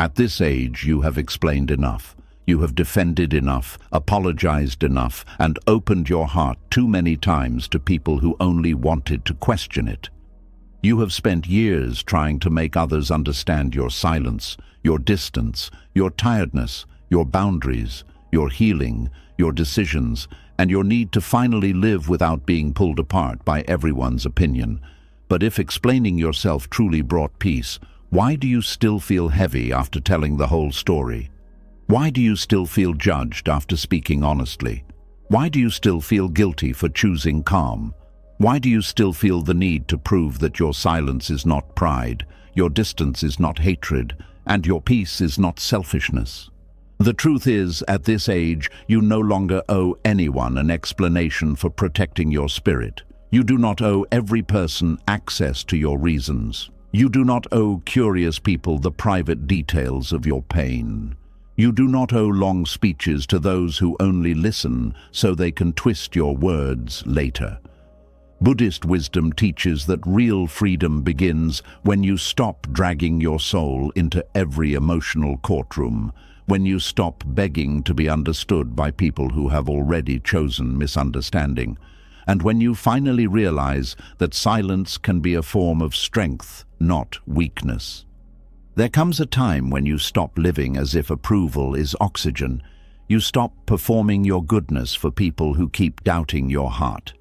At this age, you have explained enough. You have defended enough, apologized enough, and opened your heart too many times to people who only wanted to question it. You have spent years trying to make others understand your silence, your distance, your tiredness, your boundaries, your healing, your decisions, and your need to finally live without being pulled apart by everyone's opinion. But if explaining yourself truly brought peace, why do you still feel heavy after telling the whole story? Why do you still feel judged after speaking honestly? Why do you still feel guilty for choosing calm? Why do you still feel the need to prove that your silence is not pride, your distance is not hatred, and your peace is not selfishness? The truth is, at this age, you no longer owe anyone an explanation for protecting your spirit. You do not owe every person access to your reasons. You do not owe curious people the private details of your pain. You do not owe long speeches to those who only listen so they can twist your words later. Buddhist wisdom teaches that real freedom begins when you stop dragging your soul into every emotional courtroom, when you stop begging to be understood by people who have already chosen misunderstanding, and when you finally realize that silence can be a form of strength, not weakness. There comes a time when you stop living as if approval is oxygen. You stop performing your goodness for people who keep doubting your heart.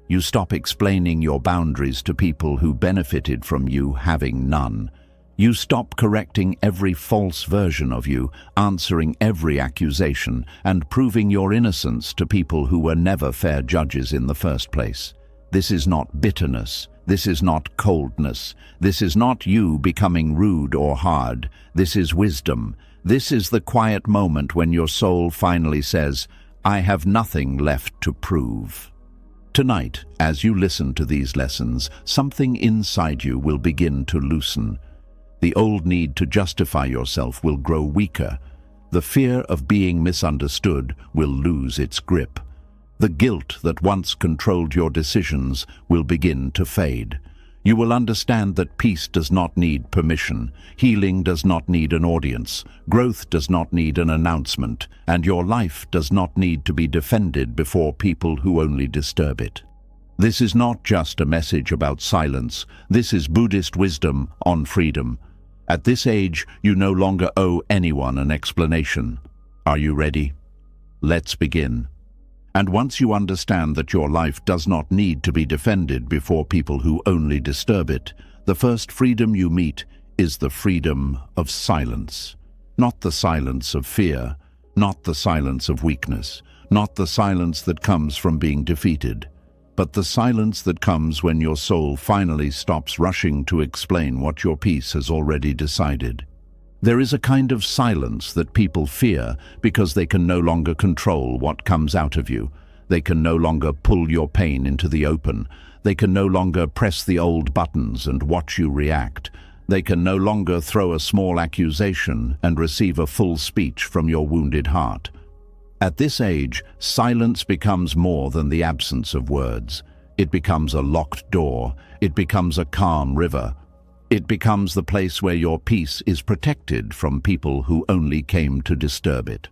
You stop explaining your boundaries to people who benefited from you having none. You stop correcting every false version of you, answering every accusation, and proving your innocence to people who were never fair judges in the first place. This is not bitterness. This is not coldness. This is not you becoming rude or hard. This is wisdom. This is the quiet moment when your soul finally says, "I have nothing left to prove." Tonight, as you listen to these lessons, something inside you will begin to loosen. The old need to justify yourself will grow weaker. The fear of being misunderstood will lose its grip. The guilt that once controlled your decisions will begin to fade. You will understand that peace does not need permission, healing does not need an audience, growth does not need an announcement, and your life does not need to be defended before people who only disturb it. This is not just a message about silence. This is Buddhist wisdom on freedom. At this age, you no longer owe anyone an explanation. Are you ready? Let's begin. And once you understand that your life does not need to be defended before people who only disturb it, the first freedom you meet is the freedom of silence. Not the silence of fear, not the silence of weakness, not the silence that comes from being defeated, but the silence that comes when your soul finally stops rushing to explain what your peace has already decided. There is a kind of silence that people fear because they can no longer control what comes out of you. They can no longer pull your pain into the open. They can no longer press the old buttons and watch you react. They can no longer throw a small accusation and receive a full speech from your wounded heart. At this age, silence becomes more than the absence of words. It becomes a locked door. It becomes a calm river. It becomes the place where your peace is protected from people who only came to disturb it.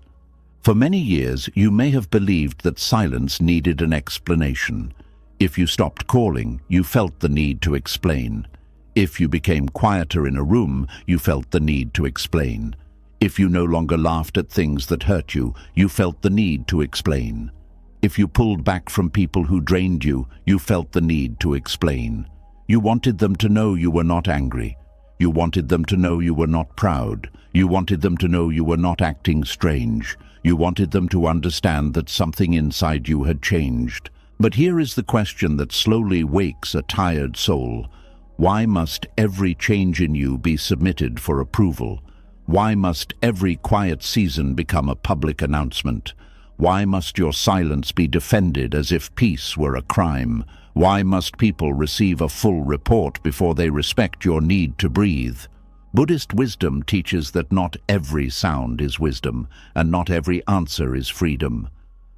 For many years, you may have believed that silence needed an explanation. If you stopped calling, you felt the need to explain. If you became quieter in a room, you felt the need to explain. If you no longer laughed at things that hurt you, you felt the need to explain. If you pulled back from people who drained you, you felt the need to explain. You wanted them to know you were not angry. You wanted them to know you were not proud. You wanted them to know you were not acting strange. You wanted them to understand that something inside you had changed. But here is the question that slowly wakes a tired soul. Why must every change in you be submitted for approval? Why must every quiet season become a public announcement? Why must your silence be defended as if peace were a crime? Why must people receive a full report before they respect your need to breathe? Buddhist wisdom teaches that not every sound is wisdom, and not every answer is freedom.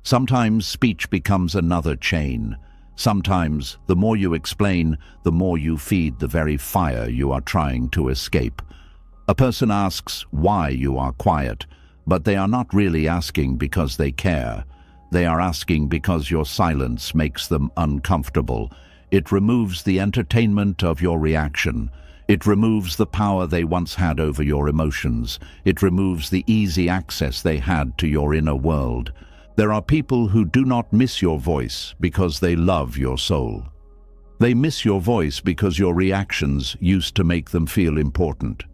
Sometimes speech becomes another chain. Sometimes, the more you explain, the more you feed the very fire you are trying to escape. A person asks why you are quiet, but they are not really asking because they care. They are asking because your silence makes them uncomfortable. It removes the entertainment of your reaction. It removes the power they once had over your emotions. It removes the easy access they had to your inner world. There are people who do not miss your voice because they love your soul. They miss your voice because your reactions used to make them feel important.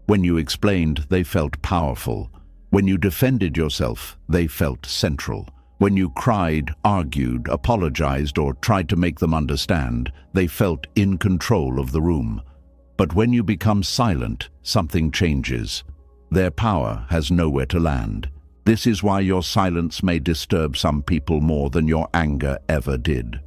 When you explained, they felt powerful. When you defended yourself, they felt central. When you cried, argued, apologized, or tried to make them understand, they felt in control of the room. But when you become silent, something changes. Their power has nowhere to land. This is why your silence may disturb some people more than your anger ever did.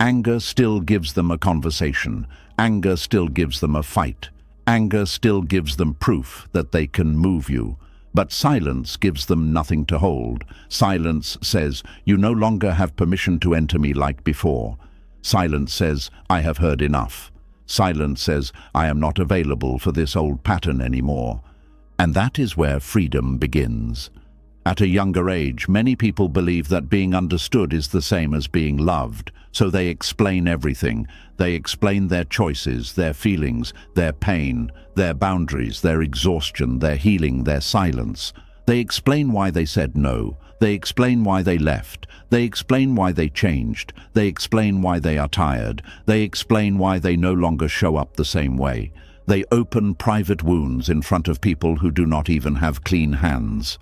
Anger still gives them a conversation. Anger still gives them a fight. Anger still gives them proof that they can move you. But silence gives them nothing to hold. Silence says, you no longer have permission to enter me like before. Silence says, I have heard enough. Silence says, I am not available for this old pattern anymore. And that is where freedom begins. At a younger age, many people believe that being understood is the same as being loved, so they explain everything. They explain their choices, their feelings, their pain, their boundaries, their exhaustion, their healing, their silence. They explain why they said no. They explain why they left. They explain why they changed. They explain why they are tired. They explain why they no longer show up the same way. They open private wounds in front of people who do not even have clean hands.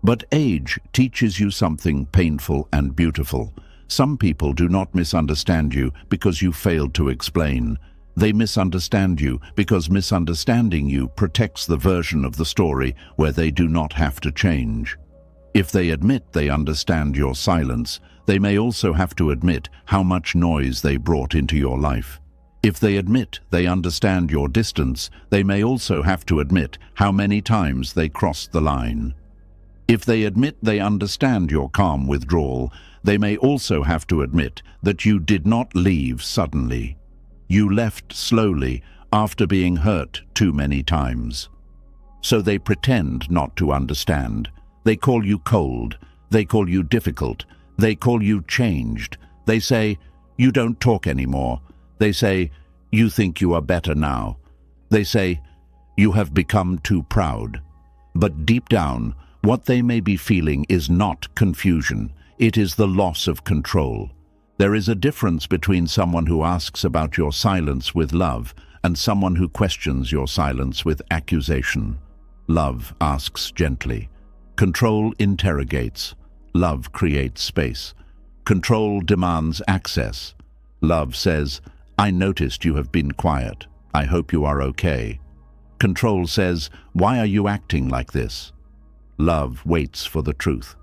But age teaches you something painful and beautiful. Some people do not misunderstand you because you failed to explain. They misunderstand you because misunderstanding you protects the version of the story where they do not have to change. If they admit they understand your silence, they may also have to admit how much noise they brought into your life. If they admit they understand your distance, they may also have to admit how many times they crossed the line. If they admit they understand your calm withdrawal, they may also have to admit that you did not leave suddenly. You left slowly after being hurt too many times. So they pretend not to understand. They call you cold. They call you difficult. They call you changed. They say, you don't talk anymore. They say, you think you are better now. They say, you have become too proud. But deep down, what they may be feeling is not confusion. It is the loss of control. There is a difference between someone who asks about your silence with love and someone who questions your silence with accusation. Love asks gently. Control interrogates. Love creates space. Control demands access. Love says, I noticed you have been quiet. I hope you are okay. Control says, why are you acting like this? Love waits for the truth.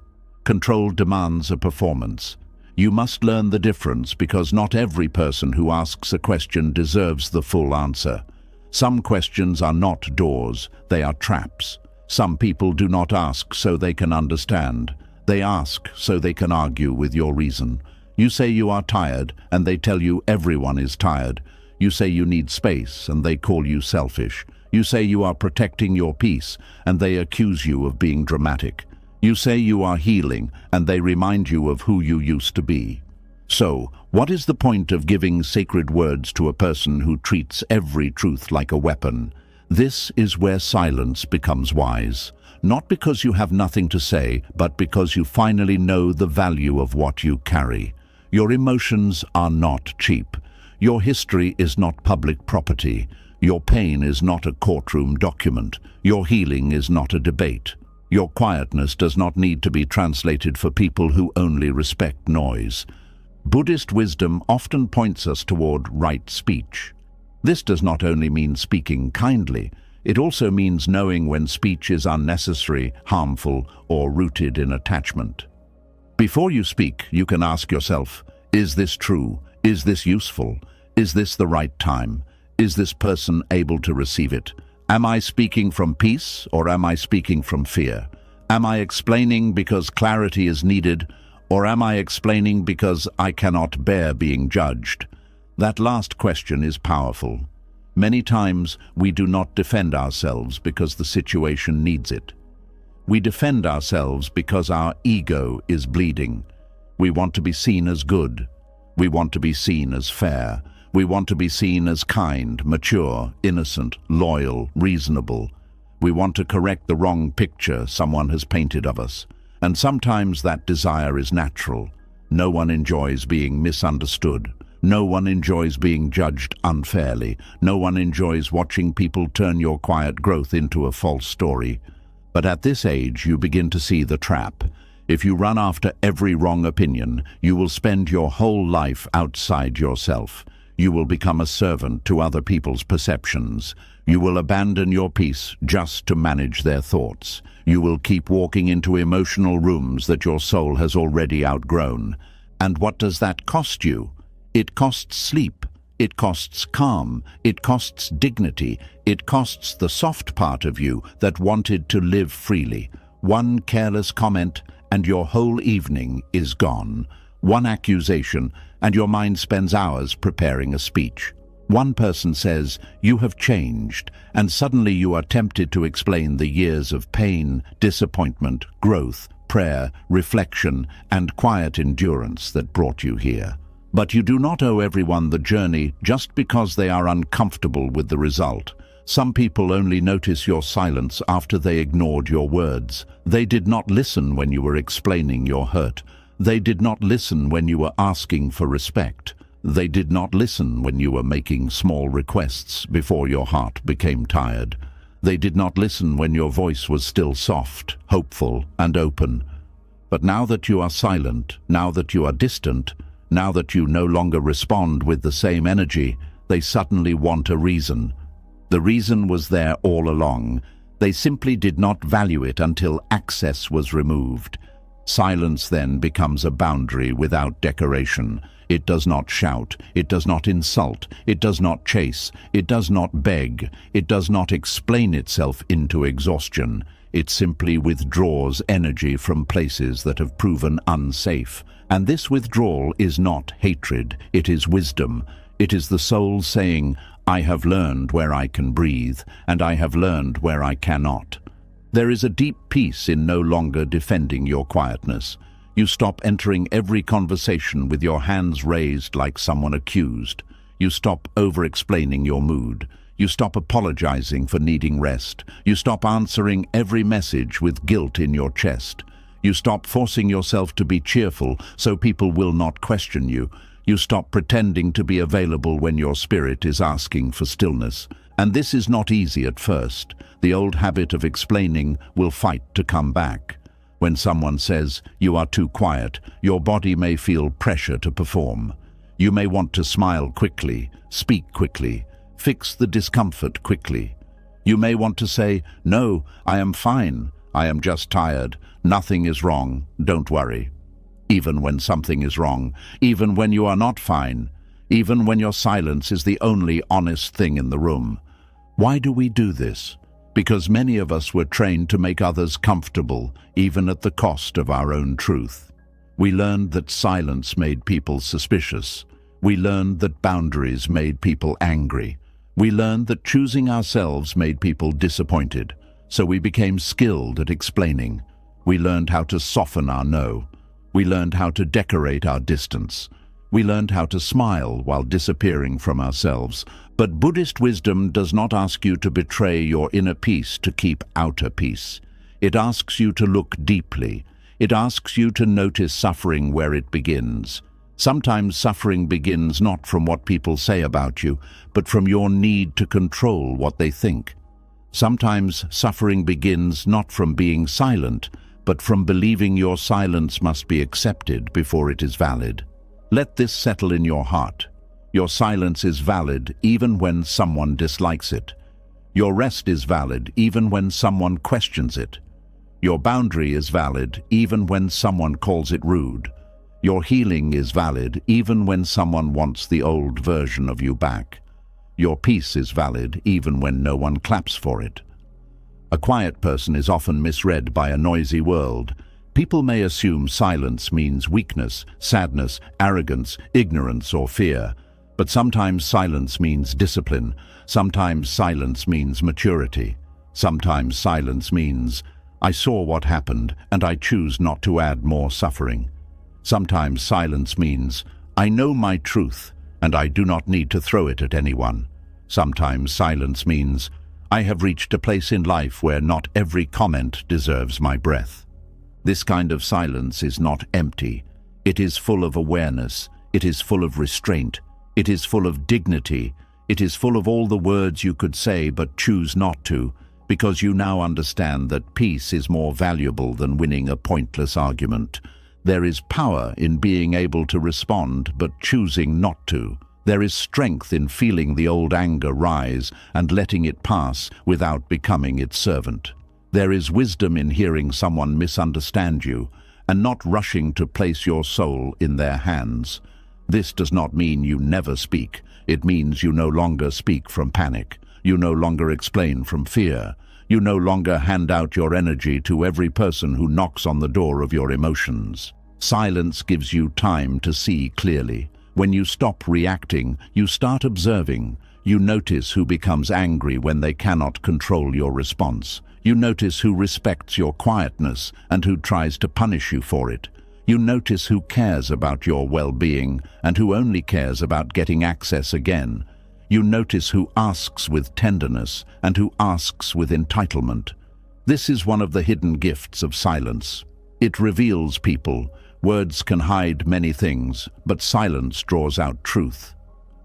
Control demands a performance. You must learn the difference because not every person who asks a question deserves the full answer. Some questions are not doors, they are traps. Some people do not ask so they can understand. They ask so they can argue with your reason. You say you are tired and they tell you everyone is tired. You say you need space and they call you selfish. You say you are protecting your peace and they accuse you of being dramatic. You say you are healing and they remind you of who you used to be. So, what is the point of giving sacred words to a person who treats every truth like a weapon? This is where silence becomes wise. Not because you have nothing to say, but because you finally know the value of what you carry. Your emotions are not cheap. Your history is not public property. Your pain is not a courtroom document. Your healing is not a debate. Your quietness does not need to be translated for people who only respect noise. Buddhist wisdom often points us toward right speech. This does not only mean speaking kindly, it also means knowing when speech is unnecessary, harmful, or rooted in attachment. Before you speak, you can ask yourself, is this true? Is this useful? Is this the right time? Is this person able to receive it? Am I speaking from peace or am I speaking from fear? Am I explaining because clarity is needed or am I explaining because I cannot bear being judged? That last question is powerful. Many times we do not defend ourselves because the situation needs it. We defend ourselves because our ego is bleeding. We want to be seen as good. We want to be seen as fair. We want to be seen as kind, mature, innocent, loyal, reasonable. We want to correct the wrong picture someone has painted of us. And sometimes that desire is natural. No one enjoys being misunderstood. No one enjoys being judged unfairly. No one enjoys watching people turn your quiet growth into a false story. But at this age, you begin to see the trap. If you run after every wrong opinion, you will spend your whole life outside yourself. You will become a servant to other people's perceptions. You will abandon your peace just to manage their thoughts. You will keep walking into emotional rooms that your soul has already outgrown. And what does that cost you? It costs sleep. It costs calm. It costs dignity. It costs the soft part of you that wanted to live freely. One careless comment, and your whole evening is gone. One accusation, and your mind spends hours preparing a speech. One person says, "You have changed," and suddenly you are tempted to explain the years of pain, disappointment, growth, prayer, reflection, and quiet endurance that brought you here. But you do not owe everyone the journey just because they are uncomfortable with the result. Some people only notice your silence after they ignored your words. They did not listen when you were explaining your hurt. They did not listen when you were asking for respect. They did not listen when you were making small requests before your heart became tired. They did not listen when your voice was still soft, hopeful, and open. But now that you are silent, now that you are distant, now that you no longer respond with the same energy, they suddenly want a reason. The reason was there all along. They simply did not value it until access was removed. Silence then becomes a boundary without decoration. It does not shout, it does not insult, it does not chase, it does not beg, it does not explain itself into exhaustion. It simply withdraws energy from places that have proven unsafe. And this withdrawal is not hatred, it is wisdom. It is the soul saying, "I have learned where I can breathe, and I have learned where I cannot." There is a deep peace in no longer defending your quietness. You stop entering every conversation with your hands raised like someone accused. You stop over-explaining your mood. You stop apologizing for needing rest. You stop answering every message with guilt in your chest. You stop forcing yourself to be cheerful so people will not question you. You stop pretending to be available when your spirit is asking for stillness. And this is not easy at first. The old habit of explaining will fight to come back. When someone says, "You are too quiet," your body may feel pressure to perform. You may want to smile quickly, speak quickly, fix the discomfort quickly. You may want to say, "No, I am fine. I am just tired. Nothing is wrong. Don't worry." Even when something is wrong, even when you are not fine, even when your silence is the only honest thing in the room. Why do we do this? Because many of us were trained to make others comfortable, even at the cost of our own truth. We learned that silence made people suspicious. We learned that boundaries made people angry. We learned that choosing ourselves made people disappointed. So we became skilled at explaining. We learned how to soften our no. We learned how to decorate our distance. We learned how to smile while disappearing from ourselves. But Buddhist wisdom does not ask you to betray your inner peace to keep outer peace. It asks you to look deeply. It asks you to notice suffering where it begins. Sometimes suffering begins not from what people say about you, but from your need to control what they think. Sometimes suffering begins not from being silent, but from believing your silence must be accepted before it is valid. Let this settle in your heart. Your silence is valid even when someone dislikes it. Your rest is valid even when someone questions it. Your boundary is valid even when someone calls it rude. Your healing is valid even when someone wants the old version of you back. Your peace is valid even when no one claps for it. A quiet person is often misread by a noisy world. People may assume silence means weakness, sadness, arrogance, ignorance, or fear. But sometimes silence means discipline. Sometimes silence means maturity. Sometimes silence means, I saw what happened and I choose not to add more suffering. Sometimes silence means, I know my truth and I do not need to throw it at anyone. Sometimes silence means, I have reached a place in life where not every comment deserves my breath. This kind of silence is not empty. It is full of awareness. It is full of restraint. It is full of dignity. It is full of all the words you could say but choose not to, because you now understand that peace is more valuable than winning a pointless argument. There is power in being able to respond but choosing not to. There is strength in feeling the old anger rise and letting it pass without becoming its servant. There is wisdom in hearing someone misunderstand you and not rushing to place your soul in their hands. This does not mean you never speak. It means you no longer speak from panic. You no longer explain from fear. You no longer hand out your energy to every person who knocks on the door of your emotions. Silence gives you time to see clearly. When you stop reacting, you start observing. You notice who becomes angry when they cannot control your response. You notice who respects your quietness and who tries to punish you for it. You notice who cares about your well-being and who only cares about getting access again. You notice who asks with tenderness and who asks with entitlement. This is one of the hidden gifts of silence. It reveals people. Words can hide many things, but silence draws out truth.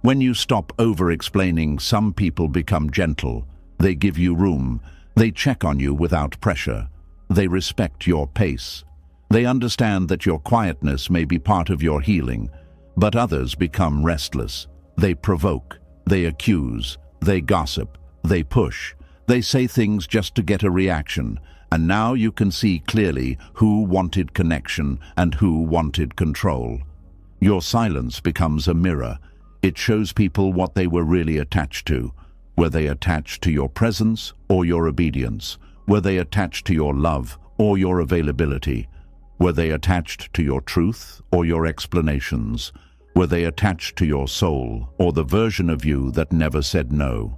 When you stop over-explaining, some people become gentle. They give you room. They check on you without pressure. They respect your pace. They understand that your quietness may be part of your healing, but others become restless. They provoke. They accuse. They gossip. They push. They say things just to get a reaction. And now you can see clearly who wanted connection and who wanted control. Your silence becomes a mirror. It shows people what they were really attached to. Were they attached to your presence or your obedience? Were they attached to your love or your availability? Were they attached to your truth or your explanations? Were they attached to your soul or the version of you that never said no?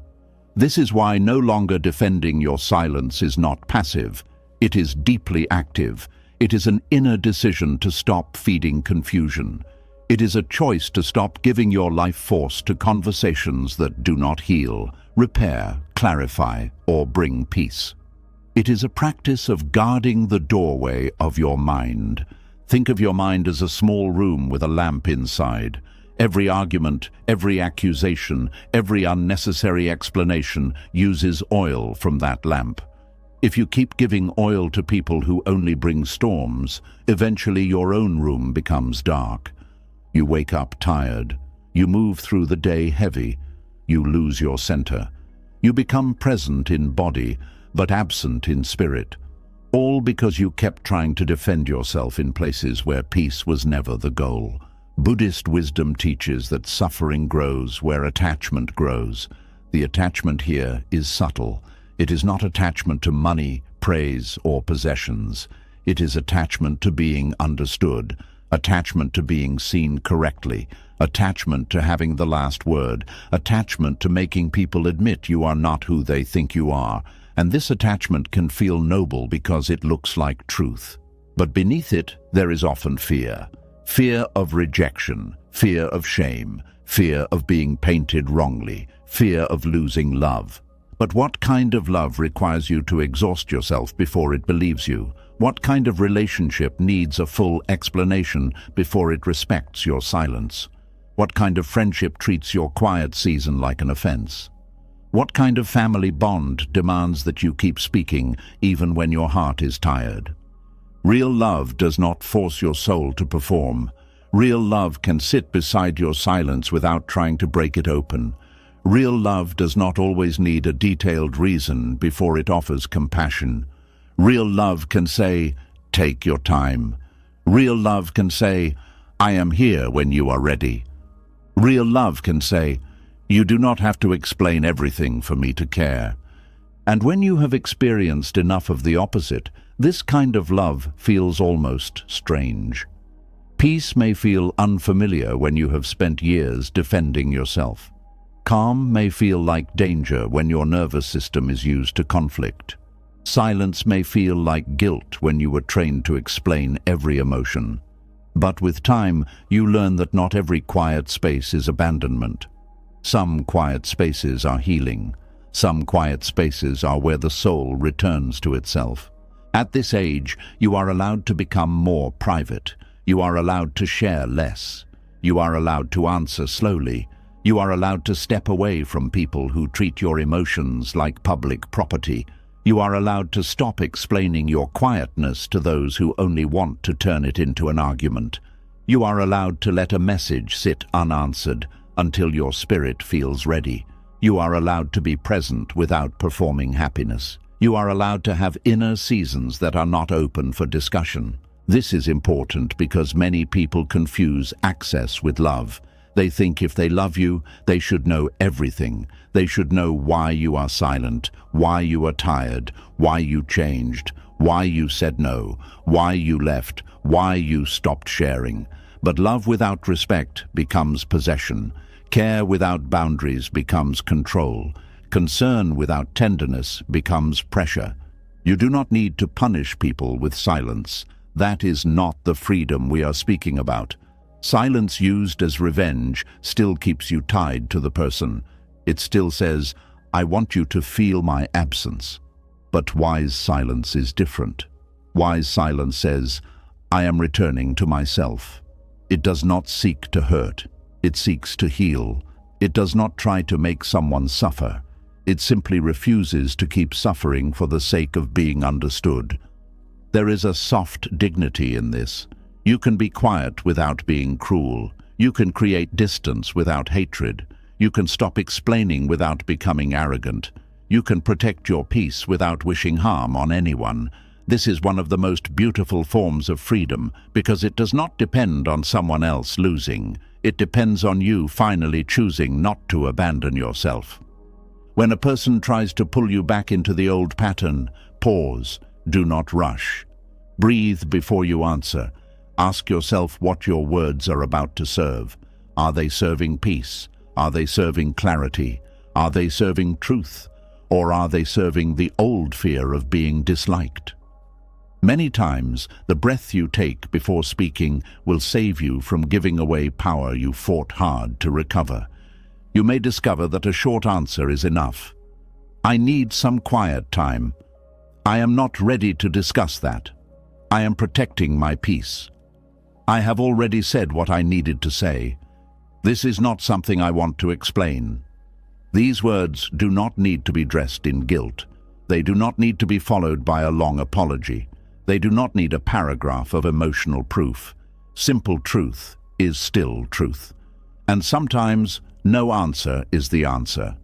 This is why no longer defending your silence is not passive. It is deeply active. It is an inner decision to stop feeding confusion. It is a choice to stop giving your life force to conversations that do not heal, repair, clarify, or bring peace. It is a practice of guarding the doorway of your mind. Think of your mind as a small room with a lamp inside. Every argument, every accusation, every unnecessary explanation uses oil from that lamp. If you keep giving oil to people who only bring storms, eventually your own room becomes dark. You wake up tired. You move through the day heavy. You lose your center. You become present in body, but absent in spirit. All because you kept trying to defend yourself in places where peace was never the goal. Buddhist wisdom teaches that suffering grows where attachment grows. The attachment here is subtle. It is not attachment to money, praise, or possessions. It is attachment to being understood, attachment to being seen correctly, attachment to having the last word, attachment to making people admit you are not who they think you are. And this attachment can feel noble because it looks like truth. But beneath it, there is often fear. Fear of rejection, fear of shame, fear of being painted wrongly, fear of losing love. But what kind of love requires you to exhaust yourself before it believes you? What kind of relationship needs a full explanation before it respects your silence? What kind of friendship treats your quiet season like an offense? What kind of family bond demands that you keep speaking even when your heart is tired? Real love does not force your soul to perform. Real love can sit beside your silence without trying to break it open. Real love does not always need a detailed reason before it offers compassion. Real love can say, take your time. Real love can say, I am here when you are ready. Real love can say, you do not have to explain everything for me to care. And when you have experienced enough of the opposite, this kind of love feels almost strange. Peace may feel unfamiliar when you have spent years defending yourself. Calm may feel like danger when your nervous system is used to conflict. Silence may feel like guilt when you were trained to explain every emotion. But with time, you learn that not every quiet space is abandonment. Some quiet spaces are healing. Some quiet spaces are where the soul returns to itself. At this age, you are allowed to become more private. You are allowed to share less. You are allowed to answer slowly. You are allowed to step away from people who treat your emotions like public property. You are allowed to stop explaining your quietness to those who only want to turn it into an argument. You are allowed to let a message sit unanswered until your spirit feels ready. You are allowed to be present without performing happiness. You are allowed to have inner seasons that are not open for discussion. This is important because many people confuse access with love. They think if they love you, they should know everything. They should know why you are silent, why you are tired, why you changed, why you said no, why you left, why you stopped sharing. But love without respect becomes possession. Care without boundaries becomes control. Concern without tenderness becomes pressure. You do not need to punish people with silence. That is not the freedom we are speaking about. Silence used as revenge still keeps you tied to the person. It still says, I want you to feel my absence. But wise silence is different. Wise silence says, I am returning to myself. It does not seek to hurt. It seeks to heal. It does not try to make someone suffer. It simply refuses to keep suffering for the sake of being understood. There is a soft dignity in this. You can be quiet without being cruel. You can create distance without hatred. You can stop explaining without becoming arrogant. You can protect your peace without wishing harm on anyone. This is one of the most beautiful forms of freedom because it does not depend on someone else losing. It depends on you finally choosing not to abandon yourself. When a person tries to pull you back into the old pattern, pause. Do not rush. Breathe before you answer. Ask yourself what your words are about to serve. Are they serving peace? Are they serving clarity? Are they serving truth? Or are they serving the old fear of being disliked? Many times, the breath you take before speaking will save you from giving away power you fought hard to recover. You may discover that a short answer is enough. I need some quiet time. I am not ready to discuss that. I am protecting my peace. I have already said what I needed to say. This is not something I want to explain. These words do not need to be dressed in guilt. They do not need to be followed by a long apology. They do not need a paragraph of emotional proof. Simple truth is still truth. And sometimes no answer is the answer.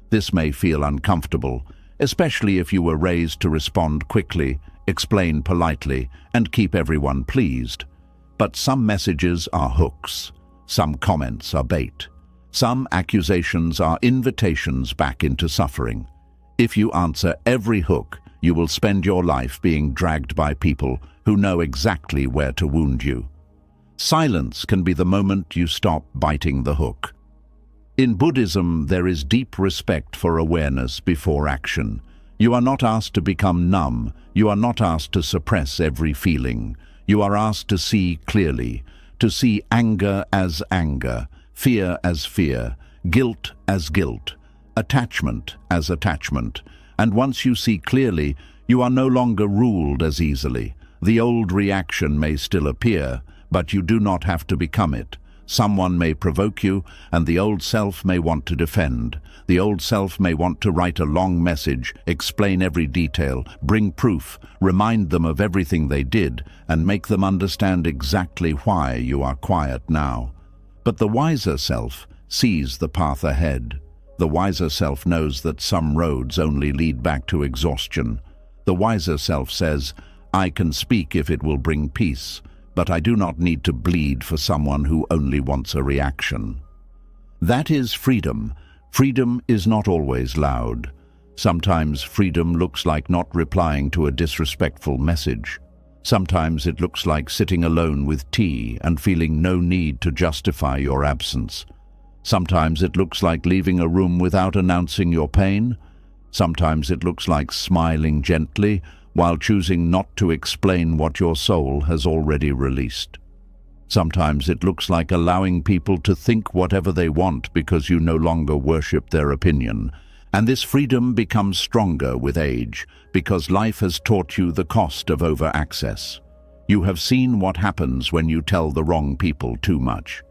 This may feel uncomfortable, especially if you were raised to respond quickly, explain politely, and keep everyone pleased. But some messages are hooks. Some comments are bait. Some accusations are invitations back into suffering. If you answer every hook, you will spend your life being dragged by people who know exactly where to wound you. Silence can be the moment you stop biting the hook. In Buddhism, there is deep respect for awareness before action. You are not asked to become numb. You are not asked to suppress every feeling. You are asked to see clearly, to see anger as anger, fear as fear, guilt as guilt, attachment as attachment. And once you see clearly, you are no longer ruled as easily. The old reaction may still appear, but you do not have to become it. Someone may provoke you, and the old self may want to defend. The old self may want to write a long message, explain every detail, bring proof, remind them of everything they did, and make them understand exactly why you are quiet now. But the wiser self sees the path ahead. The wiser self knows that some roads only lead back to exhaustion. The wiser self says, I can speak if it will bring peace, but I do not need to bleed for someone who only wants a reaction. That is freedom. Freedom is not always loud. Sometimes freedom looks like not replying to a disrespectful message. Sometimes it looks like sitting alone with tea and feeling no need to justify your absence. Sometimes it looks like leaving a room without announcing your pain. Sometimes it looks like smiling gently while choosing not to explain what your soul has already released. Sometimes it looks like allowing people to think whatever they want because you no longer worship their opinion. And this freedom becomes stronger with age because life has taught you the cost of over-access. You have seen what happens when you tell the wrong people too much.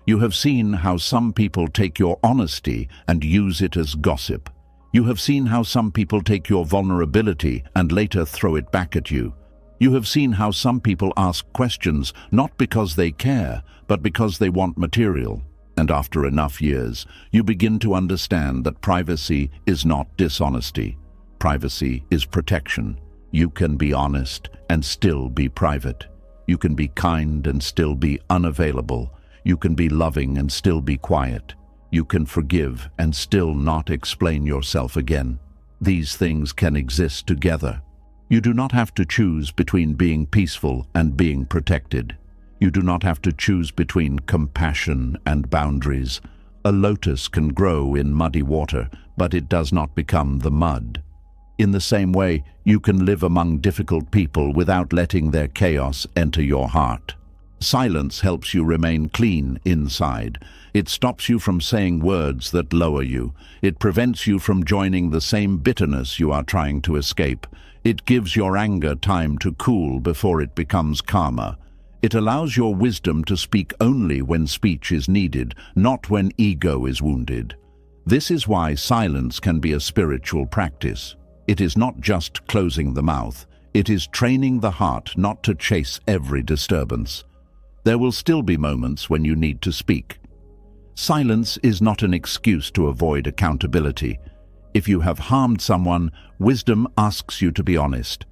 You have seen how some people take your honesty and use it as gossip. You have seen how some people take your vulnerability and later throw it back at you. You have seen how some people ask questions not because they care, but because they want material. And after enough years, you begin to understand that privacy is not dishonesty. Privacy is protection. You can be honest and still be private. You can be kind and still be unavailable. You can be loving and still be quiet. You can forgive and still not explain yourself again. These things can exist together. You do not have to choose between being peaceful and being protected. You do not have to choose between compassion and boundaries. A lotus can grow in muddy water, but it does not become the mud. In the same way, you can live among difficult people without letting their chaos enter your heart. Silence helps you remain clean inside. It stops you from saying words that lower you. It prevents you from joining the same bitterness you are trying to escape. It gives your anger time to cool before it becomes calmer. It allows your wisdom to speak only when speech is needed, not when ego is wounded. This is why silence can be a spiritual practice. It is not just closing the mouth. It is training the heart not to chase every disturbance. There will still be moments when you need to speak. Silence is not an excuse to avoid accountability. If you have harmed someone, wisdom asks you to be honest.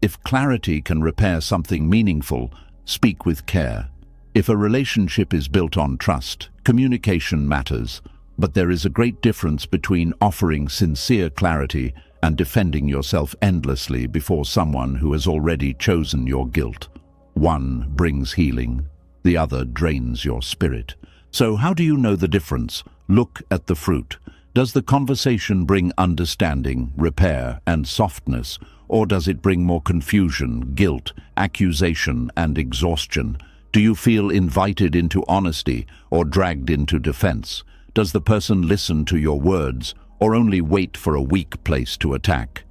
If clarity can repair something meaningful, speak with care. If a relationship is built on trust, communication matters. But there is a great difference between offering sincere clarity and defending yourself endlessly before someone who has already chosen your guilt. One brings healing, the other drains your spirit. So how do you know the difference? Look at the fruit. Does the conversation bring understanding, repair, and softness, or does it bring more confusion, guilt, accusation, and exhaustion? Do you feel invited into honesty or dragged into defense? Does the person listen to your words or only wait for a weak place to attack?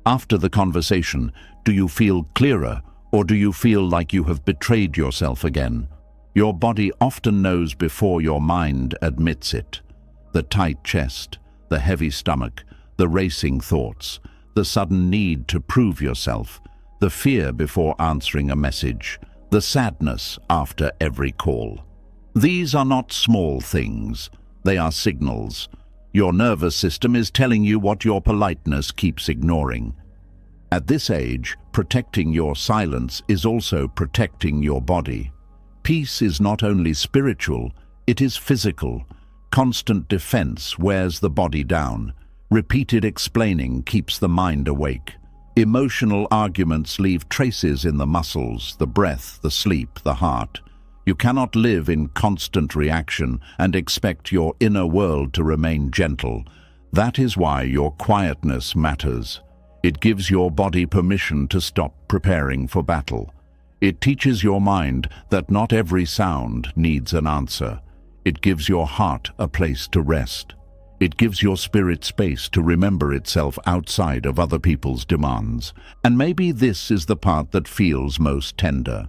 After the conversation, do you feel clearer, or do you feel like you have betrayed yourself again? Your body often knows before your mind admits it. The tight chest, the heavy stomach, the racing thoughts, the sudden need to prove yourself, the fear before answering a message, the sadness after every call. These are not small things. They are signals. Your nervous system is telling you what your politeness keeps ignoring. At this age, protecting your silence is also protecting your body. Peace is not only spiritual, it is physical. Constant defense wears the body down. Repeated explaining keeps the mind awake. Emotional arguments leave traces in the muscles, the breath, the sleep, the heart. You cannot live in constant reaction and expect your inner world to remain gentle. That is why your quietness matters. It gives your body permission to stop preparing for battle. It teaches your mind that not every sound needs an answer. It gives your heart a place to rest. It gives your spirit space to remember itself outside of other people's demands. And maybe this is the part that feels most tender.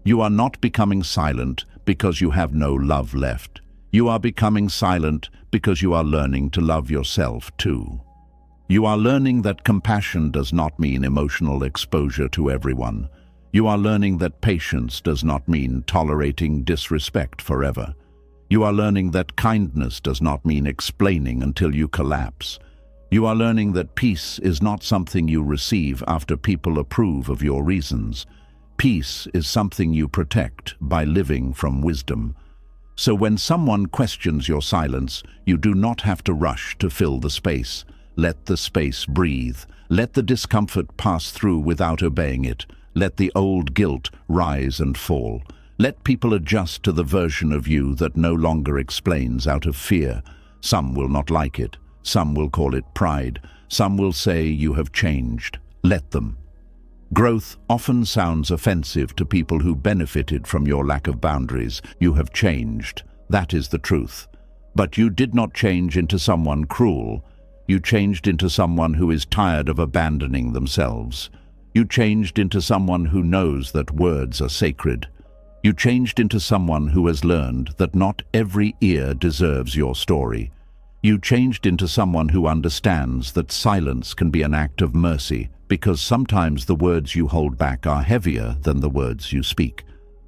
You are not becoming silent because you have no love left. You are becoming silent because you are learning to love yourself too. You are learning that compassion does not mean emotional exposure to everyone. You are learning that patience does not mean tolerating disrespect forever. You are learning that kindness does not mean explaining until you collapse. You are learning that peace is not something you receive after people approve of your reasons. Peace is something you protect by living from wisdom. So when someone questions your silence, you do not have to rush to fill the space. Let the space breathe. Let the discomfort pass through without obeying it. Let the old guilt rise and fall. Let people adjust to the version of you that no longer explains out of fear. Some will not like it. Some will call it pride. Some will say you have changed. Let them. Growth often sounds offensive to people who benefited from your lack of boundaries. You have changed. That is the truth. But you did not change into someone cruel. You changed into someone who is tired of abandoning themselves. You changed into someone who knows that words are sacred. You changed into someone who has learned that not every ear deserves your story. You changed into someone who understands that silence can be an act of mercy, because sometimes the words you hold back are heavier than the words you speak.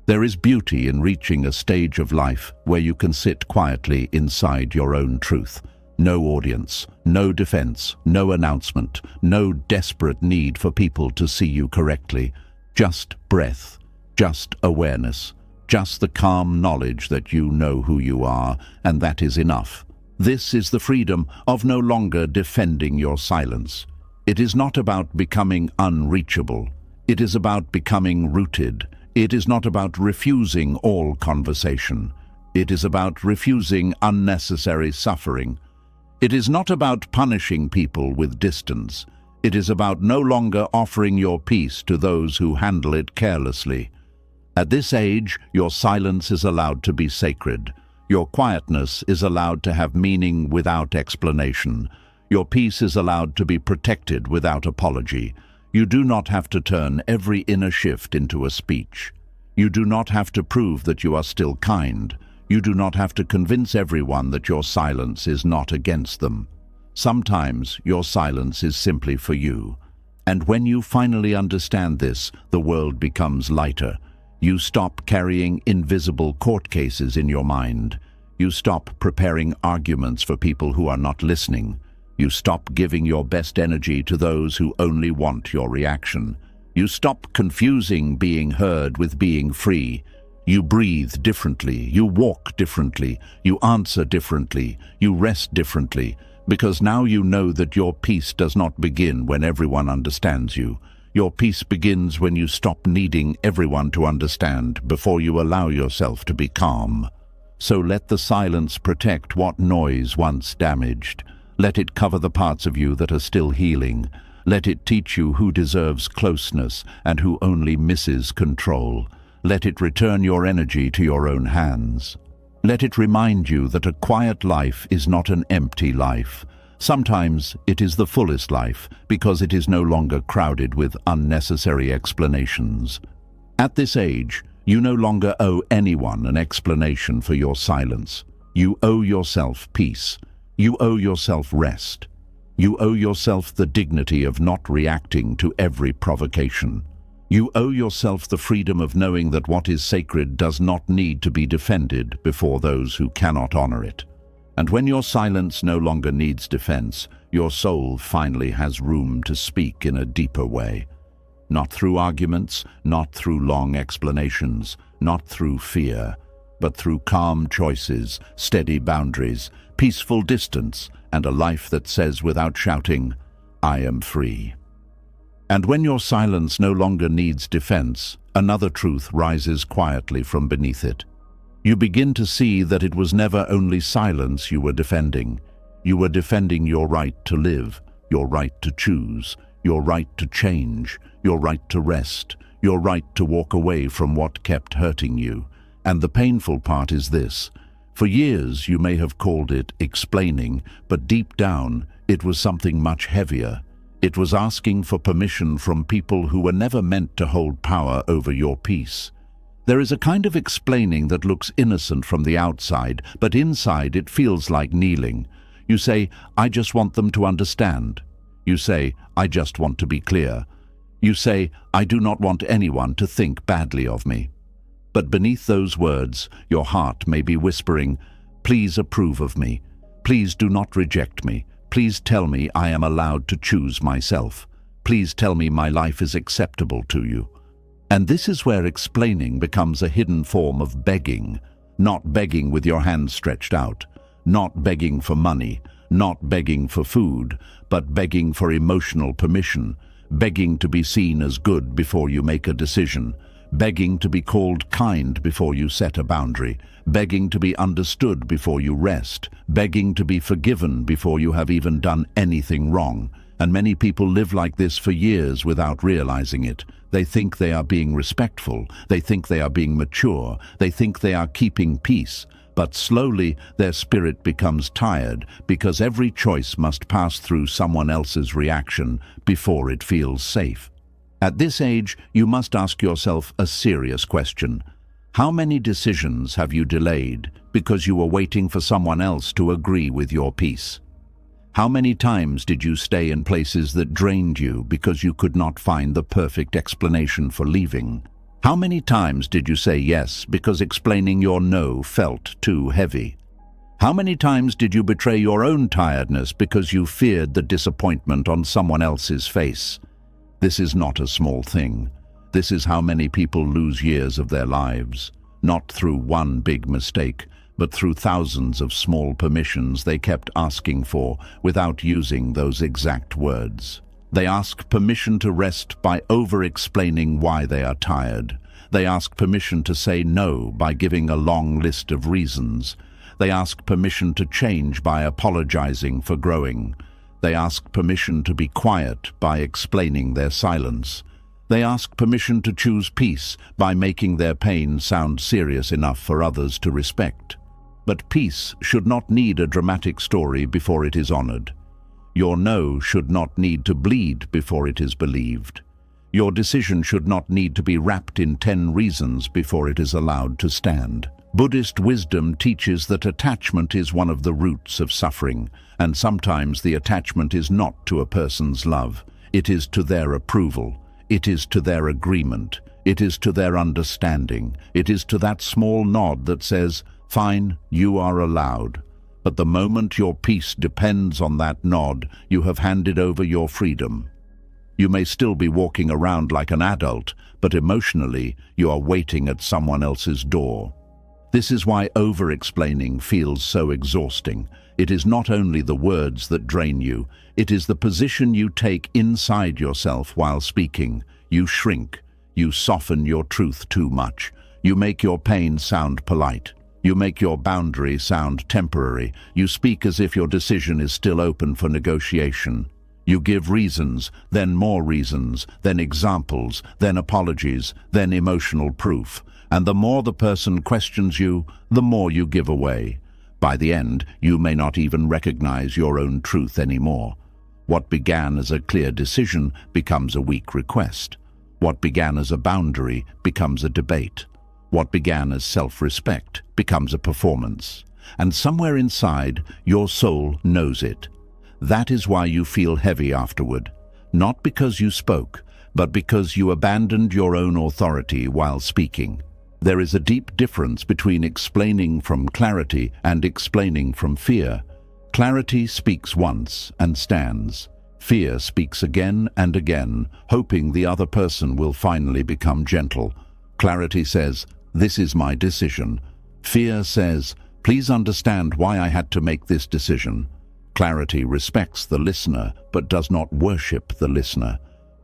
There is beauty in reaching a stage of life where you can sit quietly inside your own truth. No audience, no defense, no announcement, no desperate need for people to see you correctly. Just breath, just awareness, just the calm knowledge that you know who you are, and that is enough. This is the freedom of no longer defending your silence. It is not about becoming unreachable. It is about becoming rooted. It is not about refusing all conversation. It is about refusing unnecessary suffering. It is not about punishing people with distance. It is about no longer offering your peace to those who handle it carelessly. At this age, your silence is allowed to be sacred. Your quietness is allowed to have meaning without explanation. Your peace is allowed to be protected without apology. You do not have to turn every inner shift into a speech. You do not have to prove that you are still kind. You do not have to convince everyone that your silence is not against them. Sometimes your silence is simply for you. And when you finally understand this, the world becomes lighter. You stop carrying invisible court cases in your mind. You stop preparing arguments for people who are not listening. You stop giving your best energy to those who only want your reaction. You stop confusing being heard with being free. You breathe differently. You walk differently. You answer differently. You rest differently. Because now you know that your peace does not begin when everyone understands you. Your peace begins when you stop needing everyone to understand before you allow yourself to be calm. So let the silence protect what noise once damaged. Let it cover the parts of you that are still healing. Let it teach you who deserves closeness and who only misses control. Let it return your energy to your own hands. Let it remind you that a quiet life is not an empty life. Sometimes it is the fullest life because it is no longer crowded with unnecessary explanations. At this age, you no longer owe anyone an explanation for your silence. You owe yourself peace. You owe yourself rest. You owe yourself the dignity of not reacting to every provocation. You owe yourself the freedom of knowing that what is sacred does not need to be defended before those who cannot honor it. And when your silence no longer needs defense, your soul finally has room to speak in a deeper way. Not through arguments, not through long explanations, not through fear, but through calm choices, steady boundaries, peaceful distance, and a life that says without shouting, "I am free." And when your silence no longer needs defense, another truth rises quietly from beneath it. You begin to see that it was never only silence you were defending. You were defending your right to live, your right to choose, your right to change, your right to rest, your right to walk away from what kept hurting you. And the painful part is this. For years you may have called it explaining, but deep down it was something much heavier. It was asking for permission from people who were never meant to hold power over your peace. There is a kind of explaining that looks innocent from the outside, but inside it feels like kneeling. You say, "I just want them to understand." You say, "I just want to be clear." You say, "I do not want anyone to think badly of me." But beneath those words, your heart may be whispering, "Please approve of me. Please do not reject me. Please tell me I am allowed to choose myself. Please tell me my life is acceptable to you." And this is where explaining becomes a hidden form of begging. Not begging with your hands stretched out. Not begging for money. Not begging for food. But begging for emotional permission. begging to be seen as good before you make a decision, begging to be called kind before you set a boundary, begging to be understood before you rest, begging to be forgiven before you have even done anything wrong. And many people live like this for years without realizing it. They think they are being respectful, they think they are being mature, they think they are keeping peace. But slowly their spirit becomes tired because every choice must pass through someone else's reaction before it feels safe. At this age, you must ask yourself a serious question. How many decisions have you delayed because you were waiting for someone else to agree with your peace? How many times did you stay in places that drained you because you could not find the perfect explanation for leaving? How many times did you say yes because explaining your no felt too heavy? How many times did you betray your own tiredness because you feared the disappointment on someone else's face? This is not a small thing. This is how many people lose years of their lives, not through one big mistake, but through thousands of small permissions they kept asking for without using those exact words. They ask permission to rest by over-explaining why they are tired. They ask permission to say no by giving a long list of reasons. They ask permission to change by apologizing for growing. They ask permission to be quiet by explaining their silence. They ask permission to choose peace by making their pain sound serious enough for others to respect. But peace should not need a dramatic story before it is honored. Your no should not need to bleed before it is believed. Your decision should not need to be wrapped in 10 reasons before it is allowed to stand. Buddhist wisdom teaches that attachment is one of the roots of suffering, and sometimes the attachment is not to a person's love. It is to their approval. It is to their agreement. It is to their understanding. It is to that small nod that says, "Fine, you are allowed." But the moment your peace depends on that nod, you have handed over your freedom. You may still be walking around like an adult, but emotionally, you are waiting at someone else's door. This is why over-explaining feels so exhausting. It is not only the words that drain you, it is the position you take inside yourself while speaking. You shrink. You soften your truth too much. You make your pain sound polite. You make your boundary sound temporary. You speak as if your decision is still open for negotiation. You give reasons, then more reasons, then examples, then apologies, then emotional proof. And the more the person questions you, the more you give away. By the end, you may not even recognize your own truth anymore. What began as a clear decision becomes a weak request. What began as a boundary becomes a debate. What began as self-respect becomes a performance. And somewhere inside, your soul knows it. That is why you feel heavy afterward. Not because you spoke, but because you abandoned your own authority while speaking. There is a deep difference between explaining from clarity and explaining from fear. Clarity speaks once and stands. Fear speaks again and again, hoping the other person will finally become gentle. Clarity says, "This is my decision." Fear says, "Please understand why I had to make this decision." Clarity respects the listener, but does not worship the listener.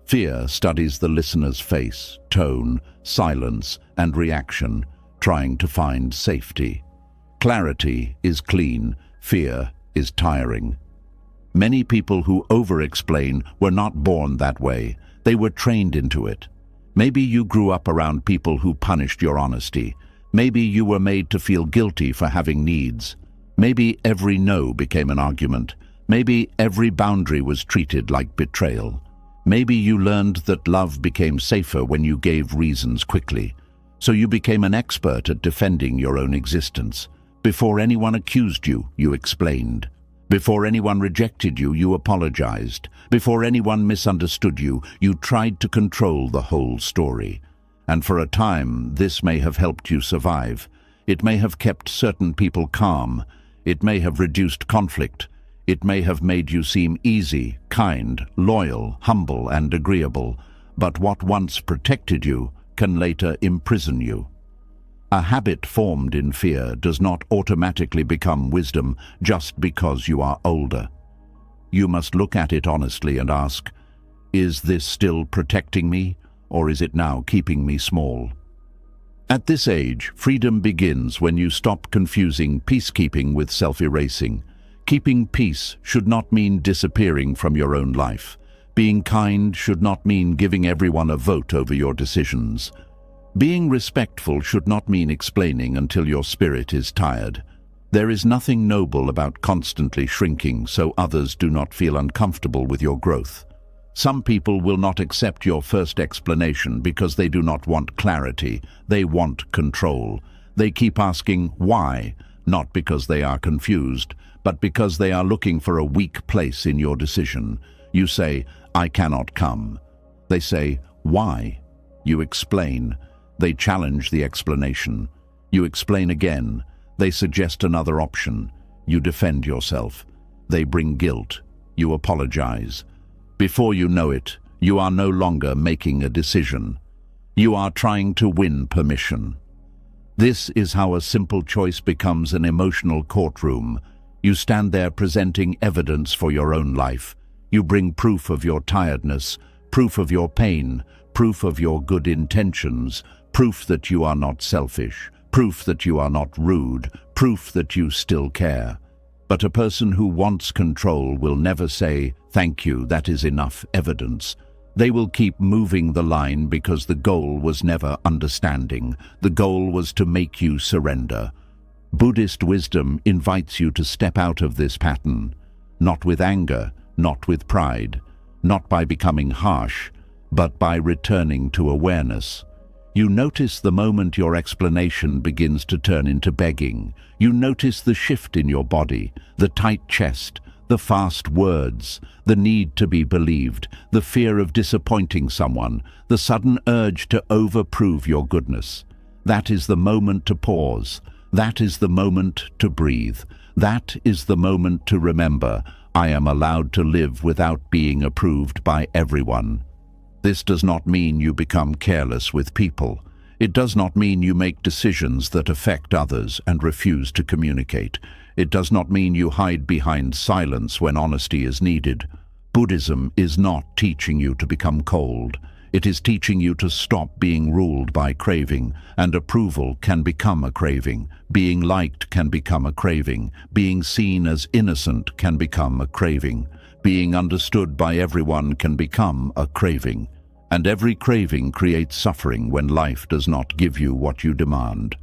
Fear studies the listener's face, tone, silence, and reaction, trying to find safety. Clarity is clean, fear is tiring. Many people who over-explain were not born that way. They were trained into it. Maybe you grew up around people who punished your honesty. Maybe you were made to feel guilty for having needs. Maybe every no became an argument. Maybe every boundary was treated like betrayal. Maybe you learned that love became safer when you gave reasons quickly. So you became an expert at defending your own existence. Before anyone accused you, you explained. Before anyone rejected you, you apologized. Before anyone misunderstood you, you tried to control the whole story. And for a time, this may have helped you survive. It may have kept certain people calm. It may have reduced conflict. It may have made you seem easy, kind, loyal, humble, and agreeable. But what once protected you can later imprison you. A habit formed in fear does not automatically become wisdom just because you are older. You must look at it honestly and ask, Is this still protecting me, or is it now keeping me small? At this age, freedom begins when you stop confusing peacekeeping with self-erasing. Keeping peace should not mean disappearing from your own life. Being kind should not mean giving everyone a vote over your decisions. Being respectful should not mean explaining until your spirit is tired. There is nothing noble about constantly shrinking so others do not feel uncomfortable with your growth. Some people will not accept your first explanation because they do not want clarity, they want control. They keep asking why, not because they are confused, but because they are looking for a weak place in your decision. You say, "I cannot come." They say, "Why?" You explain. They challenge the explanation. You explain again. They suggest another option. You defend yourself. They bring guilt. You apologize. Before you know it, you are no longer making a decision. You are trying to win permission. This is how a simple choice becomes an emotional courtroom. You stand there presenting evidence for your own life. You bring proof of your tiredness, proof of your pain, proof of your good intentions, proof that you are not selfish, proof that you are not rude, proof that you still care. But a person who wants control will never say, "Thank you, that is enough evidence." They will keep moving the line because the goal was never understanding. The goal was to make you surrender. Buddhist wisdom invites you to step out of this pattern, not with anger, not with pride, not by becoming harsh, but by returning to awareness. You notice the moment your explanation begins to turn into begging. You notice the shift in your body, the tight chest, the fast words, the need to be believed, the fear of disappointing someone, the sudden urge to overprove your goodness. That is the moment to pause. That is the moment to breathe. That is the moment to remember, I am allowed to live without being approved by everyone. This does not mean you become careless with people. It does not mean you make decisions that affect others and refuse to communicate. It does not mean you hide behind silence when honesty is needed. Buddhism is not teaching you to become cold. It is teaching you to stop being ruled by craving, and approval can become a craving. Being liked can become a craving. Being seen as innocent can become a craving. Being understood by everyone can become a craving. And every craving creates suffering when life does not give you what you demand.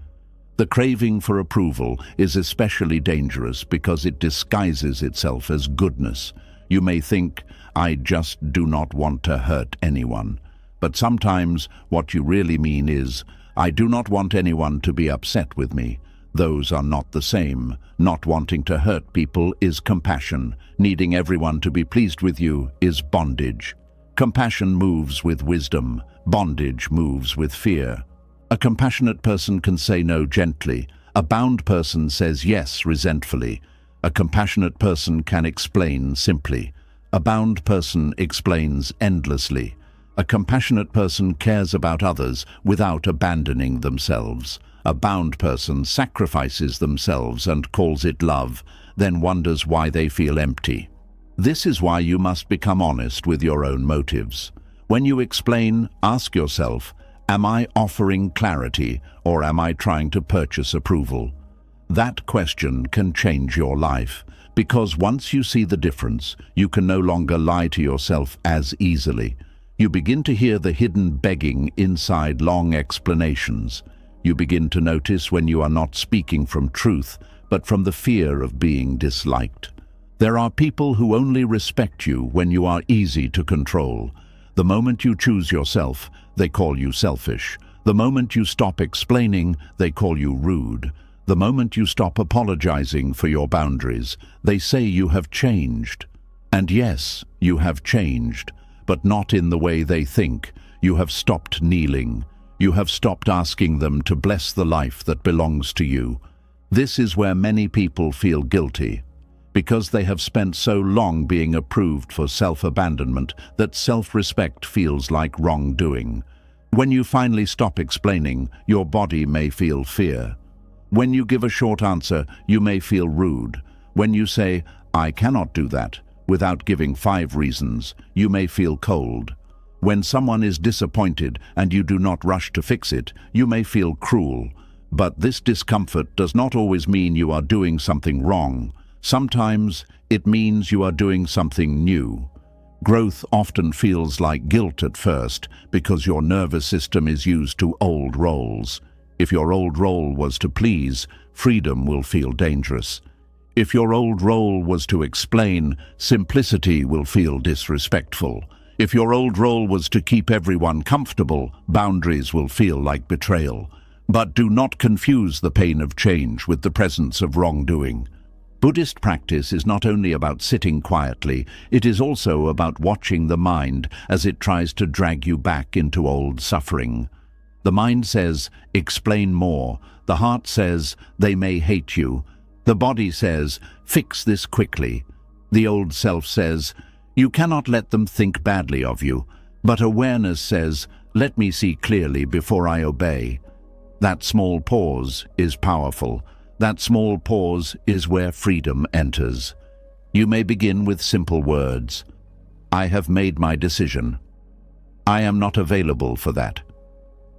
The craving for approval is especially dangerous because it disguises itself as goodness. You may think, I just do not want to hurt anyone. But sometimes what you really mean is, I do not want anyone to be upset with me. Those are not the same. Not wanting to hurt people is compassion. Needing everyone to be pleased with you is bondage. Compassion moves with wisdom. Bondage moves with fear. A compassionate person can say no gently. A bound person says yes resentfully. A compassionate person can explain simply. A bound person explains endlessly. A compassionate person cares about others without abandoning themselves. A bound person sacrifices themselves and calls it love, then wonders why they feel empty. This is why you must become honest with your own motives. When you explain, ask yourself, am I offering clarity or am I trying to purchase approval? That question can change your life, because once you see the difference, you can no longer lie to yourself as easily. You begin to hear the hidden begging inside long explanations. You begin to notice when you are not speaking from truth, but from the fear of being disliked. There are people who only respect you when you are easy to control. The moment you choose yourself, they call you selfish. The moment you stop explaining, they call you rude. The moment you stop apologizing for your boundaries, they say you have changed. And yes, you have changed, but not in the way they think. You have stopped kneeling. You have stopped asking them to bless the life that belongs to you. This is where many people feel guilty, because they have spent so long being approved for self-abandonment that self-respect feels like wrongdoing. When you finally stop explaining, your body may feel fear. When you give a short answer, you may feel rude. When you say, I cannot do that, Without giving 5 reasons, you may feel cold. When someone is disappointed and you do not rush to fix it, you may feel cruel. But this discomfort does not always mean you are doing something wrong. Sometimes it means you are doing something new. Growth often feels like guilt at first because your nervous system is used to old roles. If your old role was to please, freedom will feel dangerous. If your old role was to explain, simplicity will feel disrespectful. If your old role was to keep everyone comfortable, boundaries will feel like betrayal. But do not confuse the pain of change with the presence of wrongdoing. Buddhist practice is not only about sitting quietly, it is also about watching the mind as it tries to drag you back into old suffering. The mind says, explain more. The heart says, they may hate you. The body says, fix this quickly. The old self says, you cannot let them think badly of you. But awareness says, let me see clearly before I obey. That small pause is powerful. That small pause is where freedom enters. You may begin with simple words. I have made my decision. I am not available for that.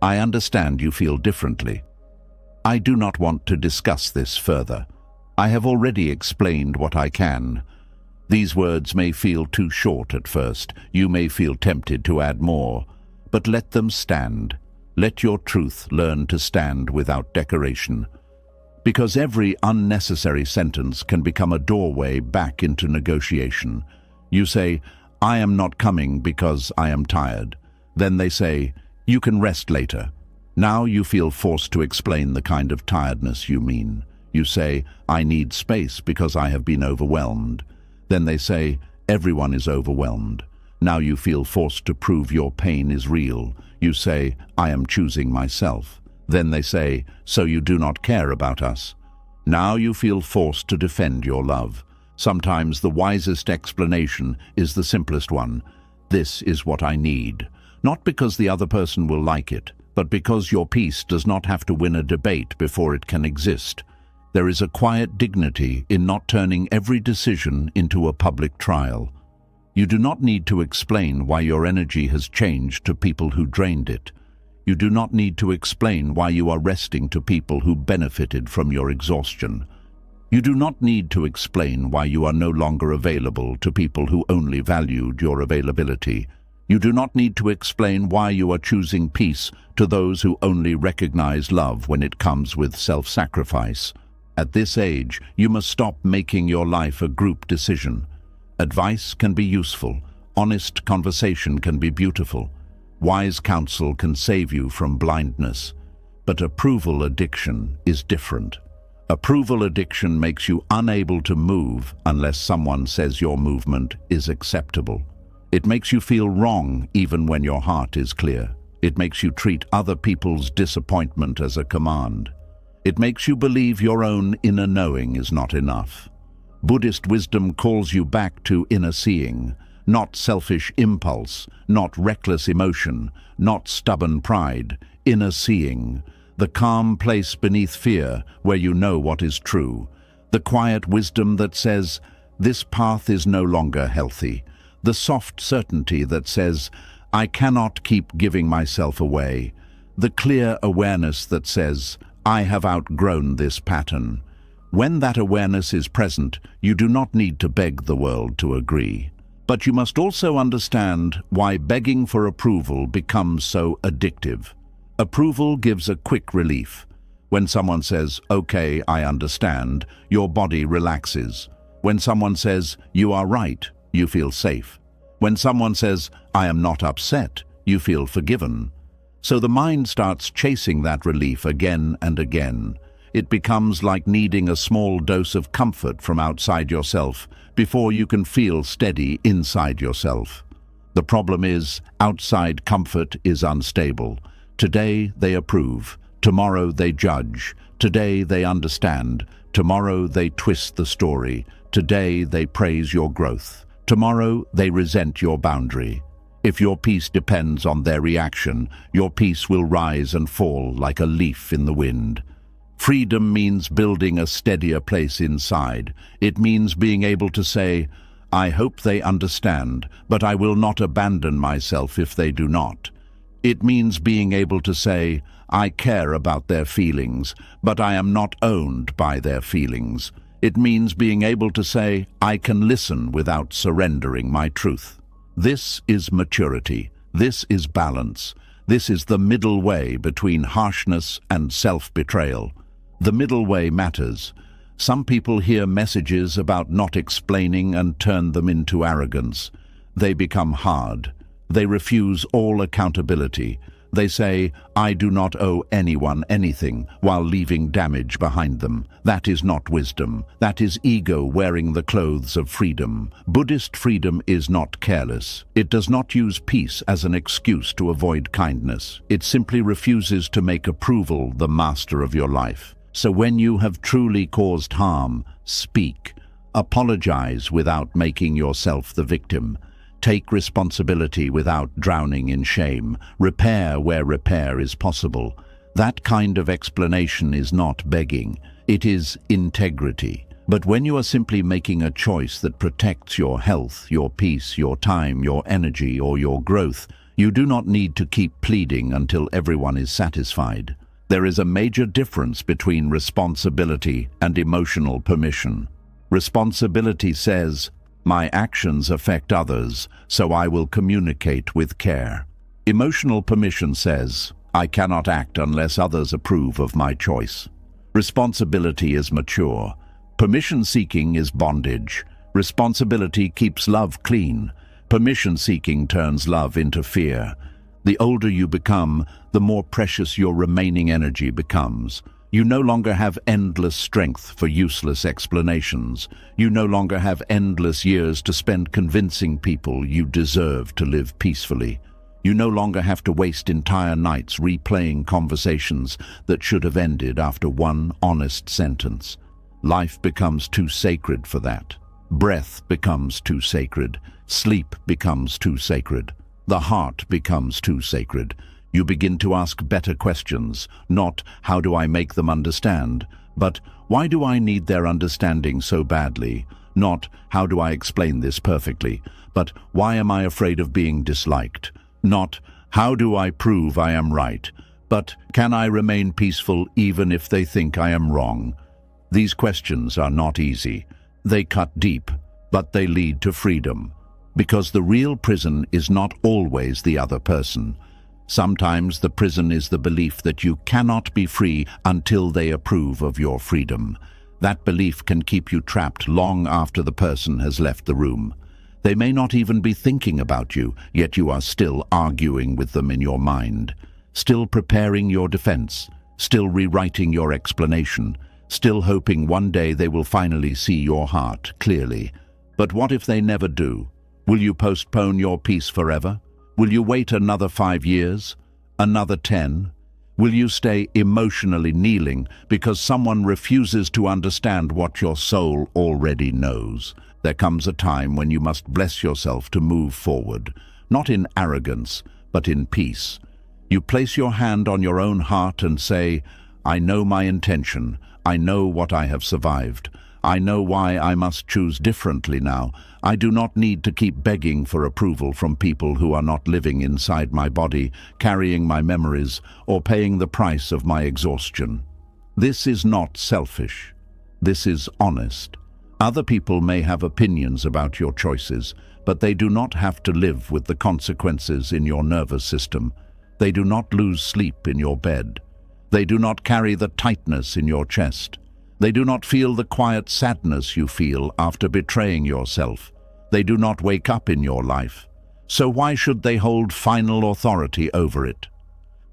I understand you feel differently. I do not want to discuss this further. I have already explained what I can. These words may feel too short at first. You may feel tempted to add more, but let them stand. Let your truth learn to stand without decoration. Because every unnecessary sentence can become a doorway back into negotiation. You say, I am not coming because I am tired. Then they say, you can rest later. Now you feel forced to explain the kind of tiredness you mean. You say, I need space because I have been overwhelmed. Then they say, everyone is overwhelmed. Now you feel forced to prove your pain is real. You say, I am choosing myself. Then they say, so you do not care about us. Now you feel forced to defend your love. Sometimes the wisest explanation is the simplest one. This is what I need. Not because the other person will like it, but because your peace does not have to win a debate before it can exist. There is a quiet dignity in not turning every decision into a public trial. You do not need to explain why your energy has changed to people who drained it. You do not need to explain why you are resting to people who benefited from your exhaustion. You do not need to explain why you are no longer available to people who only valued your availability. You do not need to explain why you are choosing peace to those who only recognize love when it comes with self-sacrifice. At this age, you must stop making your life a group decision. Advice can be useful. Honest conversation can be beautiful. Wise counsel can save you from blindness. But approval addiction is different. Approval addiction makes you unable to move unless someone says your movement is acceptable. It makes you feel wrong even when your heart is clear. It makes you treat other people's disappointment as a command. It makes you believe your own inner knowing is not enough. Buddhist wisdom calls you back to inner seeing, not selfish impulse, not reckless emotion, not stubborn pride, inner seeing, the calm place beneath fear where you know what is true, the quiet wisdom that says, this path is no longer healthy, the soft certainty that says, I cannot keep giving myself away, the clear awareness that says, I have outgrown this pattern. When that awareness is present, you do not need to beg the world to agree. But you must also understand why begging for approval becomes so addictive. Approval gives a quick relief. When someone says, okay, I understand, your body relaxes. When someone says, you are right, you feel safe. When someone says, I am not upset, you feel forgiven. So the mind starts chasing that relief again and again. It becomes like needing a small dose of comfort from outside yourself before you can feel steady inside yourself. The problem is, outside comfort is unstable. Today they approve, tomorrow they judge, today they understand, tomorrow they twist the story, today they praise your growth, tomorrow they resent your boundary. If your peace depends on their reaction, your peace will rise and fall like a leaf in the wind. Freedom means building a steadier place inside. It means being able to say, I hope they understand, but I will not abandon myself if they do not. It means being able to say, I care about their feelings, but I am not owned by their feelings. It means being able to say, I can listen without surrendering my truth. This is maturity. This is balance. This is the middle way between harshness and self-betrayal. The middle way matters. Some people hear messages about not explaining and turn them into arrogance. They become hard. They refuse all accountability. They say, I do not owe anyone anything, while leaving damage behind them. That is not wisdom. That is ego wearing the clothes of freedom. Buddhist freedom is not careless. It does not use peace as an excuse to avoid kindness. It simply refuses to make approval the master of your life. So when you have truly caused harm, speak. Apologize without making yourself the victim. Take responsibility without drowning in shame. Repair where repair is possible. That kind of explanation is not begging. It is integrity. But when you are simply making a choice that protects your health, your peace, your time, your energy, or your growth, you do not need to keep pleading until everyone is satisfied. There is a major difference between responsibility and emotional permission. Responsibility says, my actions affect others, so I will communicate with care. Emotional permission says, I cannot act unless others approve of my choice. Responsibility is mature. Permission-seeking is bondage. Responsibility keeps love clean. Permission-seeking turns love into fear. The older you become, the more precious your remaining energy becomes. You no longer have endless strength for useless explanations. You no longer have endless years to spend convincing people you deserve to live peacefully. You no longer have to waste entire nights replaying conversations that should have ended after one honest sentence. Life becomes too sacred for that. Breath becomes too sacred. Sleep becomes too sacred. The heart becomes too sacred. You begin to ask better questions, not how do I make them understand, but why do I need their understanding so badly? Not how do I explain this perfectly, but why am I afraid of being disliked? Not how do I prove I am right, but can I remain peaceful even if they think I am wrong? These questions are not easy. They cut deep, but they lead to freedom. Because the real prison is not always the other person. Sometimes the prison is the belief that you cannot be free until they approve of your freedom. That belief can keep you trapped long after the person has left the room. They may not even be thinking about you, yet you are still arguing with them in your mind, still preparing your defense, still rewriting your explanation, still hoping one day they will finally see your heart clearly. But what if they never do? Will you postpone your peace forever? Will you wait another 5 years? Another 10? Will you stay emotionally kneeling because someone refuses to understand what your soul already knows? There comes a time when you must bless yourself to move forward, not in arrogance, but in peace. You place your hand on your own heart and say, I know my intention. I know what I have survived. I know why I must choose differently now. I do not need to keep begging for approval from people who are not living inside my body, carrying my memories, or paying the price of my exhaustion. This is not selfish. This is honest. Other people may have opinions about your choices, but they do not have to live with the consequences in your nervous system. They do not lose sleep in your bed. They do not carry the tightness in your chest. They do not feel the quiet sadness you feel after betraying yourself. They do not wake up in your life. So why should they hold final authority over it?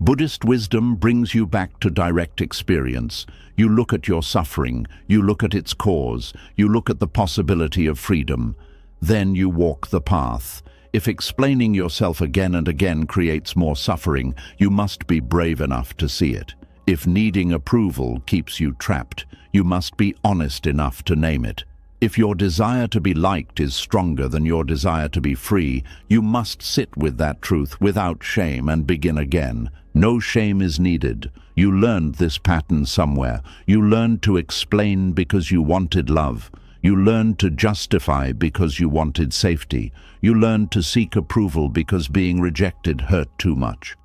Buddhist wisdom brings you back to direct experience. You look at your suffering, you look at its cause, you look at the possibility of freedom. Then you walk the path. If explaining yourself again and again creates more suffering, you must be brave enough to see it. If needing approval keeps you trapped, you must be honest enough to name it. If your desire to be liked is stronger than your desire to be free, you must sit with that truth without shame and begin again. No shame is needed. You learned this pattern somewhere. You learned to explain because you wanted love. You learned to justify because you wanted safety. You learned to seek approval because being rejected hurt too much.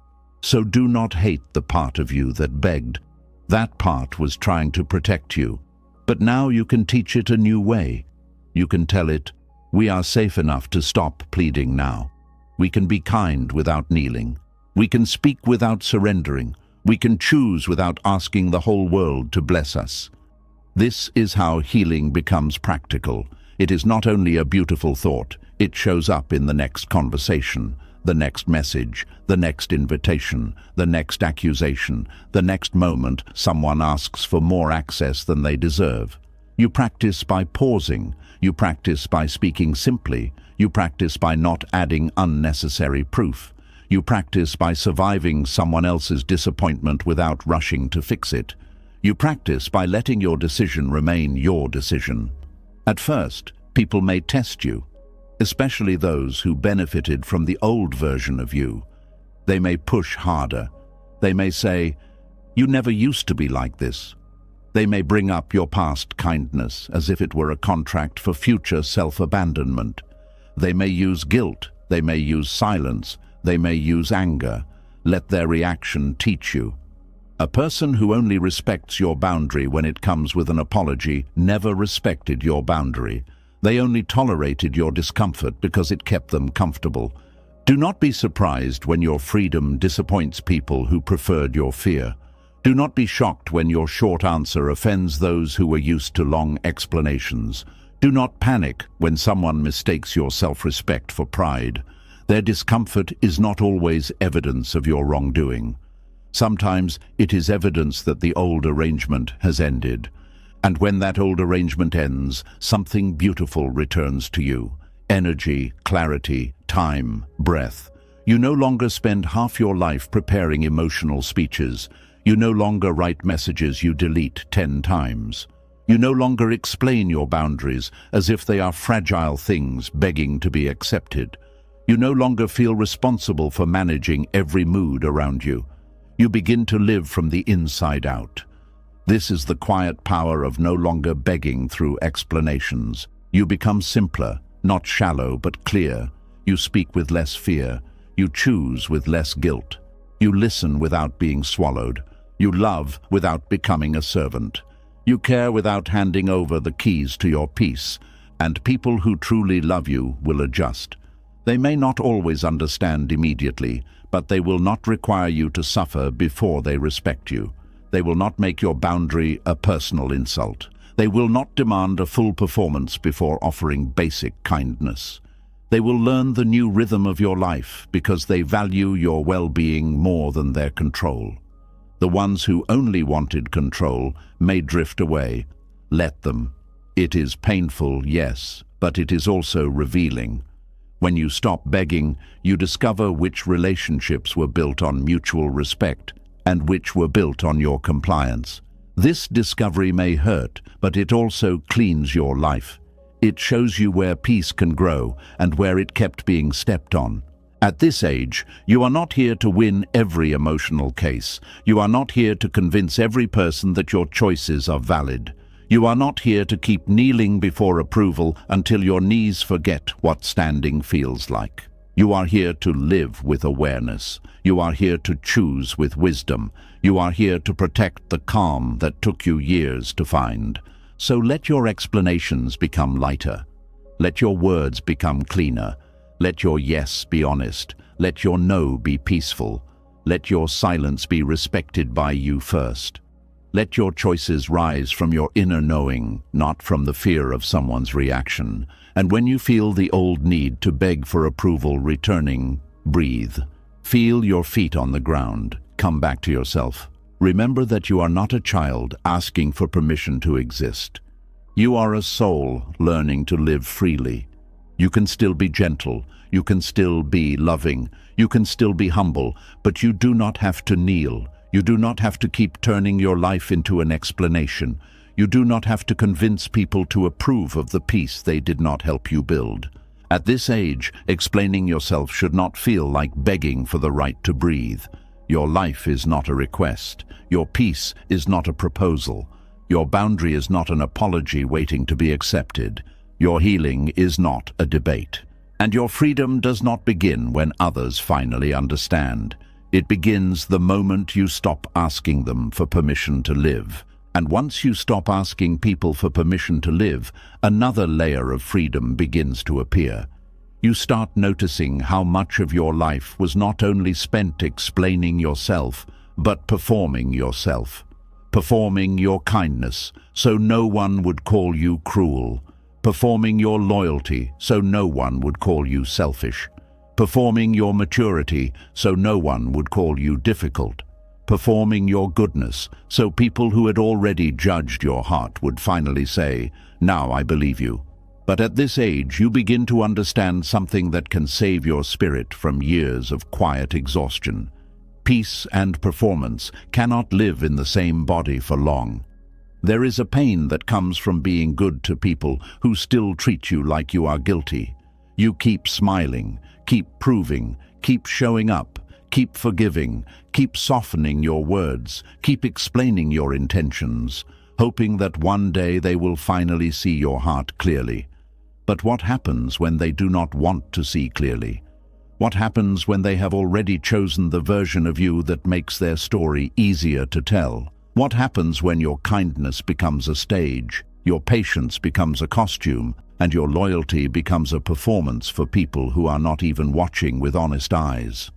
So do not hate the part of you that begged. That part was trying to protect you. But now you can teach it a new way. You can tell it, we are safe enough to stop pleading now. We can be kind without kneeling. We can speak without surrendering. We can choose without asking the whole world to bless us. This is how healing becomes practical. It is not only a beautiful thought, it shows up in the next conversation, the next message, the next invitation, the next accusation, the next moment someone asks for more access than they deserve. You practice by pausing. You practice by speaking simply. You practice by not adding unnecessary proof. You practice by surviving someone else's disappointment without rushing to fix it. You practice by letting your decision remain your decision. At first, people may test you, especially those who benefited from the old version of you. They may push harder. They may say, "You never used to be like this." They may bring up your past kindness as if it were a contract for future self-abandonment. They may use guilt. They may use silence. They may use anger. Let their reaction teach you. A person who only respects your boundary when it comes with an apology never respected your boundary. They only tolerated your discomfort because it kept them comfortable. Do not be surprised when your freedom disappoints people who preferred your fear. Do not be shocked when your short answer offends those who were used to long explanations. Do not panic when someone mistakes your self-respect for pride. Their discomfort is not always evidence of your wrongdoing. Sometimes it is evidence that the old arrangement has ended. And when that old arrangement ends, something beautiful returns to you. Energy, clarity, time, breath. You no longer spend half your life preparing emotional speeches. You no longer write messages you delete 10 times. You no longer explain your boundaries as if they are fragile things begging to be accepted. You no longer feel responsible for managing every mood around you. You begin to live from the inside out. This is the quiet power of no longer begging through explanations. You become simpler, not shallow but clear. You speak with less fear. You choose with less guilt. You listen without being swallowed. You love without becoming a servant. You care without handing over the keys to your peace. And people who truly love you will adjust. They may not always understand immediately, but they will not require you to suffer before they respect you. They will not make your boundary a personal insult. They will not demand a full performance before offering basic kindness. They will learn the new rhythm of your life because they value your well-being more than their control. The ones who only wanted control may drift away. Let them. It is painful, yes, but it is also revealing. When you stop begging, you discover which relationships were built on mutual respect and which were built on your compliance. This discovery may hurt, but it also cleans your life. It shows you where peace can grow and where it kept being stepped on. At this age, you are not here to win every emotional case. You are not here to convince every person that your choices are valid. You are not here to keep kneeling before approval until your knees forget what standing feels like. You are here to live with awareness. You are here to choose with wisdom. You are here to protect the calm that took you years to find. So let your explanations become lighter. Let your words become cleaner. Let your yes be honest. Let your no be peaceful. Let your silence be respected by you first. Let your choices rise from your inner knowing, not from the fear of someone's reaction. And when you feel the old need to beg for approval returning, breathe. Feel your feet on the ground. Come back to yourself. Remember that you are not a child asking for permission to exist. You are a soul learning to live freely. You can still be gentle. You can still be loving. You can still be humble, but you do not have to kneel. You do not have to keep turning your life into an explanation. You do not have to convince people to approve of the peace they did not help you build. At this age, explaining yourself should not feel like begging for the right to breathe. Your life is not a request. Your peace is not a proposal. Your boundary is not an apology waiting to be accepted. Your healing is not a debate. And your freedom does not begin when others finally understand. It begins the moment you stop asking them for permission to live. And once you stop asking people for permission to live, another layer of freedom begins to appear. You start noticing how much of your life was not only spent explaining yourself, but performing yourself. Performing your kindness, so no one would call you cruel. Performing your loyalty, so no one would call you selfish. Performing your maturity, so no one would call you difficult. Performing your goodness, so people who had already judged your heart would finally say, "Now I believe you." But at this age, you begin to understand something that can save your spirit from years of quiet exhaustion. Peace and performance cannot live in the same body for long. There is a pain that comes from being good to people who still treat you like you are guilty. You keep smiling, keep proving, keep showing up, keep forgiving, keep softening your words, keep explaining your intentions, hoping that one day they will finally see your heart clearly. But what happens when they do not want to see clearly? What happens when they have already chosen the version of you that makes their story easier to tell? What happens when your kindness becomes a stage, your patience becomes a costume, and your loyalty becomes a performance for people who are not even watching with honest eyes?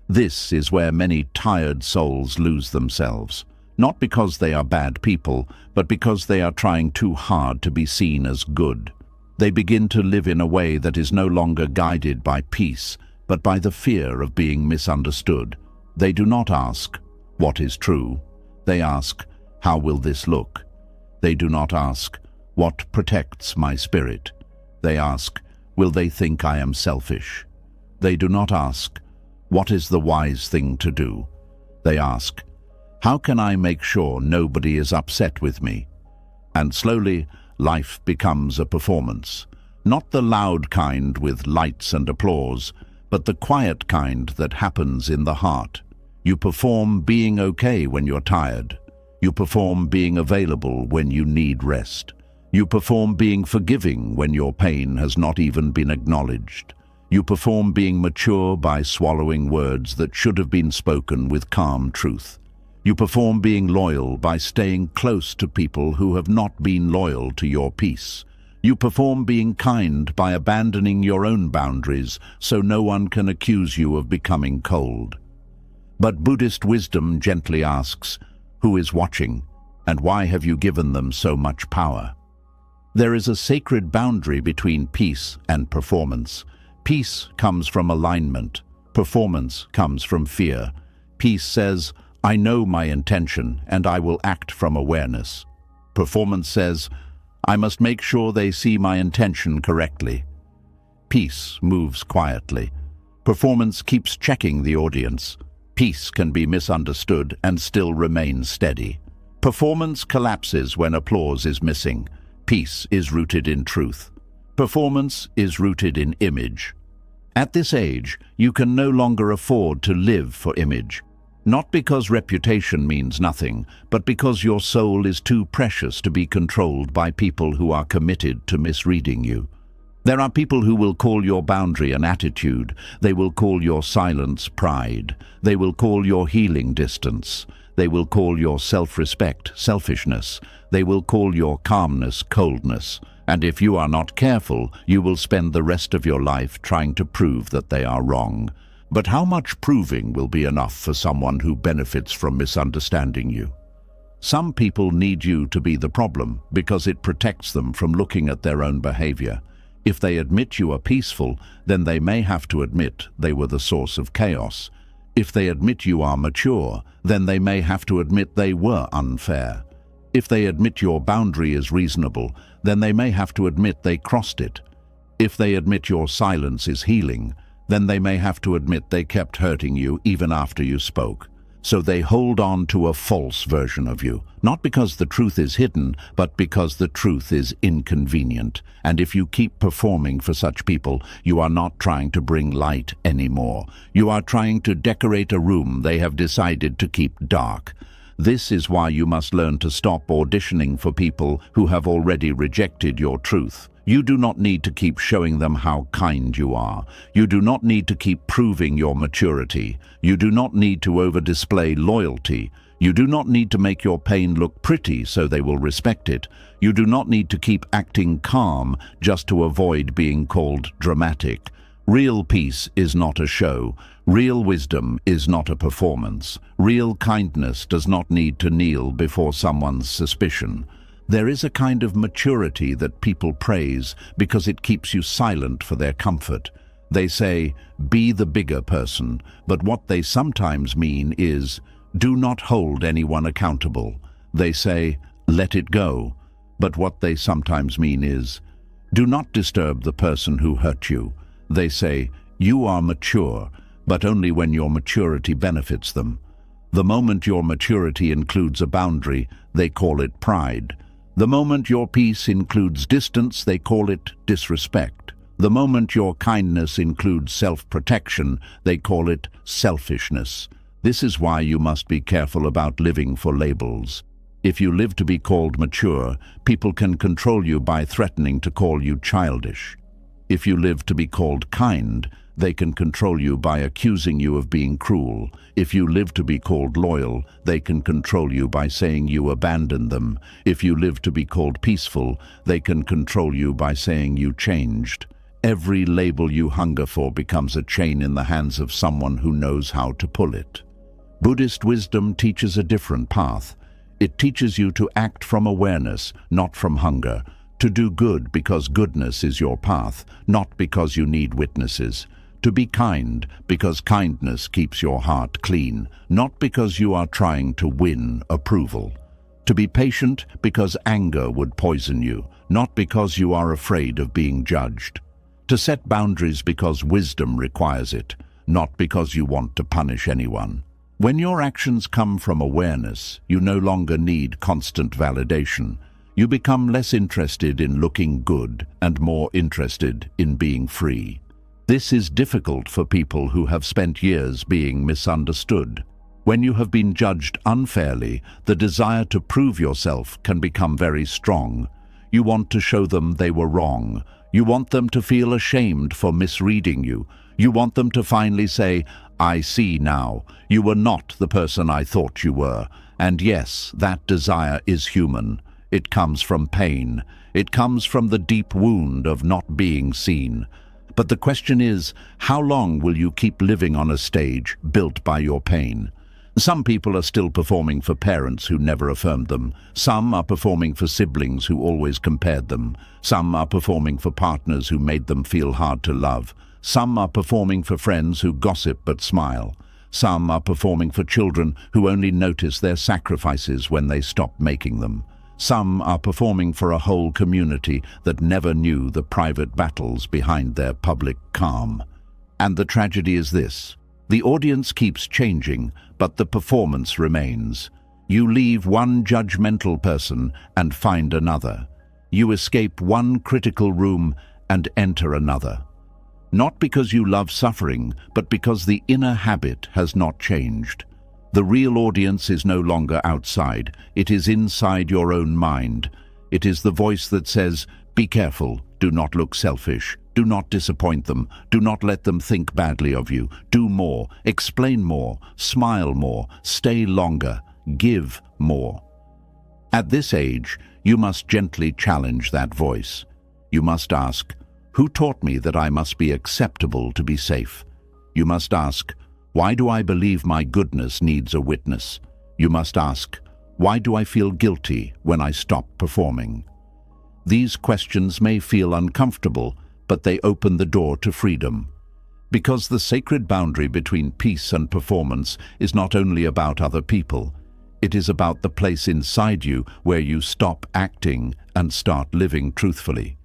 This is where many tired souls lose themselves, not because they are bad people, but because they are trying too hard to be seen as good. They begin to live in a way that is no longer guided by peace, but by the fear of being misunderstood. They do not ask, "What is true?" They ask, "How will this look?" They do not ask, "What protects my spirit?" They ask, "Will they think I am selfish?" They do not ask, "What is the wise thing to do?" They ask, "How can I make sure nobody is upset with me?" And slowly, life becomes a performance. Not the loud kind with lights and applause, but the quiet kind that happens in the heart. You perform being okay when you're tired. You perform being available when you need rest. You perform being forgiving when your pain has not even been acknowledged. You perform being mature by swallowing words that should have been spoken with calm truth. You perform being loyal by staying close to people who have not been loyal to your peace. You perform being kind by abandoning your own boundaries so no one can accuse you of becoming cold. But Buddhist wisdom gently asks, who is watching, and why have you given them so much power? There is a sacred boundary between peace and performance. Peace comes from alignment. Performance comes from fear. Peace says, I know my intention and I will act from awareness. Performance says, I must make sure they see my intention correctly. Peace moves quietly. Performance keeps checking the audience. Peace can be misunderstood and still remain steady. Performance collapses when applause is missing. Peace is rooted in truth. Performance is rooted in image. At this age, you can no longer afford to live for image. Not because reputation means nothing, but because your soul is too precious to be controlled by people who are committed to misreading you. There are people who will call your boundary an attitude. They will call your silence pride. They will call your healing distance. They will call your self-respect selfishness. They will call your calmness coldness. And if you are not careful, you will spend the rest of your life trying to prove that they are wrong. But how much proving will be enough for someone who benefits from misunderstanding you? Some people need you to be the problem because it protects them from looking at their own behavior. If they admit you are peaceful, then they may have to admit they were the source of chaos. If they admit you are mature, then they may have to admit they were unfair. If they admit your boundary is reasonable, then they may have to admit they crossed it. If they admit your silence is healing, then they may have to admit they kept hurting you even after you spoke. So they hold on to a false version of you, not because the truth is hidden, but because the truth is inconvenient. And if you keep performing for such people, you are not trying to bring light anymore. You are trying to decorate a room they have decided to keep dark. This is why you must learn to stop auditioning for people who have already rejected your truth. You do not need to keep showing them how kind you are. You do not need to keep proving your maturity. You do not need to over-display loyalty. You do not need to make your pain look pretty so they will respect it. You do not need to keep acting calm just to avoid being called dramatic. Real peace is not a show. Real wisdom is not a performance. Real kindness does not need to kneel before someone's suspicion. There is a kind of maturity that people praise because it keeps you silent for their comfort. They say, be the bigger person, but what they sometimes mean is, do not hold anyone accountable. They say, let it go, but what they sometimes mean is, do not disturb the person who hurt you. They say, you are mature, but only when your maturity benefits them. The moment your maturity includes a boundary, they call it pride. The moment your peace includes distance, they call it disrespect. The moment your kindness includes self-protection, they call it selfishness. This is why you must be careful about living for labels. If you live to be called mature, people can control you by threatening to call you childish. If you live to be called kind, they can control you by accusing you of being cruel. If you live to be called loyal, they can control you by saying you abandoned them. If you live to be called peaceful, they can control you by saying you changed. Every label you hunger for becomes a chain in the hands of someone who knows how to pull it. Buddhist wisdom teaches a different path. It teaches you to act from awareness, not from hunger. To do good because goodness is your path, not because you need witnesses. To be kind because kindness keeps your heart clean, not because you are trying to win approval. To be patient because anger would poison you, not because you are afraid of being judged. To set boundaries because wisdom requires it, not because you want to punish anyone. When your actions come from awareness, you no longer need constant validation. You become less interested in looking good and more interested in being free. This is difficult for people who have spent years being misunderstood. When you have been judged unfairly, the desire to prove yourself can become very strong. You want to show them they were wrong. You want them to feel ashamed for misreading you. You want them to finally say, I see now. You were not the person I thought you were. And yes, that desire is human. It comes from pain. It comes from the deep wound of not being seen. But the question is, how long will you keep living on a stage built by your pain? Some people are still performing for parents who never affirmed them. Some are performing for siblings who always compared them. Some are performing for partners who made them feel hard to love. Some are performing for friends who gossip but smile. Some are performing for children who only notice their sacrifices when they stop making them. Some are performing for a whole community that never knew the private battles behind their public calm. And the tragedy is this: the audience keeps changing, but the performance remains. You leave one judgmental person and find another. You escape one critical room and enter another. Not because you love suffering, but because the inner habit has not changed. The real audience is no longer outside. It is inside your own mind. It is the voice that says, be careful, do not look selfish, do not disappoint them, do not let them think badly of you, do more, explain more, smile more, stay longer, give more. At this age, you must gently challenge that voice. You must ask, who taught me that I must be acceptable to be safe? You must ask, why do I believe my goodness needs a witness? You must ask, why do I feel guilty when I stop performing? These questions may feel uncomfortable, but they open the door to freedom. Because the sacred boundary between peace and performance is not only about other people, it is about the place inside you where you stop acting and start living truthfully.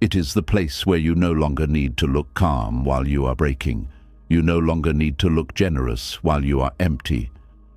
It is the place where you no longer need to look calm while you are breaking. You no longer need to look generous while you are empty.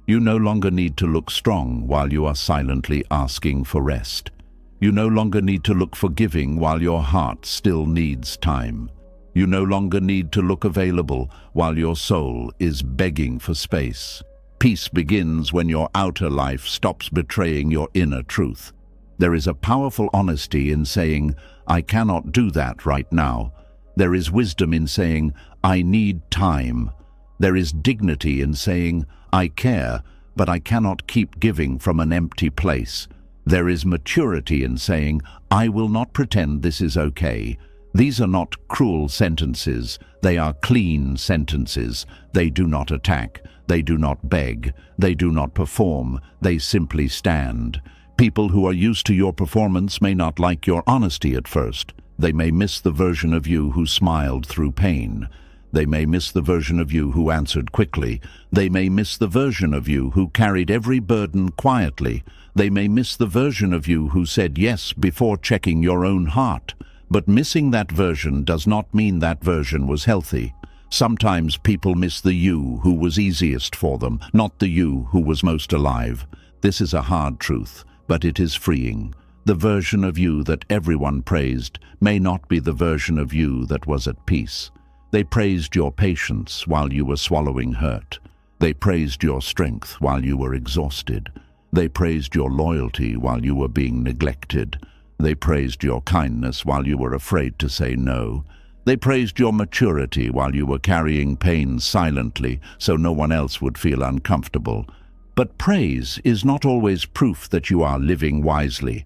You no longer need to look strong while you are silently asking for rest. You no longer need to look forgiving while your heart still needs time. You no longer need to look available while your soul is begging for space. Peace begins when your outer life stops betraying your inner truth. There is a powerful honesty in saying, "I cannot do that right now." There is wisdom in saying, "I need time." There is dignity in saying, "I care, but I cannot keep giving from an empty place." There is maturity in saying, "I will not pretend this is okay." These are not cruel sentences, they are clean sentences. They do not attack, they do not beg, they do not perform, they simply stand. People who are used to your performance may not like your honesty at first. They may miss the version of you who smiled through pain. They may miss the version of you who answered quickly. They may miss the version of you who carried every burden quietly. They may miss the version of you who said yes before checking your own heart. But missing that version does not mean that version was healthy. Sometimes people miss the you who was easiest for them, not the you who was most alive. This is a hard truth, but it is freeing. The version of you that everyone praised may not be the version of you that was at peace. They praised your patience while you were swallowing hurt. They praised your strength while you were exhausted. They praised your loyalty while you were being neglected. They praised your kindness while you were afraid to say no. They praised your maturity while you were carrying pain silently so no one else would feel uncomfortable. But praise is not always proof that you are living wisely.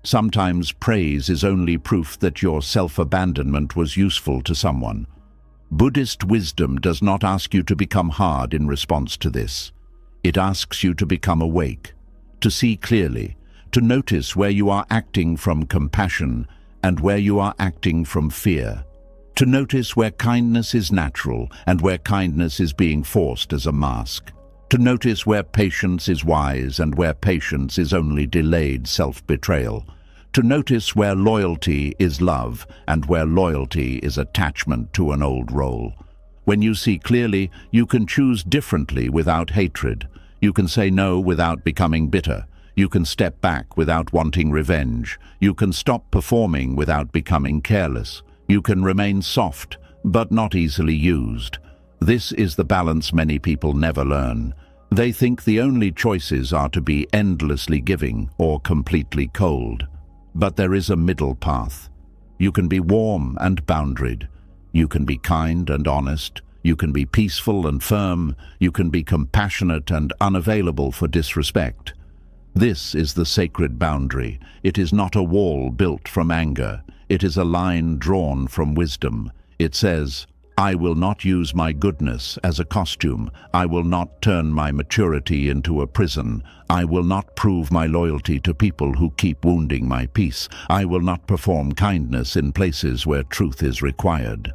Sometimes praise is only proof that your self-abandonment was useful to someone. Buddhist wisdom does not ask you to become hard in response to this. It asks you to become awake, to see clearly, to notice where you are acting from compassion and where you are acting from fear, to notice where kindness is natural and where kindness is being forced as a mask, to notice where patience is wise and where patience is only delayed self-betrayal, to notice where loyalty is love and where loyalty is attachment to an old role. When you see clearly, you can choose differently without hatred. You can say no without becoming bitter. You can step back without wanting revenge. You can stop performing without becoming careless. You can remain soft, but not easily used. This is the balance many people never learn. They think the only choices are to be endlessly giving or completely cold. But there is a middle path. You can be warm and boundaried. You can be kind and honest. You can be peaceful and firm. You can be compassionate and unavailable for disrespect. This is the sacred boundary. It is not a wall built from anger. It is a line drawn from wisdom. It says, "I will not use my goodness as a costume. I will not turn my maturity into a prison. I will not prove my loyalty to people who keep wounding my peace. I will not perform kindness in places where truth is required."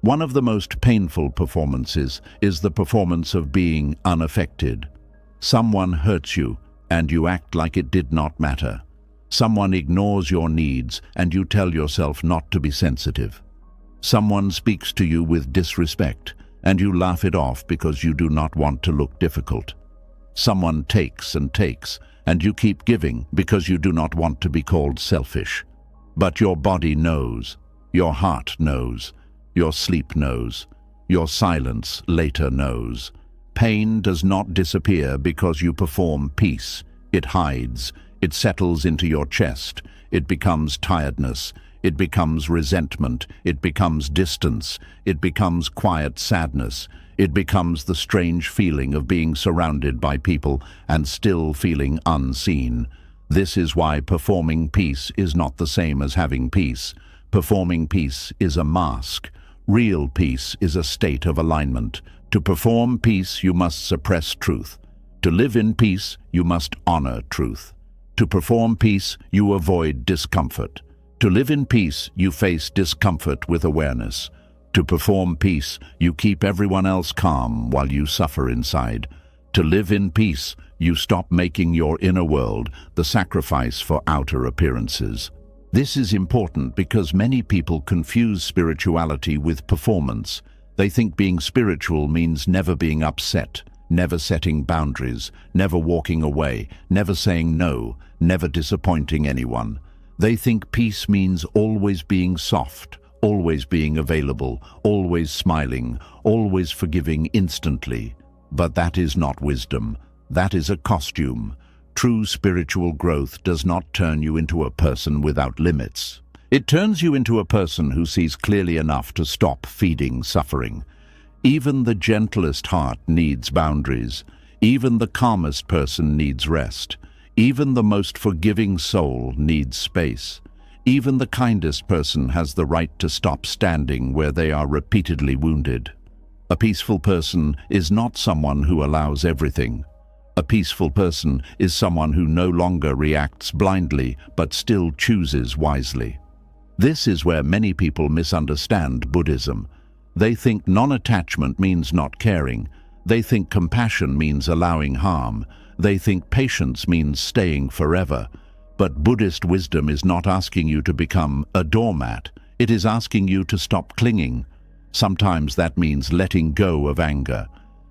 One of the most painful performances is the performance of being unaffected. Someone hurts you, and you act like it did not matter. Someone ignores your needs, and you tell yourself not to be sensitive. Someone speaks to you with disrespect, and you laugh it off because you do not want to look difficult. Someone takes and takes, and you keep giving because you do not want to be called selfish. But your body knows, your heart knows, your sleep knows, your silence later knows. Pain does not disappear because you perform peace. It hides. It settles into your chest. It becomes tiredness. It becomes resentment. It becomes distance. It becomes quiet sadness. It becomes the strange feeling of being surrounded by people and still feeling unseen. This is why performing peace is not the same as having peace. Performing peace is a mask. Real peace is a state of alignment. To perform peace, you must suppress truth. To live in peace, you must honor truth. To perform peace, you avoid discomfort. To live in peace, you face discomfort with awareness. To perform peace, you keep everyone else calm while you suffer inside. To live in peace, you stop making your inner world the sacrifice for outer appearances. This is important because many people confuse spirituality with performance. They think being spiritual means never being upset, never setting boundaries, never walking away, never saying no, never disappointing anyone. They think peace means always being soft, always being available, always smiling, always forgiving instantly. But that is not wisdom. That is a costume. True spiritual growth does not turn you into a person without limits. It turns you into a person who sees clearly enough to stop feeding suffering. Even the gentlest heart needs boundaries. Even the calmest person needs rest. Even the most forgiving soul needs space. Even the kindest person has the right to stop standing where they are repeatedly wounded. A peaceful person is not someone who allows everything. A peaceful person is someone who no longer reacts blindly but still chooses wisely. This is where many people misunderstand Buddhism. They think non-attachment means not caring. They think compassion means allowing harm. They think patience means staying forever. But Buddhist wisdom is not asking you to become a doormat. It is asking you to stop clinging. Sometimes that means letting go of anger.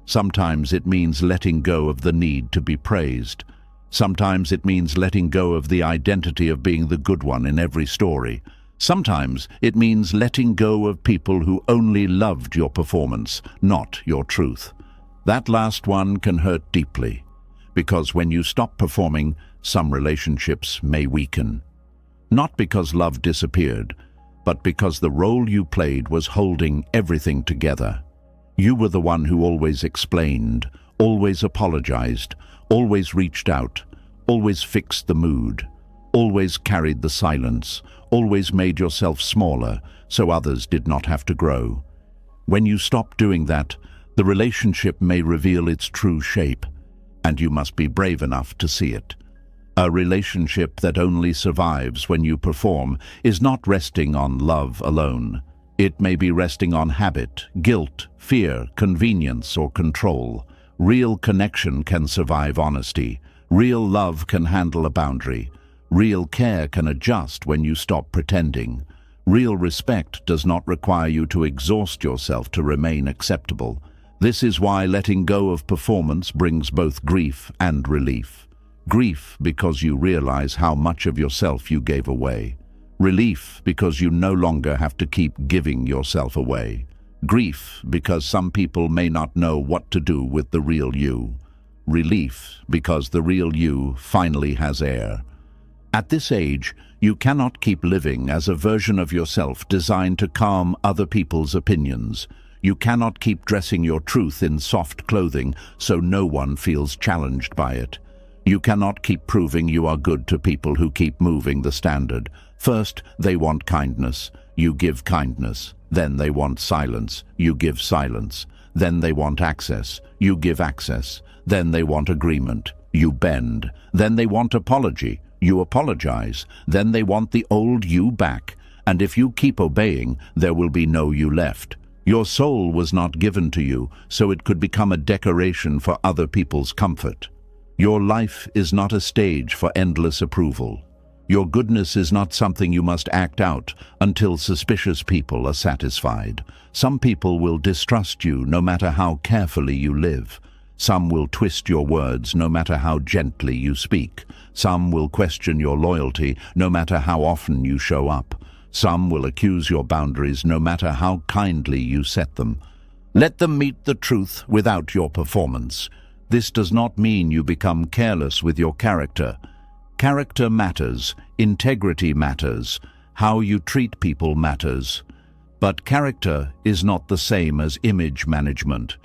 Sometimes it means letting go of the need to be praised. Sometimes it means letting go of the identity of being the good one in every story. Sometimes it means letting go of people who only loved your performance, not your truth. That last one can hurt deeply, because when you stop performing, some relationships may weaken. Not because love disappeared, but because the role you played was holding everything together. You were the one who always explained, always apologized, always reached out, always fixed the mood, always carried the silence, always made yourself smaller so others did not have to grow. When you stop doing that, the relationship may reveal its true shape, and you must be brave enough to see it. A relationship that only survives when you perform is not resting on love alone. It may be resting on habit, guilt, fear, convenience, or control. Real connection can survive honesty. Real love can handle a boundary. Real care can adjust when you stop pretending. Real respect does not require you to exhaust yourself to remain acceptable. This is why letting go of performance brings both grief and relief. Grief because you realize how much of yourself you gave away. Relief because you no longer have to keep giving yourself away. Grief because some people may not know what to do with the real you. Relief because the real you finally has air. At this age, you cannot keep living as a version of yourself designed to calm other people's opinions. You cannot keep dressing your truth in soft clothing so no one feels challenged by it. You cannot keep proving you are good to people who keep moving the standard. First, they want kindness. You give kindness. Then they want silence. You give silence. Then they want access. You give access. Then they want agreement. You bend. Then they want apology. You apologize. Then they want the old you back. And if you keep obeying, there will be no you left. Your soul was not given to you, so it could become a decoration for other people's comfort. Your life is not a stage for endless approval. Your goodness is not something you must act out until suspicious people are satisfied. Some people will distrust you no matter how carefully you live. Some will twist your words no matter how gently you speak. Some will question your loyalty no matter how often you show up. Some will accuse your boundaries no matter how kindly you set them. Let them meet the truth without your performance. This does not mean you become careless with your character. Character matters, integrity matters, how you treat people matters. But character is not the same as image management.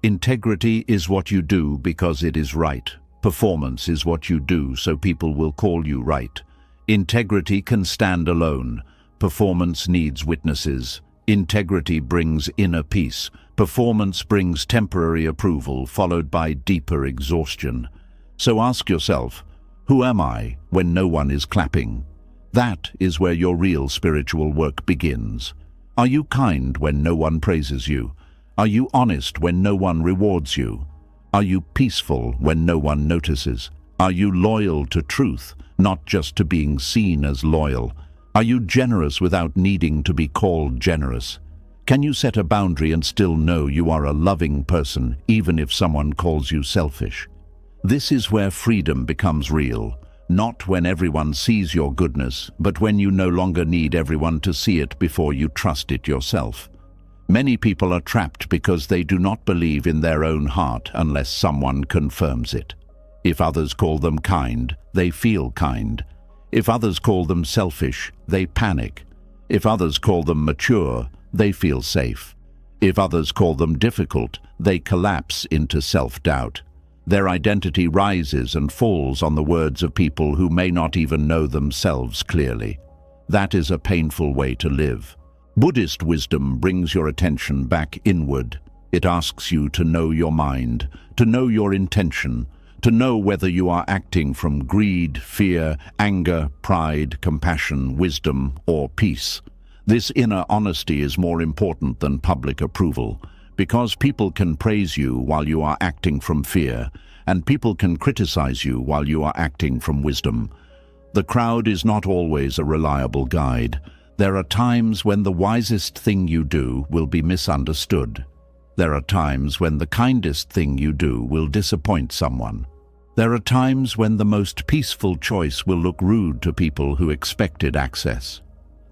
Integrity is what you do because it is right. Performance is what you do so people will call you right. Integrity can stand alone. Performance needs witnesses. Integrity brings inner peace. Performance brings temporary approval followed by deeper exhaustion. So ask yourself, who am I when no one is clapping? That is where your real spiritual work begins. Are you kind when no one praises you? Are you honest when no one rewards you? Are you peaceful when no one notices? Are you loyal to truth, not just to being seen as loyal? Are you generous without needing to be called generous? Can you set a boundary and still know you are a loving person, even if someone calls you selfish? This is where freedom becomes real, not when everyone sees your goodness, but when you no longer need everyone to see it before you trust it yourself. Many people are trapped because they do not believe in their own heart unless someone confirms it. If others call them kind, they feel kind. If others call them selfish, they panic. If others call them mature, they feel safe. If others call them difficult, they collapse into self-doubt. Their identity rises and falls on the words of people who may not even know themselves clearly. That is a painful way to live. Buddhist wisdom brings your attention back inward. It asks you to know your mind, to know your intention, to know whether you are acting from greed, fear, anger, pride, compassion, wisdom, or peace. This inner honesty is more important than public approval, because people can praise you while you are acting from fear, and people can criticize you while you are acting from wisdom. The crowd is not always a reliable guide. There are times when the wisest thing you do will be misunderstood. There are times when the kindest thing you do will disappoint someone. There are times when the most peaceful choice will look rude to people who expected access.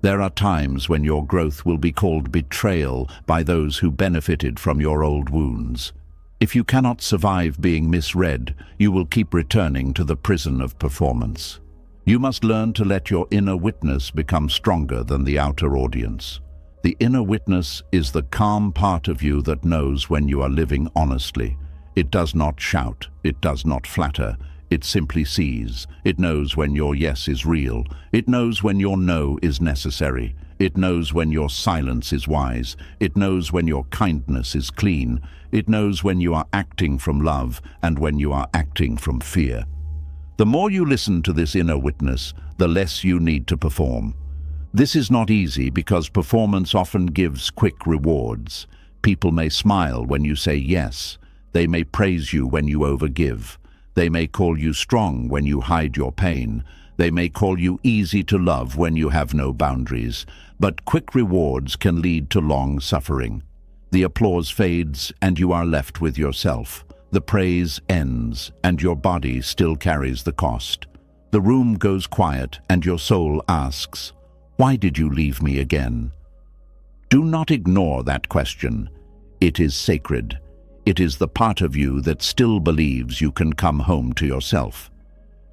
There are times when your growth will be called betrayal by those who benefited from your old wounds. If you cannot survive being misread, you will keep returning to the prison of performance. You must learn to let your inner witness become stronger than the outer audience. The inner witness is the calm part of you that knows when you are living honestly. It does not shout, it does not flatter, it simply sees. It knows when your yes is real. It knows when your no is necessary. It knows when your silence is wise. It knows when your kindness is clean. It knows when you are acting from love and when you are acting from fear. The more you listen to this inner witness, the less you need to perform. This is not easy because performance often gives quick rewards. People may smile when you say yes. They may praise you when you overgive. They may call you strong when you hide your pain. They may call you easy to love when you have no boundaries. But quick rewards can lead to long suffering. The applause fades and you are left with yourself. The praise ends and your body still carries the cost. The room goes quiet and your soul asks, "Why did you leave me again?" Do not ignore that question. It is sacred. It is the part of you that still believes you can come home to yourself.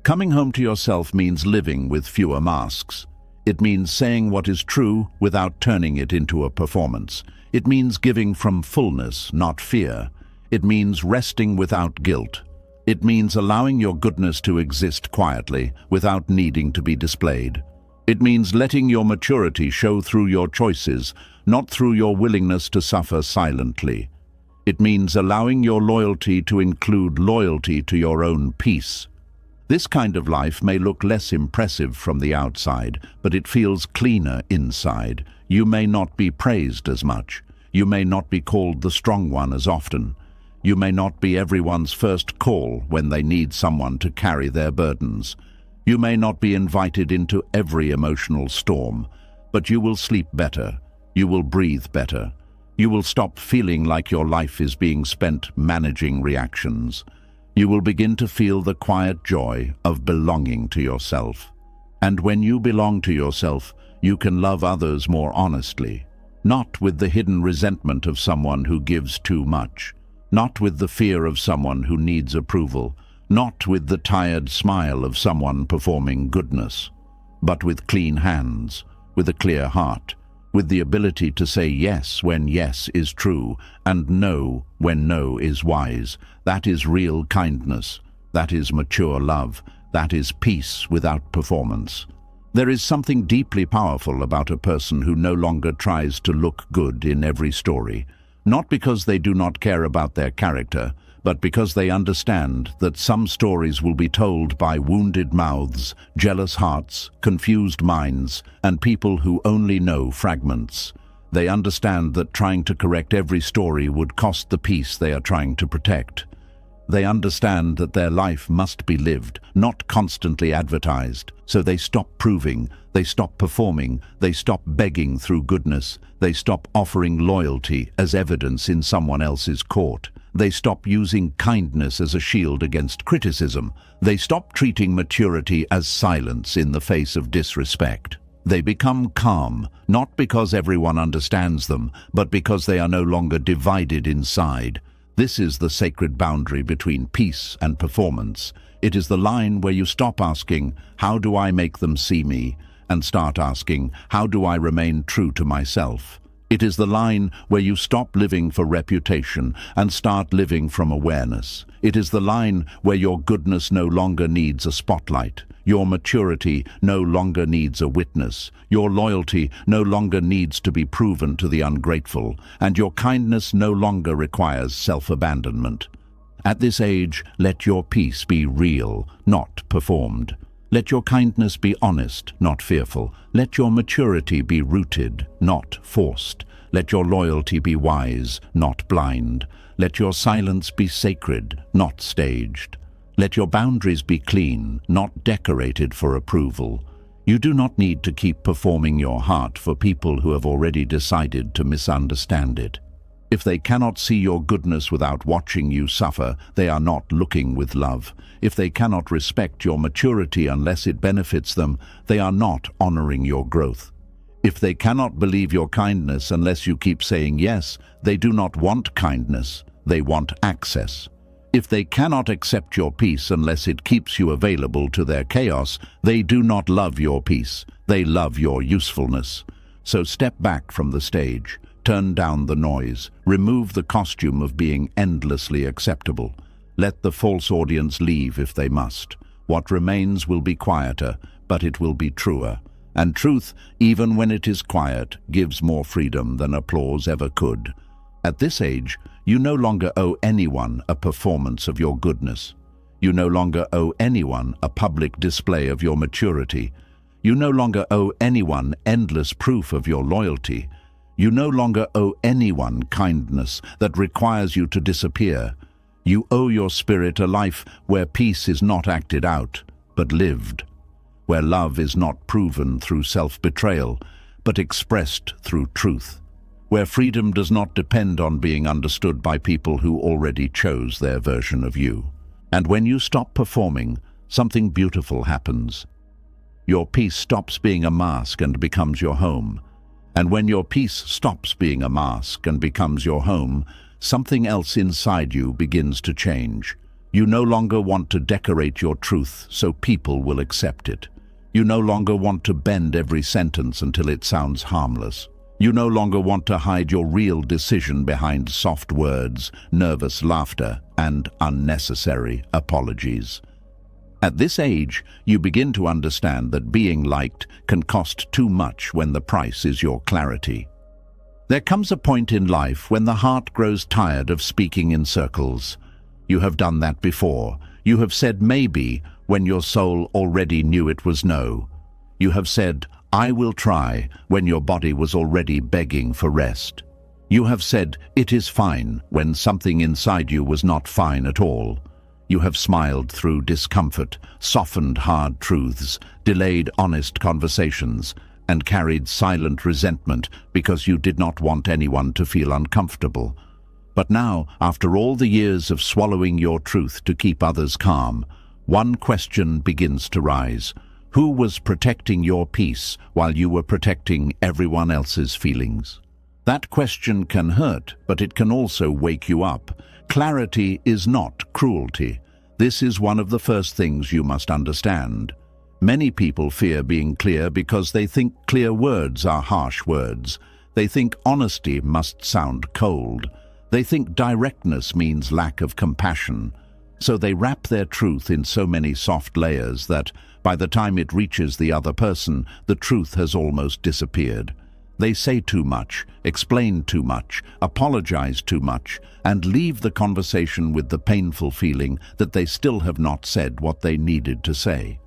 Coming home to yourself means living with fewer masks. It means saying what is true without turning it into a performance. It means giving from fullness, not fear. It means resting without guilt. It means allowing your goodness to exist quietly without needing to be displayed. It means letting your maturity show through your choices, not through your willingness to suffer silently. It means allowing your loyalty to include loyalty to your own peace. This kind of life may look less impressive from the outside, but it feels cleaner inside. You may not be praised as much. You may not be called the strong one as often. You may not be everyone's first call when they need someone to carry their burdens. You may not be invited into every emotional storm, but you will sleep better. You will breathe better. You will stop feeling like your life is being spent managing reactions. You will begin to feel the quiet joy of belonging to yourself. And when you belong to yourself, you can love others more honestly, not with the hidden resentment of someone who gives too much, not with the fear of someone who needs approval, not with the tired smile of someone performing goodness, but with clean hands, with a clear heart, with the ability to say yes when yes is true and no when no is wise. That is real kindness. That is mature love. That is peace without performance. There is something deeply powerful about a person who no longer tries to look good in every story, not because they do not care about their character, but because they understand that some stories will be told by wounded mouths, jealous hearts, confused minds, and people who only know fragments. They understand that trying to correct every story would cost the peace they are trying to protect. They understand that their life must be lived, not constantly advertised. So they stop proving, they stop performing, they stop begging through goodness, they stop offering loyalty as evidence in someone else's court. They stop using kindness as a shield against criticism. They stop treating maturity as silence in the face of disrespect. They become calm, not because everyone understands them, but because they are no longer divided inside. This is the sacred boundary between peace and performance. It is the line where you stop asking, "How do I make them see me?" and start asking, "How do I remain true to myself?" It is the line where you stop living for reputation and start living from awareness. It is the line where your goodness no longer needs a spotlight. Your maturity no longer needs a witness. Your loyalty no longer needs to be proven to the ungrateful. And your kindness no longer requires self-abandonment. At this age, let your peace be real, not performed. Let your kindness be honest, not fearful. Let your maturity be rooted, not forced. Let your loyalty be wise, not blind. Let your silence be sacred, not staged. Let your boundaries be clean, not decorated for approval. You do not need to keep performing your heart for people who have already decided to misunderstand it. If they cannot see your goodness without watching you suffer, they are not looking with love. If they cannot respect your maturity unless it benefits them, they are not honoring your growth. If they cannot believe your kindness unless you keep saying yes, they do not want kindness, they want access. If they cannot accept your peace unless it keeps you available to their chaos, they do not love your peace, they love your usefulness. So step back from the stage, turn down the noise, remove the costume of being endlessly acceptable. Let the false audience leave if they must. What remains will be quieter, but it will be truer. And truth, even when it is quiet, gives more freedom than applause ever could. At this age, you no longer owe anyone a performance of your goodness. You no longer owe anyone a public display of your maturity. You no longer owe anyone endless proof of your loyalty. You no longer owe anyone kindness that requires you to disappear. You owe your spirit a life where peace is not acted out, but lived. Where love is not proven through self-betrayal, but expressed through truth. Where freedom does not depend on being understood by people who already chose their version of you. And when you stop performing, something beautiful happens. Your peace stops being a mask and becomes your home. And when your peace stops being a mask and becomes your home, something else inside you begins to change. You no longer want to decorate your truth so people will accept it. You no longer want to bend every sentence until it sounds harmless. You no longer want to hide your real decision behind soft words, nervous laughter, and unnecessary apologies. At this age, you begin to understand that being liked can cost too much when the price is your clarity. There comes a point in life when the heart grows tired of speaking in circles. You have done that before. You have said maybe when your soul already knew it was no. You have said, "I will try," when your body was already begging for rest. You have said, "It is fine," when something inside you was not fine at all. You have smiled through discomfort, softened hard truths, delayed honest conversations, and carried silent resentment because you did not want anyone to feel uncomfortable. But now, after all the years of swallowing your truth to keep others calm, one question begins to rise. Who was protecting your peace while you were protecting everyone else's feelings? That question can hurt, but it can also wake you up. Clarity is not cruelty. This is one of the first things you must understand. Many people fear being clear because they think clear words are harsh words. They think honesty must sound cold. They think directness means lack of compassion. So they wrap their truth in so many soft layers that, by the time it reaches the other person, the truth has almost disappeared. They say too much, explain too much, apologize too much, and leave the conversation with the painful feeling that they still have not said what they needed to say.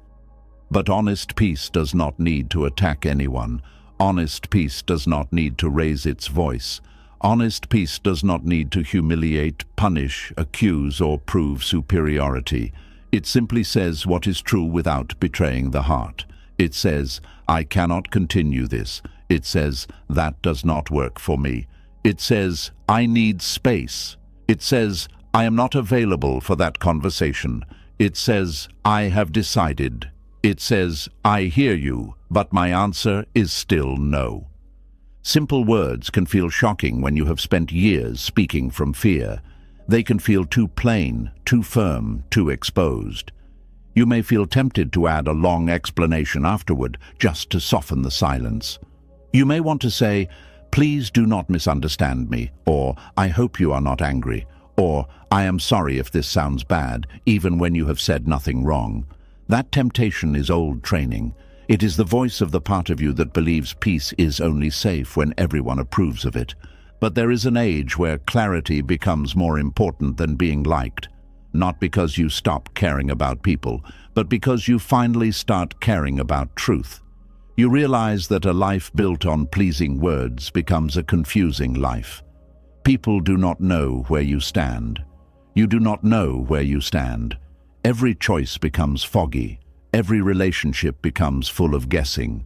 But honest peace does not need to attack anyone. Honest peace does not need to raise its voice. Honest peace does not need to humiliate, punish, accuse, or prove superiority. It simply says what is true without betraying the heart. It says, "I cannot continue this." It says, "That does not work for me." It says, "I need space." It says, "I am not available for that conversation." It says, "I have decided." It says, "I hear you, but my answer is still no." Simple words can feel shocking when you have spent years speaking from fear. They can feel too plain, too firm, too exposed. You may feel tempted to add a long explanation afterward, just to soften the silence. You may want to say, "Please do not misunderstand me," or "I hope you are not angry," or "I am sorry if this sounds bad," even when you have said nothing wrong. That temptation is old training. It is the voice of the part of you that believes peace is only safe when everyone approves of it. But there is an age where clarity becomes more important than being liked. Not because you stop caring about people, but because you finally start caring about truth. You realize that a life built on pleasing words becomes a confusing life. People do not know where you stand. You do not know where you stand. Every choice becomes foggy. Every relationship becomes full of guessing.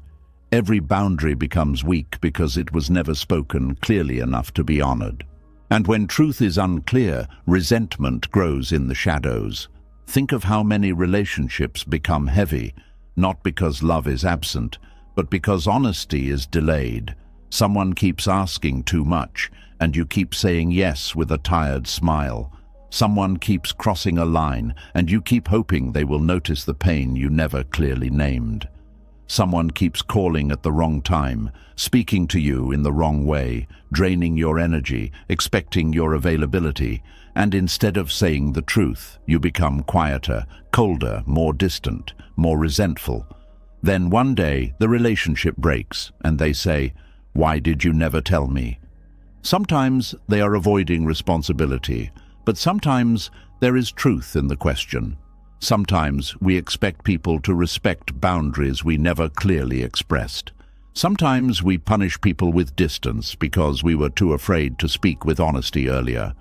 Every boundary becomes weak because it was never spoken clearly enough to be honored. And when truth is unclear, resentment grows in the shadows. Think of how many relationships become heavy, not because love is absent, but because honesty is delayed. Someone keeps asking too much, and you keep saying yes with a tired smile. Someone keeps crossing a line, and you keep hoping they will notice the pain you never clearly named. Someone keeps calling at the wrong time, speaking to you in the wrong way, draining your energy, expecting your availability, and instead of saying the truth, you become quieter, colder, more distant, more resentful. Then one day, the relationship breaks, and they say, "Why did you never tell me?" Sometimes they are avoiding responsibility, but sometimes there is truth in the question. Sometimes we expect people to respect boundaries we never clearly expressed. Sometimes we punish people with distance because we were too afraid to speak with honesty earlier.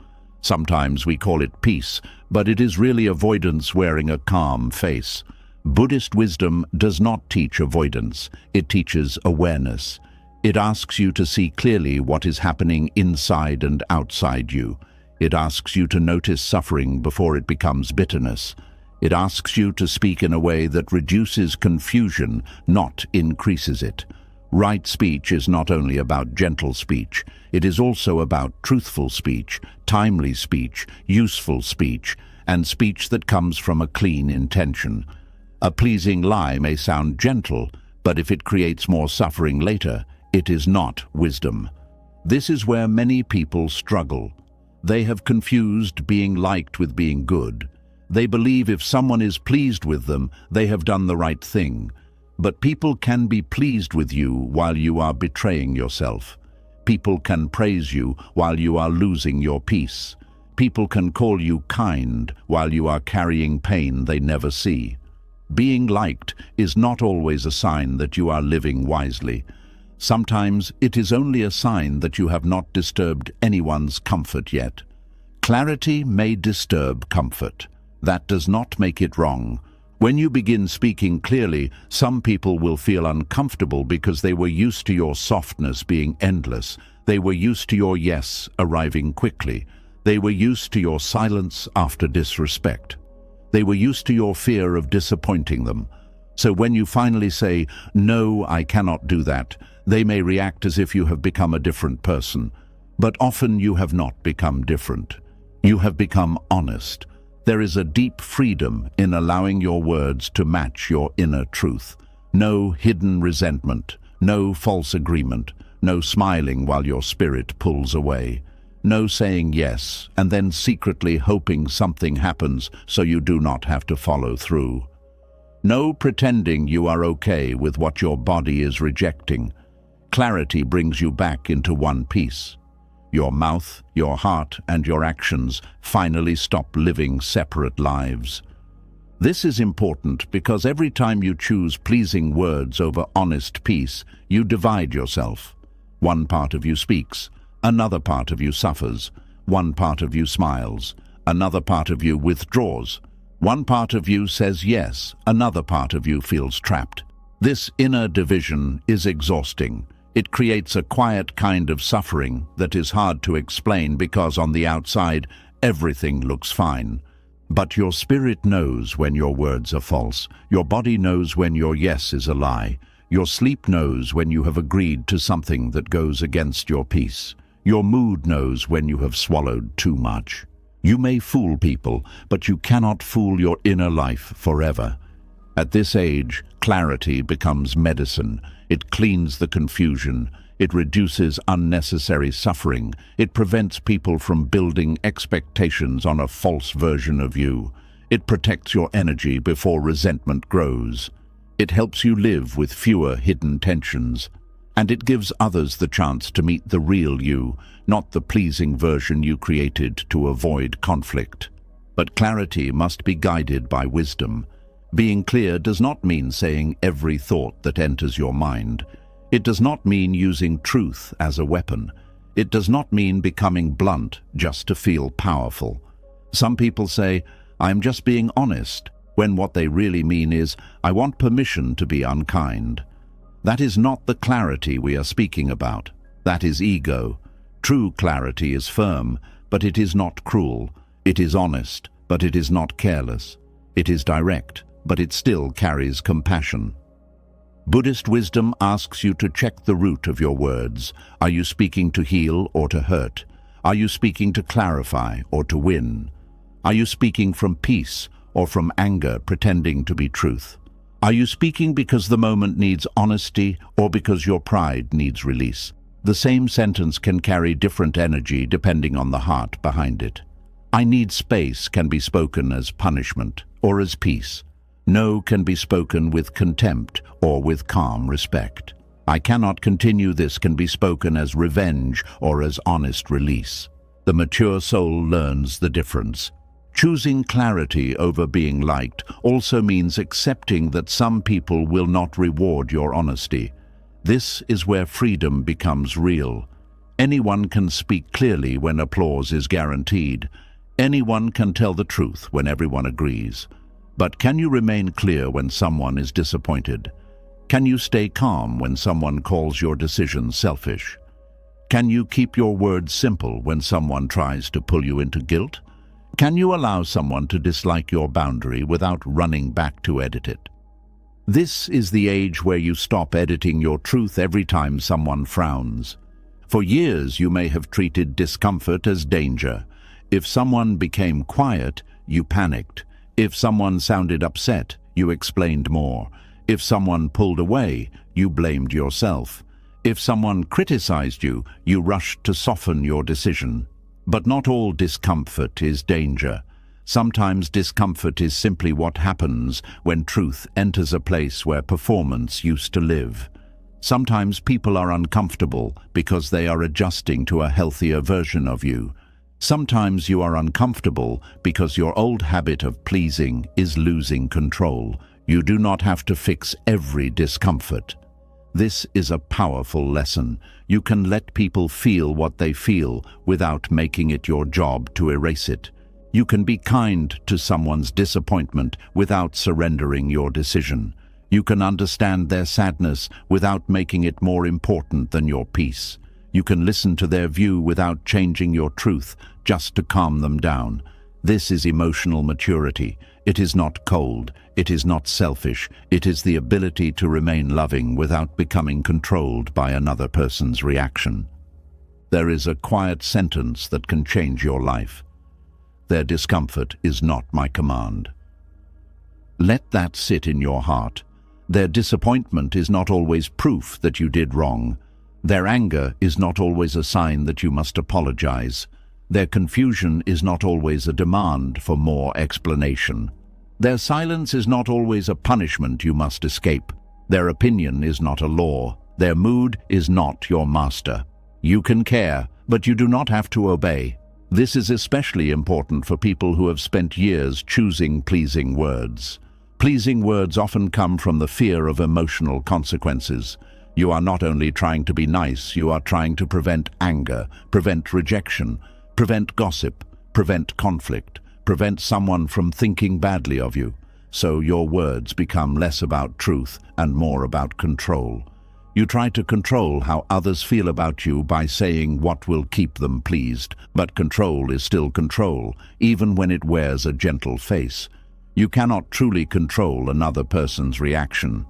Sometimes we call it peace, but it is really avoidance wearing a calm face. Buddhist wisdom does not teach avoidance, it teaches awareness. It asks you to see clearly what is happening inside and outside you. It asks you to notice suffering before it becomes bitterness. It asks you to speak in a way that reduces confusion, not increases it. Right speech is not only about gentle speech, it is also about truthful speech, timely speech, useful speech, and speech that comes from a clean intention. A pleasing lie may sound gentle, but if it creates more suffering later, it is not wisdom. This is where many people struggle. They have confused being liked with being good. They believe if someone is pleased with them, they have done the right thing. But people can be pleased with you while you are betraying yourself. People can praise you while you are losing your peace. People can call you kind while you are carrying pain they never see. Being liked is not always a sign that you are living wisely. Sometimes it is only a sign that you have not disturbed anyone's comfort yet. Clarity may disturb comfort. That does not make it wrong. When you begin speaking clearly, some people will feel uncomfortable because they were used to your softness being endless. They were used to your yes arriving quickly. They were used to your silence after disrespect. They were used to your fear of disappointing them. So when you finally say, "No, I cannot do that," they may react as if you have become a different person. But often you have not become different. You have become honest. There is a deep freedom in allowing your words to match your inner truth. No hidden resentment, no false agreement, no smiling while your spirit pulls away. No saying yes and then secretly hoping something happens so you do not have to follow through. No pretending you are okay with what your body is rejecting. Clarity brings you back into one piece. Your mouth, your heart, and your actions finally stop living separate lives. This is important because every time you choose pleasing words over honest peace, you divide yourself. One part of you speaks, another part of you suffers. One part of you smiles, another part of you withdraws. One part of you says yes, another part of you feels trapped. This inner division is exhausting. It creates a quiet kind of suffering that is hard to explain because on the outside, everything looks fine. But your spirit knows when your words are false. Your body knows when your yes is a lie. Your sleep knows when you have agreed to something that goes against your peace. Your mood knows when you have swallowed too much. You may fool people, but you cannot fool your inner life forever. At this age, clarity becomes medicine. It cleans the confusion. It reduces unnecessary suffering. It prevents people from building expectations on a false version of you. It protects your energy before resentment grows. It helps you live with fewer hidden tensions. And it gives others the chance to meet the real you, not the pleasing version you created to avoid conflict. But clarity must be guided by wisdom. Being clear does not mean saying every thought that enters your mind. It does not mean using truth as a weapon. It does not mean becoming blunt just to feel powerful. Some people say, "I'm just being honest," when what they really mean is, "I want permission to be unkind." That is not the clarity we are speaking about. That is ego. True clarity is firm, but it is not cruel. It is honest, but it is not careless. It is direct, but it still carries compassion. Buddhist wisdom asks you to check the root of your words. Are you speaking to heal or to hurt? Are you speaking to clarify or to win? Are you speaking from peace or from anger pretending to be truth? Are you speaking because the moment needs honesty or because your pride needs release? The same sentence can carry different energy depending on the heart behind it. "I need space" can be spoken as punishment or as peace. "No" can be spoken with contempt or with calm respect. "I cannot continue" this can be spoken as revenge or as honest release. The mature soul learns the difference. Choosing clarity over being liked also means accepting that some people will not reward your honesty. This is where freedom becomes real. Anyone can speak clearly when applause is guaranteed. Anyone can tell the truth when everyone agrees. But can you remain clear when someone is disappointed? Can you stay calm when someone calls your decision selfish? Can you keep your words simple when someone tries to pull you into guilt? Can you allow someone to dislike your boundary without running back to edit it? This is the age where you stop editing your truth every time someone frowns. For years, you may have treated discomfort as danger. If someone became quiet, you panicked. If someone sounded upset, you explained more. If someone pulled away, you blamed yourself. If someone criticized you, you rushed to soften your decision. But not all discomfort is danger. Sometimes discomfort is simply what happens when truth enters a place where performance used to live. Sometimes people are uncomfortable because they are adjusting to a healthier version of you. Sometimes you are uncomfortable because your old habit of pleasing is losing control. You do not have to fix every discomfort. This is a powerful lesson. You can let people feel what they feel without making it your job to erase it. You can be kind to someone's disappointment without surrendering your decision. You can understand their sadness without making it more important than your peace. You can listen to their view without changing your truth, just to calm them down. This is emotional maturity. It is not cold. It is not selfish. It is the ability to remain loving without becoming controlled by another person's reaction. There is a quiet sentence that can change your life. Their discomfort is not my command. Let that sit in your heart. Their disappointment is not always proof that you did wrong. Their anger is not always a sign that you must apologize. Their confusion is not always a demand for more explanation. Their silence is not always a punishment you must escape. Their opinion is not a law. Their mood is not your master. You can care, but you do not have to obey. This is especially important for people who have spent years choosing pleasing words. Pleasing words often come from the fear of emotional consequences. You are not only trying to be nice, you are trying to prevent anger, prevent rejection, prevent gossip, prevent conflict, prevent someone from thinking badly of you. So your words become less about truth and more about control. You try to control how others feel about you by saying what will keep them pleased, but control is still control, even when it wears a gentle face. You cannot truly control another person's reaction.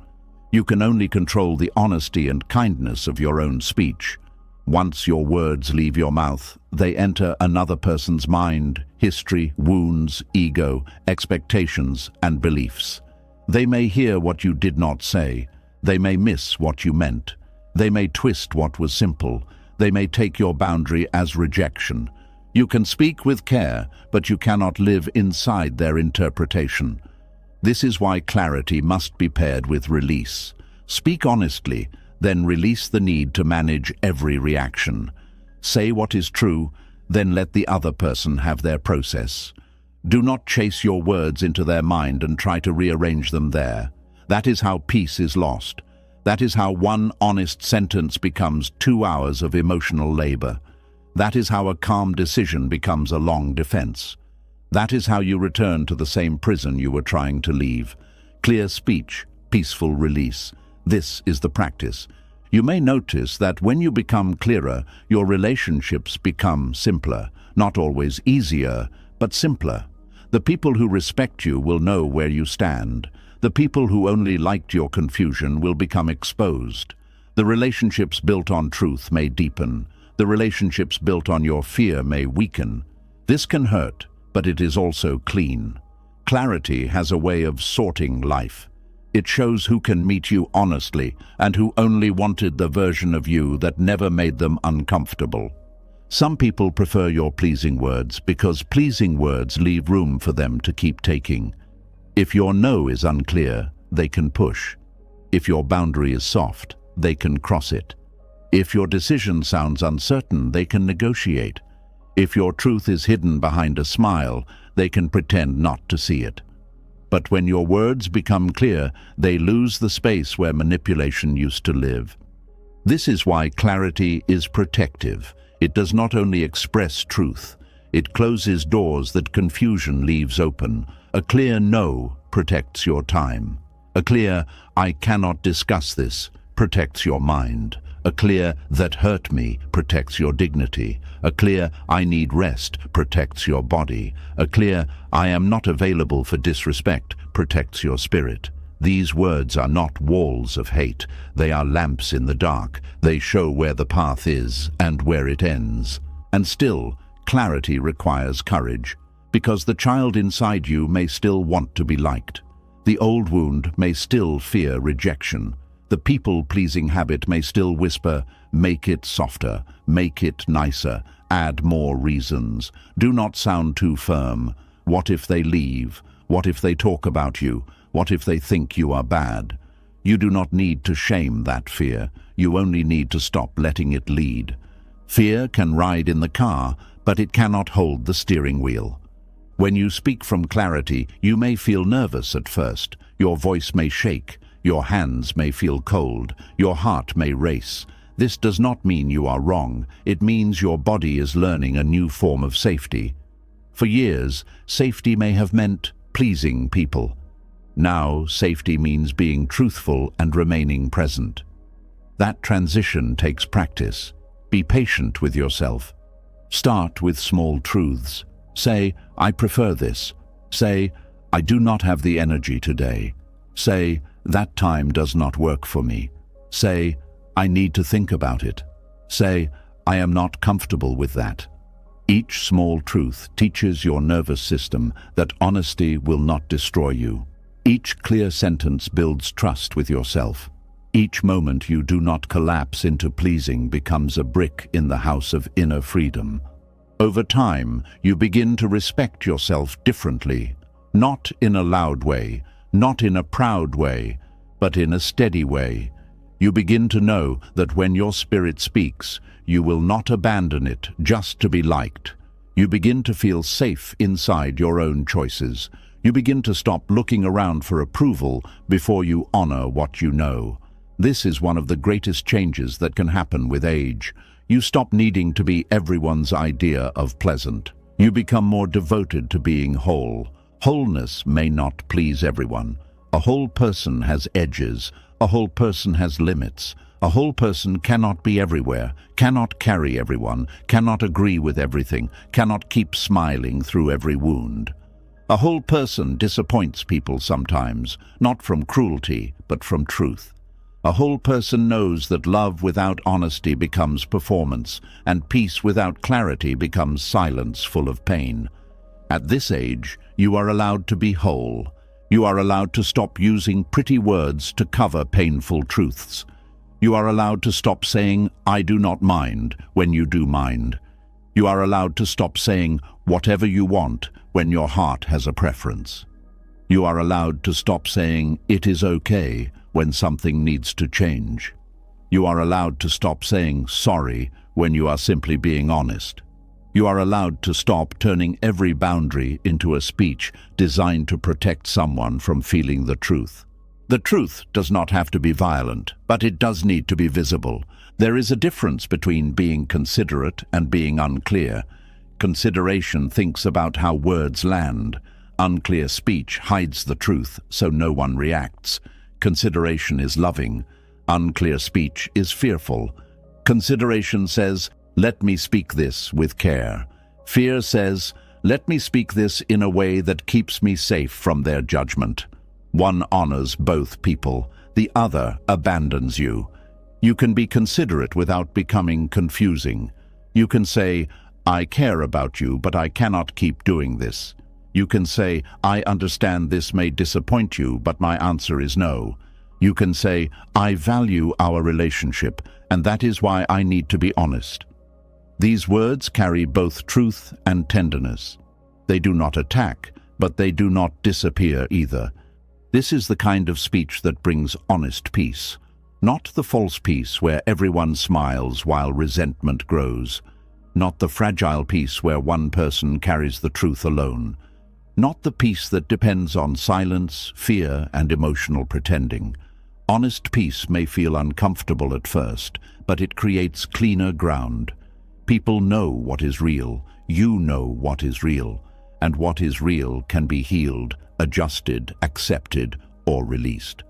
You can only control the honesty and kindness of your own speech. Once your words leave your mouth, they enter another person's mind, history, wounds, ego, expectations, and beliefs. They may hear what you did not say. They may miss what you meant. They may twist what was simple. They may take your boundary as rejection. You can speak with care, but you cannot live inside their interpretation. This is why clarity must be paired with release. Speak honestly, then release the need to manage every reaction. Say what is true, then let the other person have their process. Do not chase your words into their mind and try to rearrange them there. That is how peace is lost. That is how one honest sentence becomes 2 hours of emotional labor. That is how a calm decision becomes a long defense. That is how you return to the same prison you were trying to leave. Clear speech, peaceful release. This is the practice. You may notice that when you become clearer, your relationships become simpler. Not always easier, but simpler. The people who respect you will know where you stand. The people who only liked your confusion will become exposed. The relationships built on truth may deepen. The relationships built on your fear may weaken. This can hurt, but it is also clean. Clarity has a way of sorting life. It shows who can meet you honestly and who only wanted the version of you that never made them uncomfortable. Some people prefer your pleasing words because pleasing words leave room for them to keep taking. If your no is unclear, they can push. If your boundary is soft, they can cross it. If your decision sounds uncertain, they can negotiate. If your truth is hidden behind a smile, they can pretend not to see it. But when your words become clear, they lose the space where manipulation used to live. This is why clarity is protective. It does not only express truth, it closes doors that confusion leaves open. A clear no protects your time. A clear "I cannot discuss this" protects your mind. A clear "that hurt me" protects your dignity. A clear "I need rest" protects your body. A clear "I am not available for disrespect" protects your spirit. These words are not walls of hate. They are lamps in the dark. They show where the path is and where it ends. And still, clarity requires courage, because the child inside you may still want to be liked. The old wound may still fear rejection. The people-pleasing habit may still whisper, "Make it softer, make it nicer, add more reasons. Do not sound too firm. What if they leave? What if they talk about you? What if they think you are bad?" You do not need to shame that fear. You only need to stop letting it lead. Fear can ride in the car, but it cannot hold the steering wheel. When you speak from clarity, you may feel nervous at first. Your voice may shake. Your hands may feel cold. Your heart may race. This does not mean you are wrong. It means your body is learning a new form of safety. For years, safety may have meant pleasing people. Now, safety means being truthful and remaining present. That transition takes practice. Be patient with yourself. Start with small truths. Say, "I prefer this." Say, "I do not have the energy today." Say, "That time does not work for me." Say, "I need to think about it." Say, "I am not comfortable with that." Each small truth teaches your nervous system that honesty will not destroy you. Each clear sentence builds trust with yourself. Each moment you do not collapse into pleasing becomes a brick in the house of inner freedom. Over time, you begin to respect yourself differently, not in a loud way, not in a proud way, but in a steady way. You begin to know that when your spirit speaks, you will not abandon it just to be liked. You begin to feel safe inside your own choices. You begin to stop looking around for approval before you honor what you know. This is one of the greatest changes that can happen with age. You stop needing to be everyone's idea of pleasant. You become more devoted to being whole. Wholeness may not please everyone. A whole person has edges. A whole person has limits. A whole person cannot be everywhere, cannot carry everyone, cannot agree with everything, cannot keep smiling through every wound. A whole person disappoints people sometimes, not from cruelty, but from truth. A whole person knows that love without honesty becomes performance, and peace without clarity becomes silence full of pain. At this age, you are allowed to be whole. You are allowed to stop using pretty words to cover painful truths. You are allowed to stop saying, "I do not mind," when you do mind. You are allowed to stop saying, "whatever you want," when your heart has a preference. You are allowed to stop saying, "it is okay," when something needs to change. You are allowed to stop saying sorry when you are simply being honest. You are allowed to stop turning every boundary into a speech designed to protect someone from feeling the truth. The truth does not have to be violent, but it does need to be visible. There is a difference between being considerate and being unclear. Consideration thinks about how words land. Unclear speech hides the truth so no one reacts. Consideration is loving. Unclear speech is fearful. Consideration says, "Let me speak this with care." Fear says, "Let me speak this in a way that keeps me safe from their judgment." One honors both people. The other abandons you. You can be considerate without becoming confusing. You can say, "I care about you, but I cannot keep doing this." You can say, "I understand this may disappoint you, but my answer is no." You can say, "I value our relationship, and that is why I need to be honest." These words carry both truth and tenderness. They do not attack, but they do not disappear either. This is the kind of speech that brings honest peace, not the false peace where everyone smiles while resentment grows, not the fragile peace where one person carries the truth alone. Not the peace that depends on silence, fear, and emotional pretending. Honest peace may feel uncomfortable at first, but it creates cleaner ground. People know what is real. You know what is real. And what is real can be healed, adjusted, accepted, or released.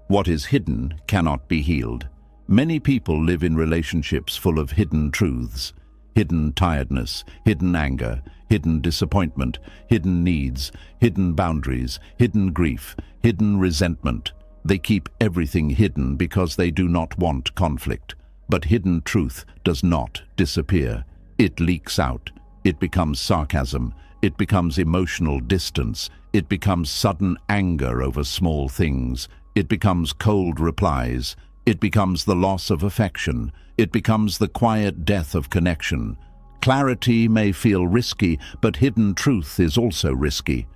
What is hidden cannot be healed. Many people live in relationships full of hidden truths. Hidden tiredness, hidden anger, hidden disappointment, hidden needs, hidden boundaries, hidden grief, hidden resentment. They keep everything hidden because they do not want conflict. But hidden truth does not disappear. It leaks out. It becomes sarcasm. It becomes emotional distance. It becomes sudden anger over small things. It becomes cold replies. It becomes the loss of affection. It becomes the quiet death of connection. Clarity may feel risky, but hidden truth is also risky.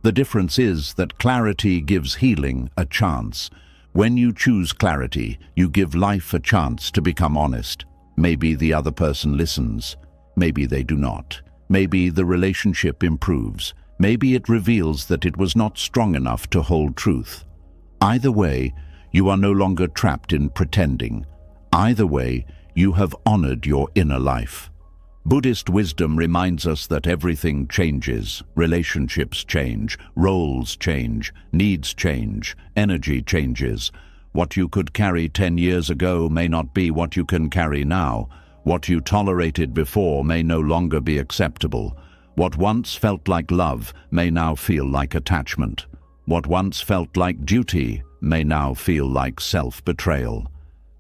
The difference is that clarity gives healing a chance. When you choose clarity, you give life a chance to become honest. Maybe the other person listens. Maybe they do not. Maybe the relationship improves. Maybe it reveals that it was not strong enough to hold truth. Either way, you are no longer trapped in pretending. Either way, you have honored your inner life. Buddhist wisdom reminds us that everything changes. Relationships change, roles change, needs change, energy changes. What you could carry 10 years ago may not be what you can carry now. What you tolerated before may no longer be acceptable. What once felt like love may now feel like attachment. What once felt like duty may now feel like self-betrayal.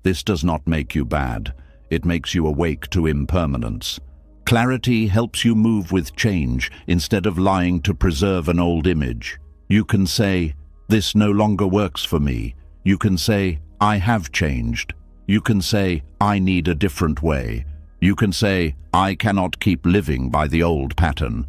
This does not make you bad. It makes you awake to impermanence. Clarity helps you move with change instead of lying to preserve an old image. You can say, "This no longer works for me." You can say, "I have changed." You can say, "I need a different way." You can say, "I cannot keep living by the old pattern."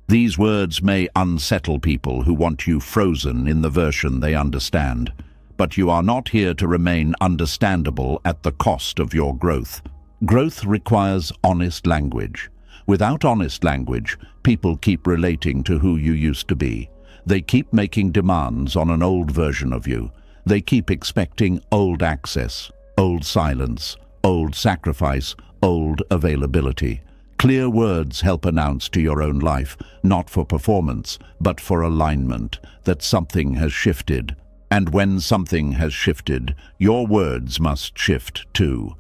These words may unsettle people who want you frozen in the version they understand. But you are not here to remain understandable at the cost of your growth. Growth requires honest language. Without honest language, people keep relating to who you used to be. They keep making demands on an old version of you. They keep expecting old access, old silence, old sacrifice, old availability. Clear words help announce to your own life, not for performance, but for alignment, that something has shifted. And when something has shifted, your words must shift too.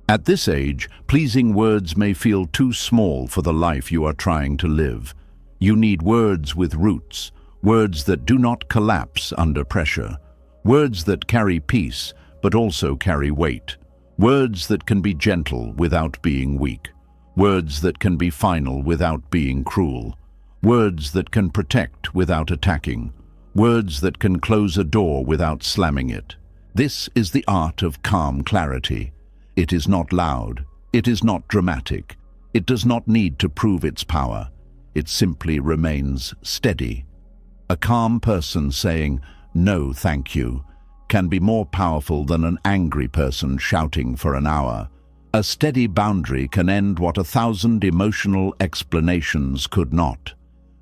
At this age, pleasing words may feel too small for the life you are trying to live. You need words with roots, words that do not collapse under pressure, words that carry peace but also carry weight, words that can be gentle without being weak, words that can be final without being cruel, words that can protect without attacking, words that can close a door without slamming it. This is the art of calm clarity. It is not loud. It is not dramatic. It does not need to prove its power. It simply remains steady. A calm person saying, "No, thank you," can be more powerful than an angry person shouting for an hour. A steady boundary can end what 1,000 emotional explanations could not.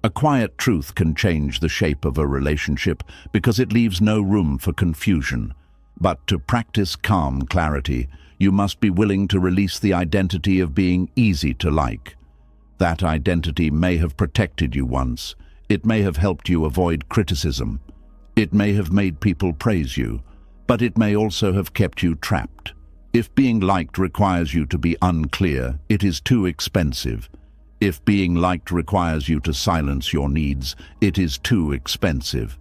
A quiet truth can change the shape of a relationship because it leaves no room for confusion. But to practice calm clarity, you must be willing to release the identity of being easy to like. That identity may have protected you once. It may have helped you avoid criticism. It may have made people praise you, but it may also have kept you trapped. If being liked requires you to be unclear, it is too expensive. If being liked requires you to silence your needs, it is too expensive.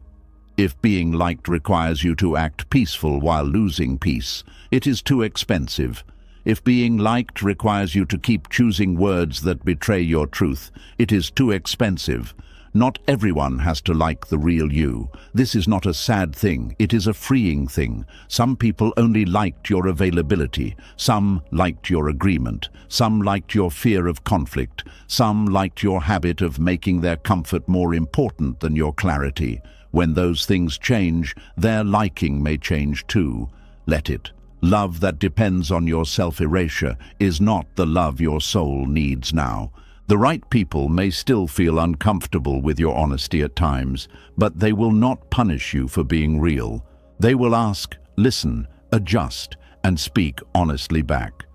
If being liked requires you to act peaceful while losing peace, it is too expensive. If being liked requires you to keep choosing words that betray your truth, it is too expensive. Not everyone has to like the real you. This is not a sad thing, it is a freeing thing. Some people only liked your availability. Some liked your agreement. Some liked your fear of conflict. Some liked your habit of making their comfort more important than your clarity. When those things change, their liking may change too. Let it. Love that depends on your self-erasure is not the love your soul needs now. The right people may still feel uncomfortable with your honesty at times, but they will not punish you for being real. They will ask, listen, adjust, and speak honestly back.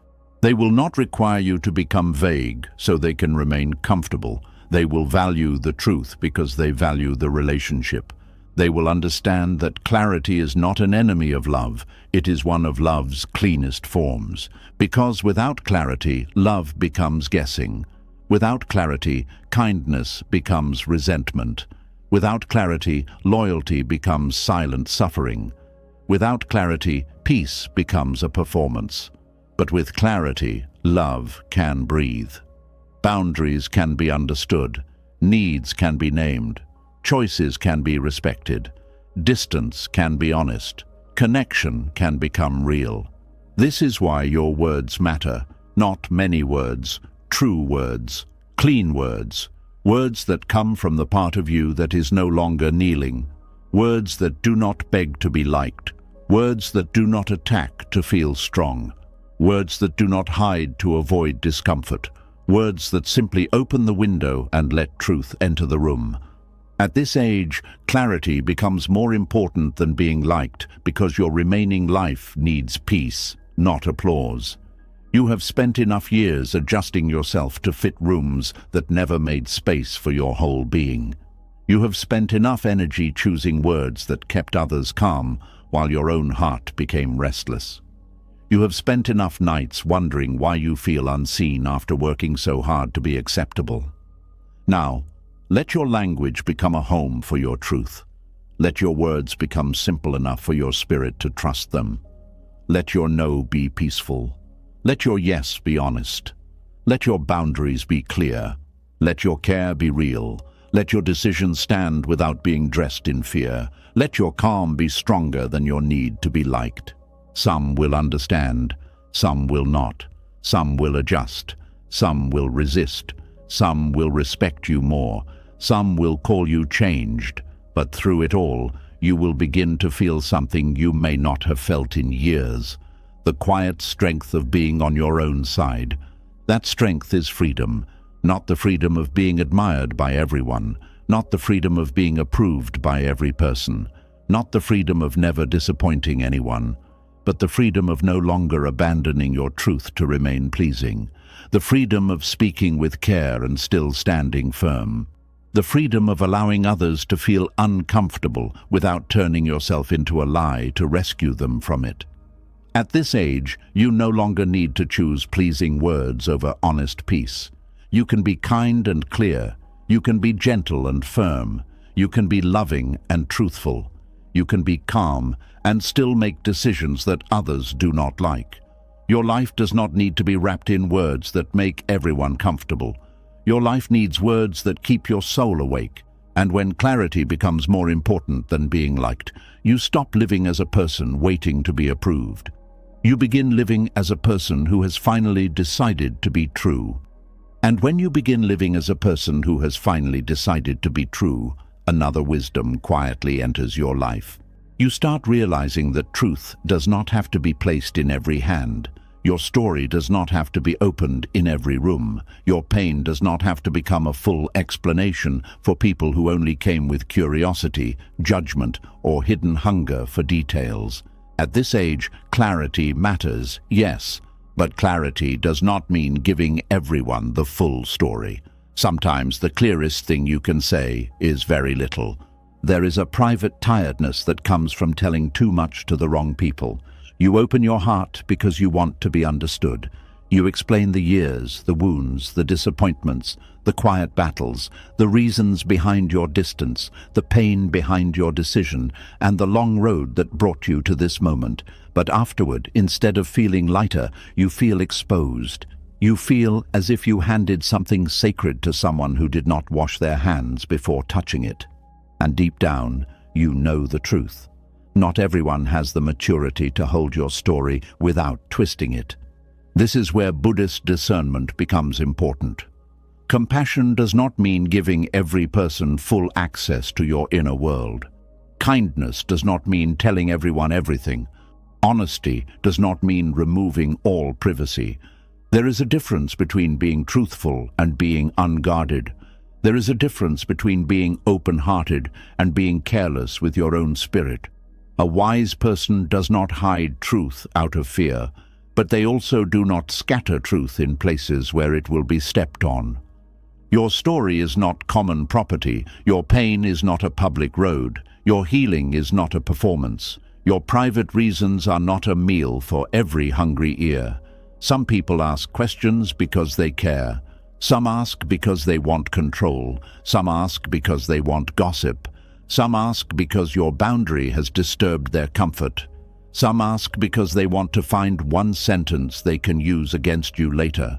They will not require you to become vague so they can remain comfortable. They will value the truth because they value the relationship. They will understand that clarity is not an enemy of love, it is one of love's cleanest forms. Because without clarity, love becomes guessing. Without clarity, kindness becomes resentment. Without clarity, loyalty becomes silent suffering. Without clarity, peace becomes a performance. But with clarity, love can breathe. Boundaries can be understood. Needs can be named. Choices can be respected. Distance can be honest. Connection can become real. This is why your words matter. Not many words, true words, clean words, words that come from the part of you that is no longer kneeling, words that do not beg to be liked, words that do not attack to feel strong, words that do not hide to avoid discomfort, words that simply open the window and let truth enter the room. At this age, clarity becomes more important than being liked because your remaining life needs peace, not applause. You have spent enough years adjusting yourself to fit rooms that never made space for your whole being. You have spent enough energy choosing words that kept others calm while your own heart became restless. You have spent enough nights wondering why you feel unseen after working so hard to be acceptable. Now, let your language become a home for your truth. Let your words become simple enough for your spirit to trust them. Let your no be peaceful. Let your yes be honest. Let your boundaries be clear. Let your care be real. Let your decisions stand without being dressed in fear. Let your calm be stronger than your need to be liked. Some will understand, some will not. Some will adjust, some will resist. Some will respect you more. Some will call you changed. But through it all, you will begin to feel something you may not have felt in years. The quiet strength of being on your own side. That strength is freedom, not the freedom of being admired by everyone, not the freedom of being approved by every person, not the freedom of never disappointing anyone, but the freedom of no longer abandoning your truth to remain pleasing, the freedom of speaking with care and still standing firm. The freedom of allowing others to feel uncomfortable without turning yourself into a lie to rescue them from it. At this age, you no longer need to choose pleasing words over honest peace. You can be kind and clear. You can be gentle and firm. You can be loving and truthful. You can be calm and still make decisions that others do not like. Your life does not need to be wrapped in words that make everyone comfortable. Your life needs words that keep your soul awake. And when clarity becomes more important than being liked, you stop living as a person waiting to be approved. You begin living as a person who has finally decided to be true. And when you begin living as a person who has finally decided to be true, another wisdom quietly enters your life. You start realizing that truth does not have to be placed in every hand. Your story does not have to be opened in every room. Your pain does not have to become a full explanation for people who only came with curiosity, judgment, or hidden hunger for details. At this age, clarity matters, yes, but clarity does not mean giving everyone the full story. Sometimes the clearest thing you can say is very little. There is a private tiredness that comes from telling too much to the wrong people. You open your heart because you want to be understood. You explain the years, the wounds, the disappointments, the quiet battles, the reasons behind your distance, the pain behind your decision, and the long road that brought you to this moment. But afterward, instead of feeling lighter, you feel exposed. You feel as if you handed something sacred to someone who did not wash their hands before touching it. And deep down, you know the truth. Not everyone has the maturity to hold your story without twisting it. This is where Buddhist discernment becomes important. Compassion does not mean giving every person full access to your inner world. Kindness does not mean telling everyone everything. Honesty does not mean removing all privacy. There is a difference between being truthful and being unguarded. There is a difference between being open-hearted and being careless with your own spirit. A wise person does not hide truth out of fear, but they also do not scatter truth in places where it will be stepped on. Your story is not common property. Your pain is not a public road. Your healing is not a performance. Your private reasons are not a meal for every hungry ear. Some people ask questions because they care. Some ask because they want control. Some ask because they want gossip. Some ask because your boundary has disturbed their comfort. Some ask because they want to find one sentence they can use against you later.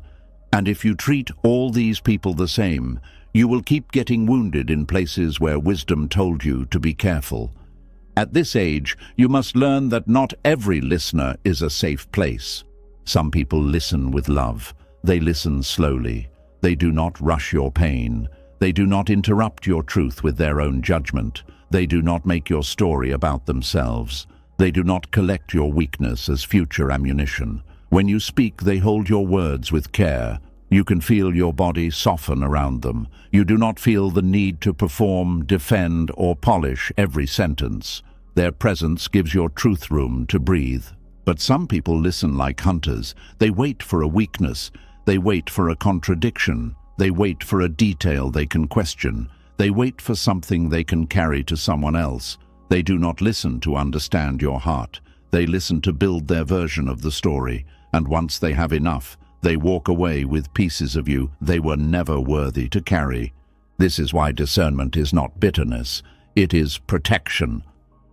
And if you treat all these people the same, you will keep getting wounded in places where wisdom told you to be careful. At this age, you must learn that not every listener is a safe place. Some people listen with love. They listen slowly. They do not rush your pain. They do not interrupt your truth with their own judgment. They do not make your story about themselves. They do not collect your weakness as future ammunition. When you speak, they hold your words with care. You can feel your body soften around them. You do not feel the need to perform, defend, or polish every sentence. Their presence gives your truth room to breathe. But some people listen like hunters. They wait for a weakness. They wait for a contradiction. They wait for a detail they can question. They wait for something they can carry to someone else. They do not listen to understand your heart. They listen to build their version of the story. And once they have enough, they walk away with pieces of you they were never worthy to carry. This is why discernment is not bitterness. It is protection.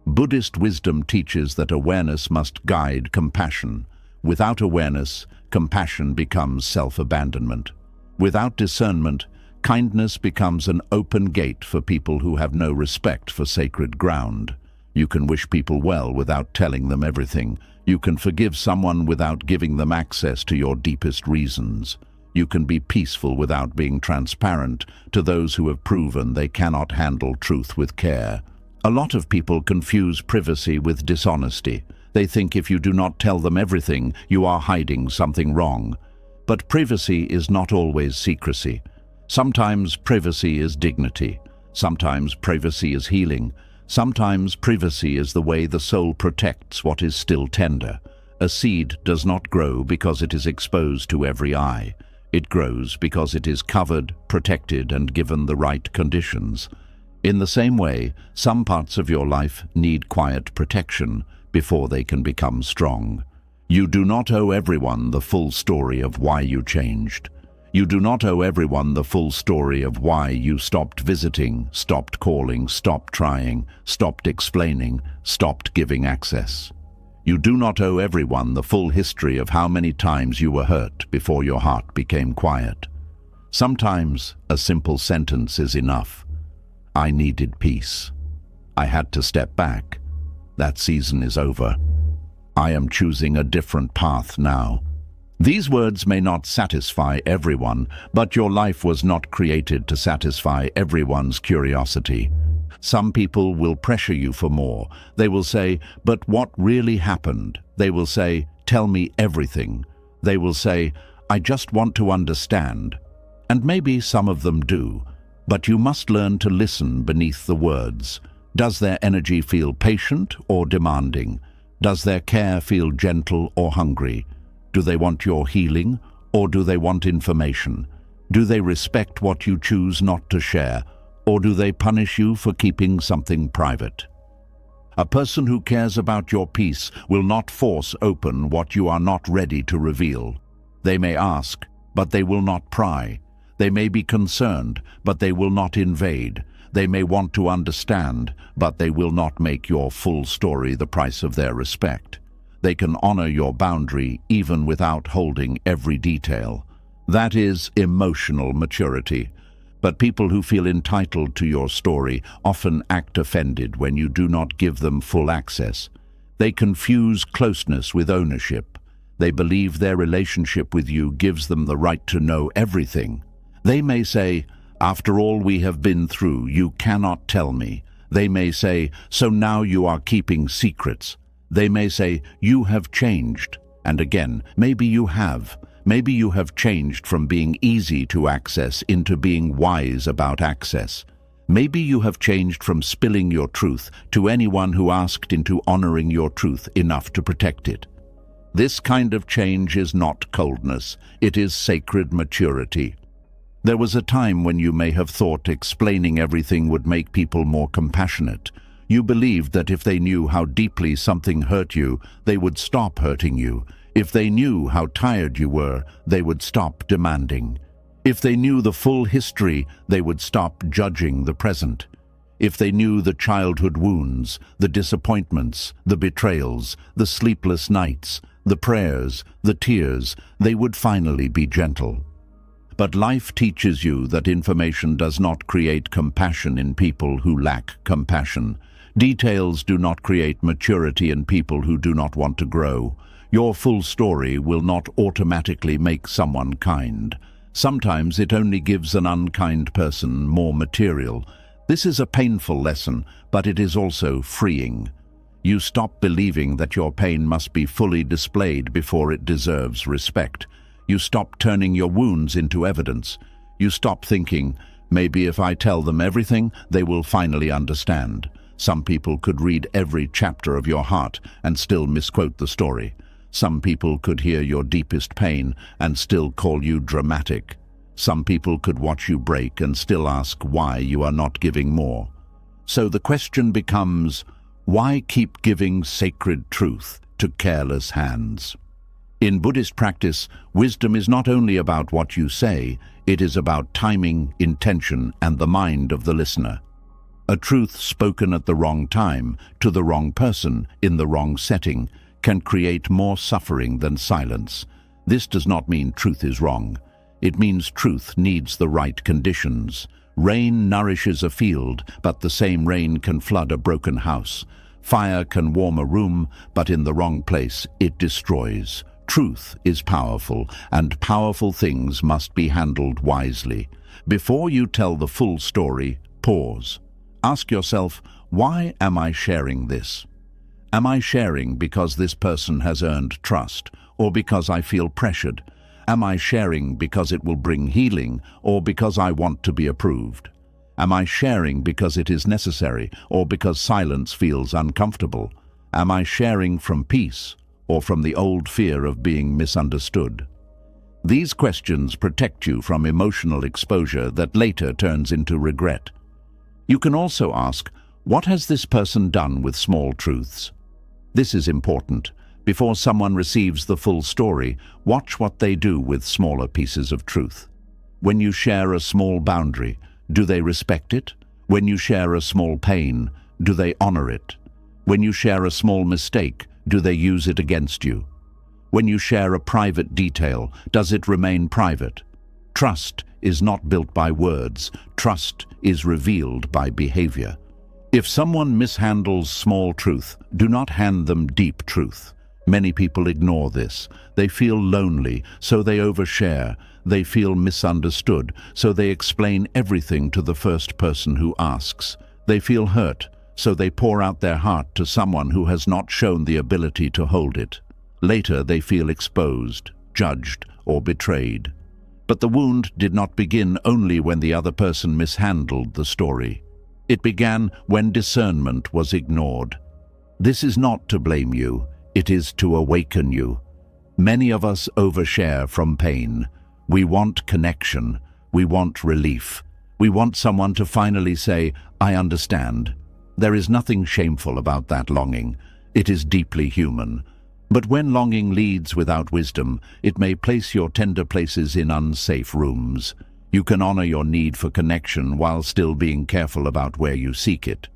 Buddhist wisdom teaches that awareness must guide compassion. Without awareness, compassion becomes self-abandonment. Without discernment, kindness becomes an open gate for people who have no respect for sacred ground. You can wish people well without telling them everything. You can forgive someone without giving them access to your deepest reasons. You can be peaceful without being transparent to those who have proven they cannot handle truth with care. A lot of people confuse privacy with dishonesty. They think if you do not tell them everything, you are hiding something wrong. But privacy is not always secrecy. Sometimes privacy is dignity. Sometimes privacy is healing. Sometimes privacy is the way the soul protects what is still tender. A seed does not grow because it is exposed to every eye. It grows because it is covered, protected, and given the right conditions. In the same way, some parts of your life need quiet protection before they can become strong. You do not owe everyone the full story of why you changed. You do not owe everyone the full story of why you stopped visiting, stopped calling, stopped trying, stopped explaining, stopped giving access. You do not owe everyone the full history of how many times you were hurt before your heart became quiet. Sometimes a simple sentence is enough. I needed peace. I had to step back. That season is over. I am choosing a different path now. These words may not satisfy everyone, but your life was not created to satisfy everyone's curiosity. Some people will pressure you for more. They will say, but what really happened? They will say, tell me everything. They will say, I just want to understand. And maybe some of them do, but you must learn to listen beneath the words. Does their energy feel patient or demanding? Does their care feel gentle or hungry? Do they want your healing, or do they want information? Do they respect what you choose not to share, or do they punish you for keeping something private? A person who cares about your peace will not force open what you are not ready to reveal. They may ask, but they will not pry. They may be concerned, but they will not invade. They may want to understand, but they will not make your full story the price of their respect. They can honor your boundary even without holding every detail. That is emotional maturity. But people who feel entitled to your story often act offended when you do not give them full access. They confuse closeness with ownership. They believe their relationship with you gives them the right to know everything. They may say, after all we have been through, you cannot tell me. They may say, so now you are keeping secrets. They may say, you have changed. And again, maybe you have. Maybe you have changed from being easy to access into being wise about access. Maybe you have changed from spilling your truth to anyone who asked into honoring your truth enough to protect it. This kind of change is not coldness. It is sacred maturity. There was a time when you may have thought explaining everything would make people more compassionate. You believed that if they knew how deeply something hurt you, they would stop hurting you. If they knew how tired you were, they would stop demanding. If they knew the full history, they would stop judging the present. If they knew the childhood wounds, the disappointments, the betrayals, the sleepless nights, the prayers, the tears, they would finally be gentle. But life teaches you that information does not create compassion in people who lack compassion. Details do not create maturity in people who do not want to grow. Your full story will not automatically make someone kind. Sometimes it only gives an unkind person more material. This is a painful lesson, but it is also freeing. You stop believing that your pain must be fully displayed before it deserves respect. You stop turning your wounds into evidence. You stop thinking, maybe if I tell them everything, they will finally understand. Some people could read every chapter of your heart and still misquote the story. Some people could hear your deepest pain and still call you dramatic. Some people could watch you break and still ask why you are not giving more. So the question becomes, why keep giving sacred truth to careless hands? In Buddhist practice, wisdom is not only about what you say, it is about timing, intention, and the mind of the listener. A truth spoken at the wrong time, to the wrong person, in the wrong setting, can create more suffering than silence. This does not mean truth is wrong. It means truth needs the right conditions. Rain nourishes a field, but the same rain can flood a broken house. Fire can warm a room, but in the wrong place it destroys. Truth is powerful, and powerful things must be handled wisely. Before you tell the full story, pause. Ask yourself, why am I sharing this? Am I sharing because this person has earned trust, or because I feel pressured? Am I sharing because it will bring healing, or because I want to be approved? Am I sharing because it is necessary, or because silence feels uncomfortable? Am I sharing from peace, or from the old fear of being misunderstood? These questions protect you from emotional exposure that later turns into regret. You can also ask, what has this person done with small truths? This is important. Before someone receives the full story, watch what they do with smaller pieces of truth. When you share a small boundary, do they respect it? When you share a small pain, do they honor it? When you share a small mistake, do they use it against you? When you share a private detail, does it remain private? Trust is not built by words. Trust is revealed by behavior. If someone mishandles small truth, do not hand them deep truth. Many people ignore this. They feel lonely, so they overshare. They feel misunderstood, so they explain everything to the first person who asks. They feel hurt, so they pour out their heart to someone who has not shown the ability to hold it. Later, they feel exposed, judged, or betrayed. But the wound did not begin only when the other person mishandled the story. It began when discernment was ignored. This is not to blame you. It is to awaken you. Many of us overshare from pain. We want connection. We want relief. We want someone to finally say, I understand. There is nothing shameful about that longing. It is deeply human. But when longing leads without wisdom, it may place your tender places in unsafe rooms. You can honor your need for connection while still being careful about where you seek it.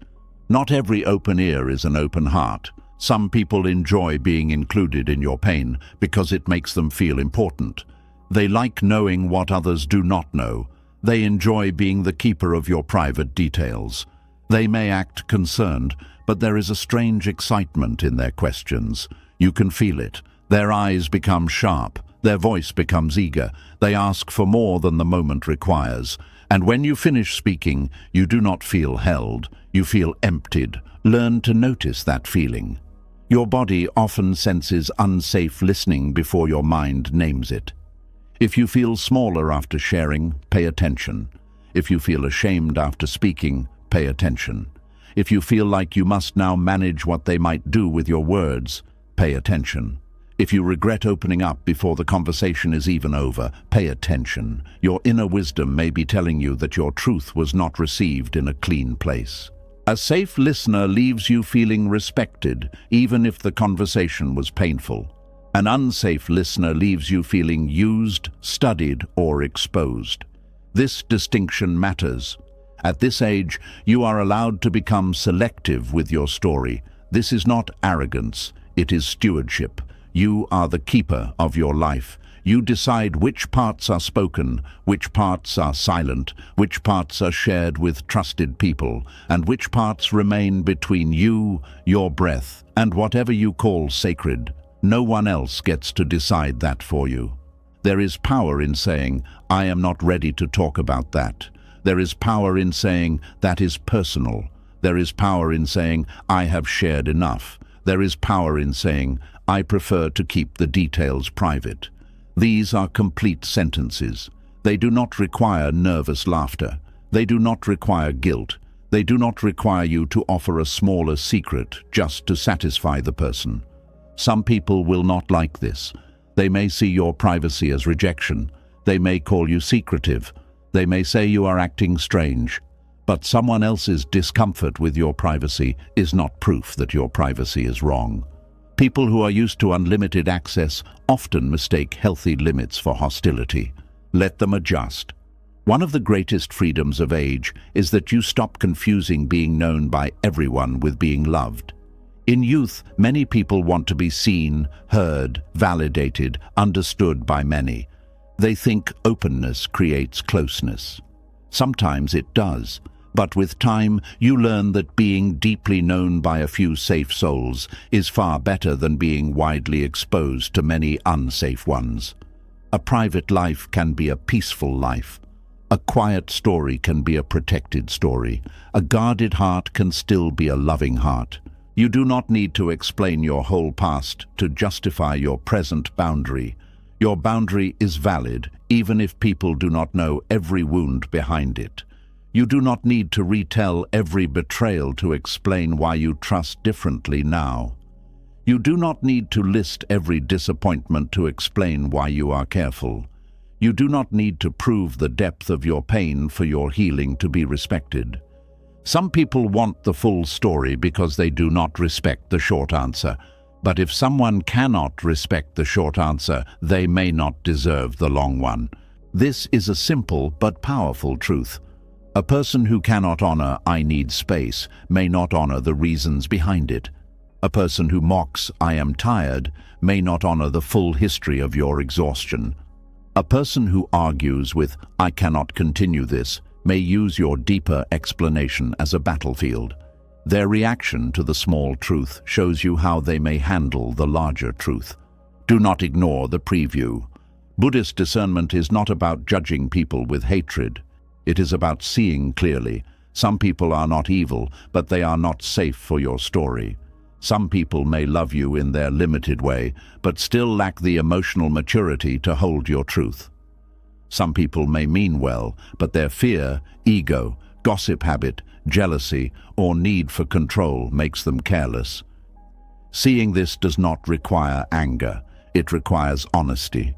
Not every open ear is an open heart. Some people enjoy being included in your pain because it makes them feel important. They like knowing what others do not know. They enjoy being the keeper of your private details. They may act concerned, but there is a strange excitement in their questions. You can feel it. Their eyes become sharp. Their voice becomes eager. They ask for more than the moment requires. And when you finish speaking, you do not feel held. You feel emptied. Learn to notice that feeling. Your body often senses unsafe listening before your mind names it. If you feel smaller after sharing, pay attention. If you feel ashamed after speaking, pay attention. If you feel like you must now manage what they might do with your words, pay attention. If you regret opening up before the conversation is even over, pay attention. Your inner wisdom may be telling you that your truth was not received in a clean place. A safe listener leaves you feeling respected, even if the conversation was painful. An unsafe listener leaves you feeling used, studied, or exposed. This distinction matters. At this age, you are allowed to become selective with your story. This is not arrogance, it is stewardship. You are the keeper of your life. You decide which parts are spoken, which parts are silent, which parts are shared with trusted people, and which parts remain between you, your breath, and whatever you call sacred. No one else gets to decide that for you. There is power in saying, I am not ready to talk about that. There is power in saying, that is personal. There is power in saying, I have shared enough. There is power in saying, I prefer to keep the details private. These are complete sentences. They do not require nervous laughter. They do not require guilt. They do not require you to offer a smaller secret just to satisfy the person. Some people will not like this. They may see your privacy as rejection. They may call you secretive. They may say you are acting strange. But someone else's discomfort with your privacy is not proof that your privacy is wrong. People who are used to unlimited access often mistake healthy limits for hostility. Let them adjust. One of the greatest freedoms of age is that you stop confusing being known by everyone with being loved. In youth, many people want to be seen, heard, validated, understood by many. They think openness creates closeness. Sometimes it does. But with time, you learn that being deeply known by a few safe souls is far better than being widely exposed to many unsafe ones. A private life can be a peaceful life. A quiet story can be a protected story. A guarded heart can still be a loving heart. You do not need to explain your whole past to justify your present boundary. Your boundary is valid, even if people do not know every wound behind it. You do not need to retell every betrayal to explain why you trust differently now. You do not need to list every disappointment to explain why you are careful. You do not need to prove the depth of your pain for your healing to be respected. Some people want the full story because they do not respect the short answer. But if someone cannot respect the short answer, they may not deserve the long one. This is a simple but powerful truth. A person who cannot honor "I need space" may not honor the reasons behind it. A person who mocks "I am tired" may not honor the full history of your exhaustion. A person who argues with "I cannot continue this" may use your deeper explanation as a battlefield. Their reaction to the small truth shows you how they may handle the larger truth. Do not ignore the preview. Buddhist discernment is not about judging people with hatred. It is about seeing clearly. Some people are not evil, but they are not safe for your story. Some people may love you in their limited way, but still lack the emotional maturity to hold your truth. Some people may mean well, but their fear, ego, gossip habit, jealousy, or need for control makes them careless. Seeing this does not require anger. It requires honesty.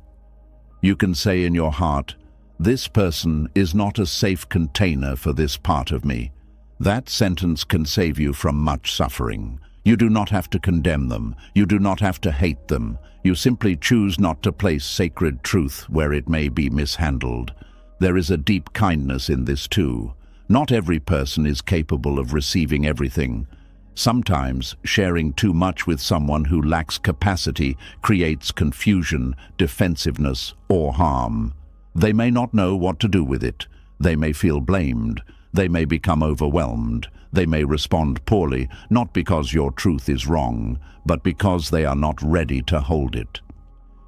You can say in your heart, "This person is not a safe container for this part of me." That sentence can save you from much suffering. You do not have to condemn them. You do not have to hate them. You simply choose not to place sacred truth where it may be mishandled. There is a deep kindness in this too. Not every person is capable of receiving everything. Sometimes sharing too much with someone who lacks capacity creates confusion, defensiveness, or harm. They may not know what to do with it. They may feel blamed. They may become overwhelmed. They may respond poorly, not because your truth is wrong, but because they are not ready to hold it.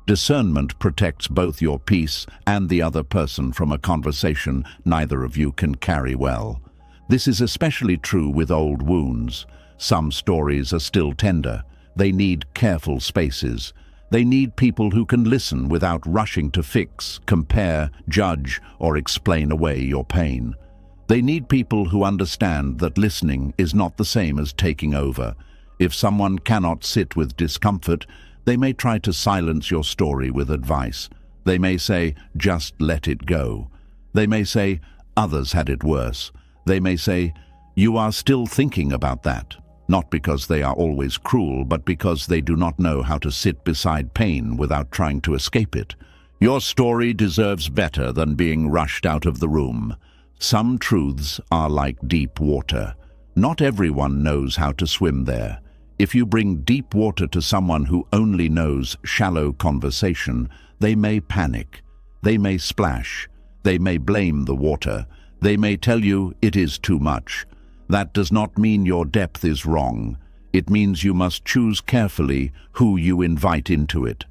Discernment protects both your peace and the other person from a conversation neither of you can carry well. This is especially true with old wounds. Some stories are still tender. They need careful spaces. They need people who can listen without rushing to fix, compare, judge, or explain away your pain. They need people who understand that listening is not the same as taking over. If someone cannot sit with discomfort, they may try to silence your story with advice. They may say, "Just let it go." They may say, "Others had it worse." They may say, "You are still thinking about that." Not because they are always cruel, but because they do not know how to sit beside pain without trying to escape it. Your story deserves better than being rushed out of the room. Some truths are like deep water. Not everyone knows how to swim there. If you bring deep water to someone who only knows shallow conversation, they may panic. They may splash. They may blame the water. They may tell you it is too much. That does not mean your depth is wrong. It means you must choose carefully who you invite into it.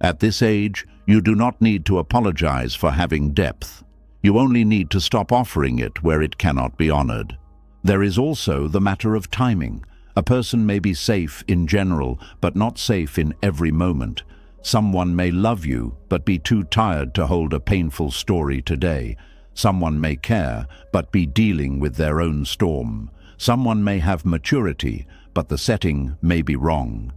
At this age, you do not need to apologize for having depth. You only need to stop offering it where it cannot be honored. There is also the matter of timing. A person may be safe in general, but not safe in every moment. Someone may love you, but be too tired to hold a painful story today. Someone may care, but be dealing with their own storm. Someone may have maturity, but the setting may be wrong.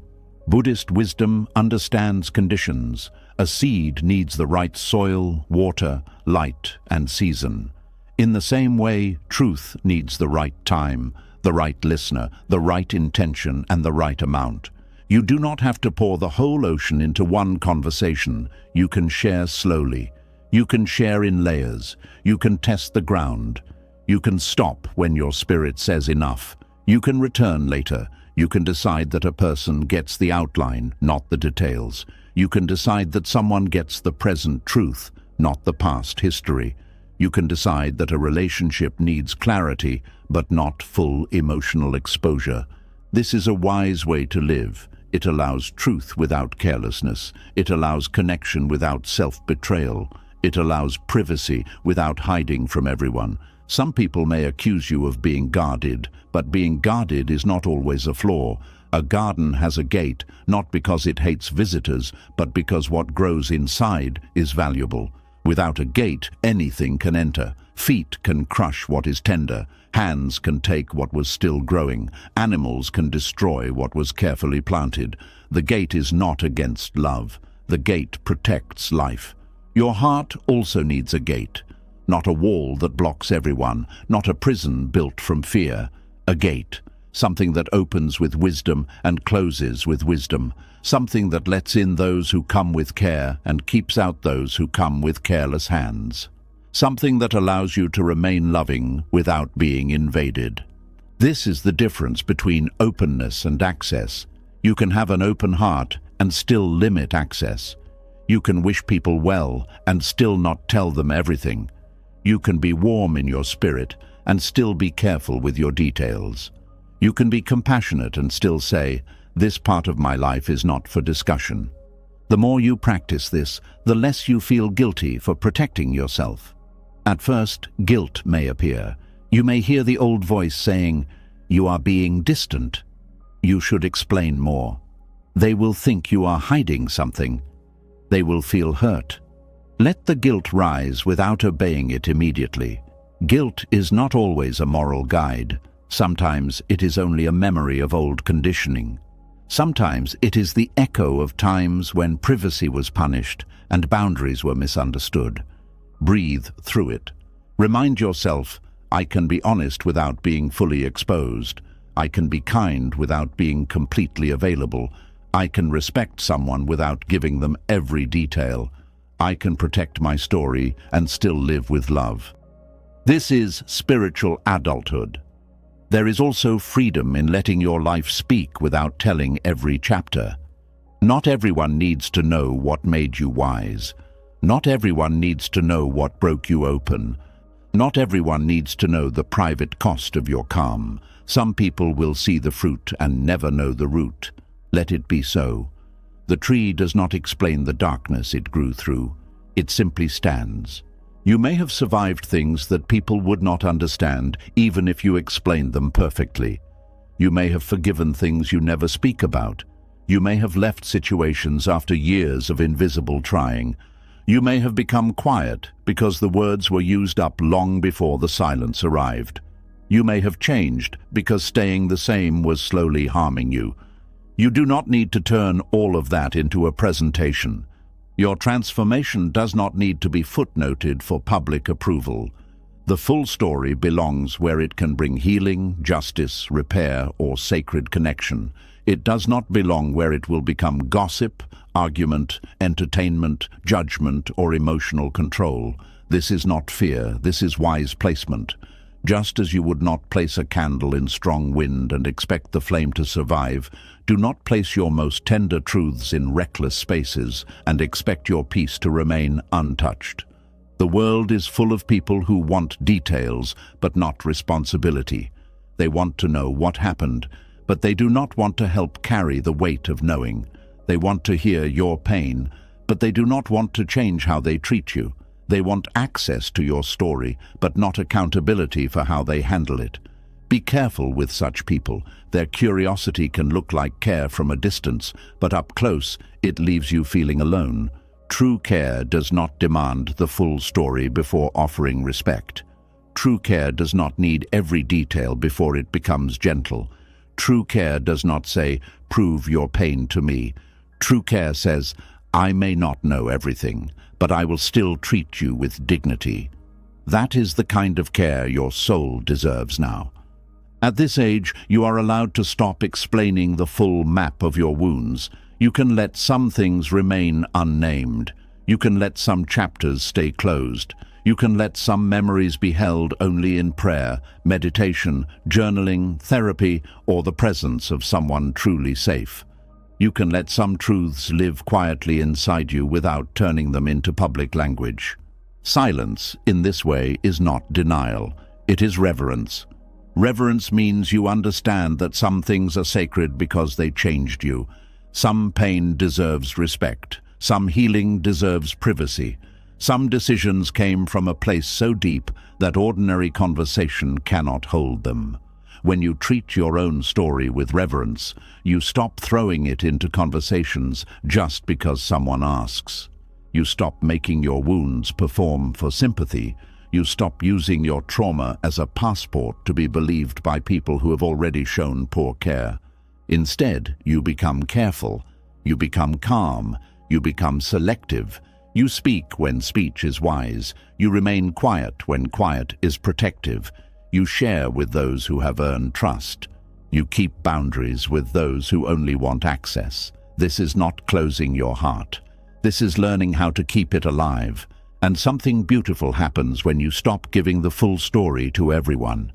Buddhist wisdom understands conditions. A seed needs the right soil, water, light, and season. In the same way, truth needs the right time, the right listener, the right intention, and the right amount. You do not have to pour the whole ocean into one conversation. You can share slowly. You can share in layers. You can test the ground. You can stop when your spirit says enough. You can return later. You can decide that a person gets the outline, not the details. You can decide that someone gets the present truth, not the past history. You can decide that a relationship needs clarity, but not full emotional exposure. This is a wise way to live. It allows truth without carelessness. It allows connection without self-betrayal. It allows privacy without hiding from everyone. Some people may accuse you of being guarded, but being guarded is not always a flaw. A garden has a gate, not because it hates visitors, but because what grows inside is valuable. Without a gate, anything can enter. Feet can crush what is tender. Hands can take what was still growing. Animals can destroy what was carefully planted. The gate is not against love. The gate protects life. Your heart also needs a gate, not a wall that blocks everyone, not a prison built from fear. A gate, something that opens with wisdom and closes with wisdom, something that lets in those who come with care and keeps out those who come with careless hands. Something that allows you to remain loving without being invaded. This is the difference between openness and access. You can have an open heart and still limit access. You can wish people well and still not tell them everything. You can be warm in your spirit and still be careful with your details. You can be compassionate and still say, "This part of my life is not for discussion." The more you practice this, the less you feel guilty for protecting yourself. At first, guilt may appear. You may hear the old voice saying, "You are being distant. You should explain more." They will think you are hiding something. They will feel hurt. Let the guilt rise without obeying it immediately. Guilt is not always a moral guide. Sometimes it is only a memory of old conditioning. Sometimes it is the echo of times when privacy was punished and boundaries were misunderstood. Breathe through it. Remind yourself, I can be honest without being fully exposed. I can be kind without being completely available. I can respect someone without giving them every detail. I can protect my story and still live with love. This is spiritual adulthood. There is also freedom in letting your life speak without telling every chapter. Not everyone needs to know what made you wise. Not everyone needs to know what broke you open. Not everyone needs to know the private cost of your calm. Some people will see the fruit and never know the root. Let it be so. The tree does not explain the darkness it grew through. It simply stands. You may have survived things that people would not understand, even if you explained them perfectly. You may have forgiven things you never speak about. You may have left situations after years of invisible trying. You may have become quiet because the words were used up long before the silence arrived. You may have changed because staying the same was slowly harming you. You do not need to turn all of that into a presentation. Your transformation does not need to be footnoted for public approval. The full story belongs where it can bring healing, justice, repair, or sacred connection. It does not belong where it will become gossip, argument, entertainment, judgment, or emotional control. This is not fear, this is wise placement. Just as you would not place a candle in strong wind and expect the flame to survive, do not place your most tender truths in reckless spaces and expect your peace to remain untouched. The world is full of people who want details, but not responsibility. They want to know what happened, but they do not want to help carry the weight of knowing. They want to hear your pain, but they do not want to change how they treat you. They want access to your story, but not accountability for how they handle it. Be careful with such people. Their curiosity can look like care from a distance, but up close, it leaves you feeling alone. True care does not demand the full story before offering respect. True care does not need every detail before it becomes gentle. True care does not say, "Prove your pain to me." True care says, "I may not know everything, but I will still treat you with dignity." That is the kind of care your soul deserves now. At this age, you are allowed to stop explaining the full map of your wounds. You can let some things remain unnamed. You can let some chapters stay closed. You can let some memories be held only in prayer, meditation, journaling, therapy, or the presence of someone truly safe. You can let some truths live quietly inside you without turning them into public language. Silence, in this way, is not denial. It is reverence. Reverence means you understand that some things are sacred because they changed you. Some pain deserves respect. Some healing deserves privacy. Some decisions came from a place so deep that ordinary conversation cannot hold them. When you treat your own story with reverence, you stop throwing it into conversations just because someone asks. You stop making your wounds perform for sympathy. You stop using your trauma as a passport to be believed by people who have already shown poor care. Instead, you become careful. You become calm. You become selective. You speak when speech is wise. You remain quiet when quiet is protective. You share with those who have earned trust. You keep boundaries with those who only want access. This is not closing your heart. This is learning how to keep it alive. And something beautiful happens when you stop giving the full story to everyone.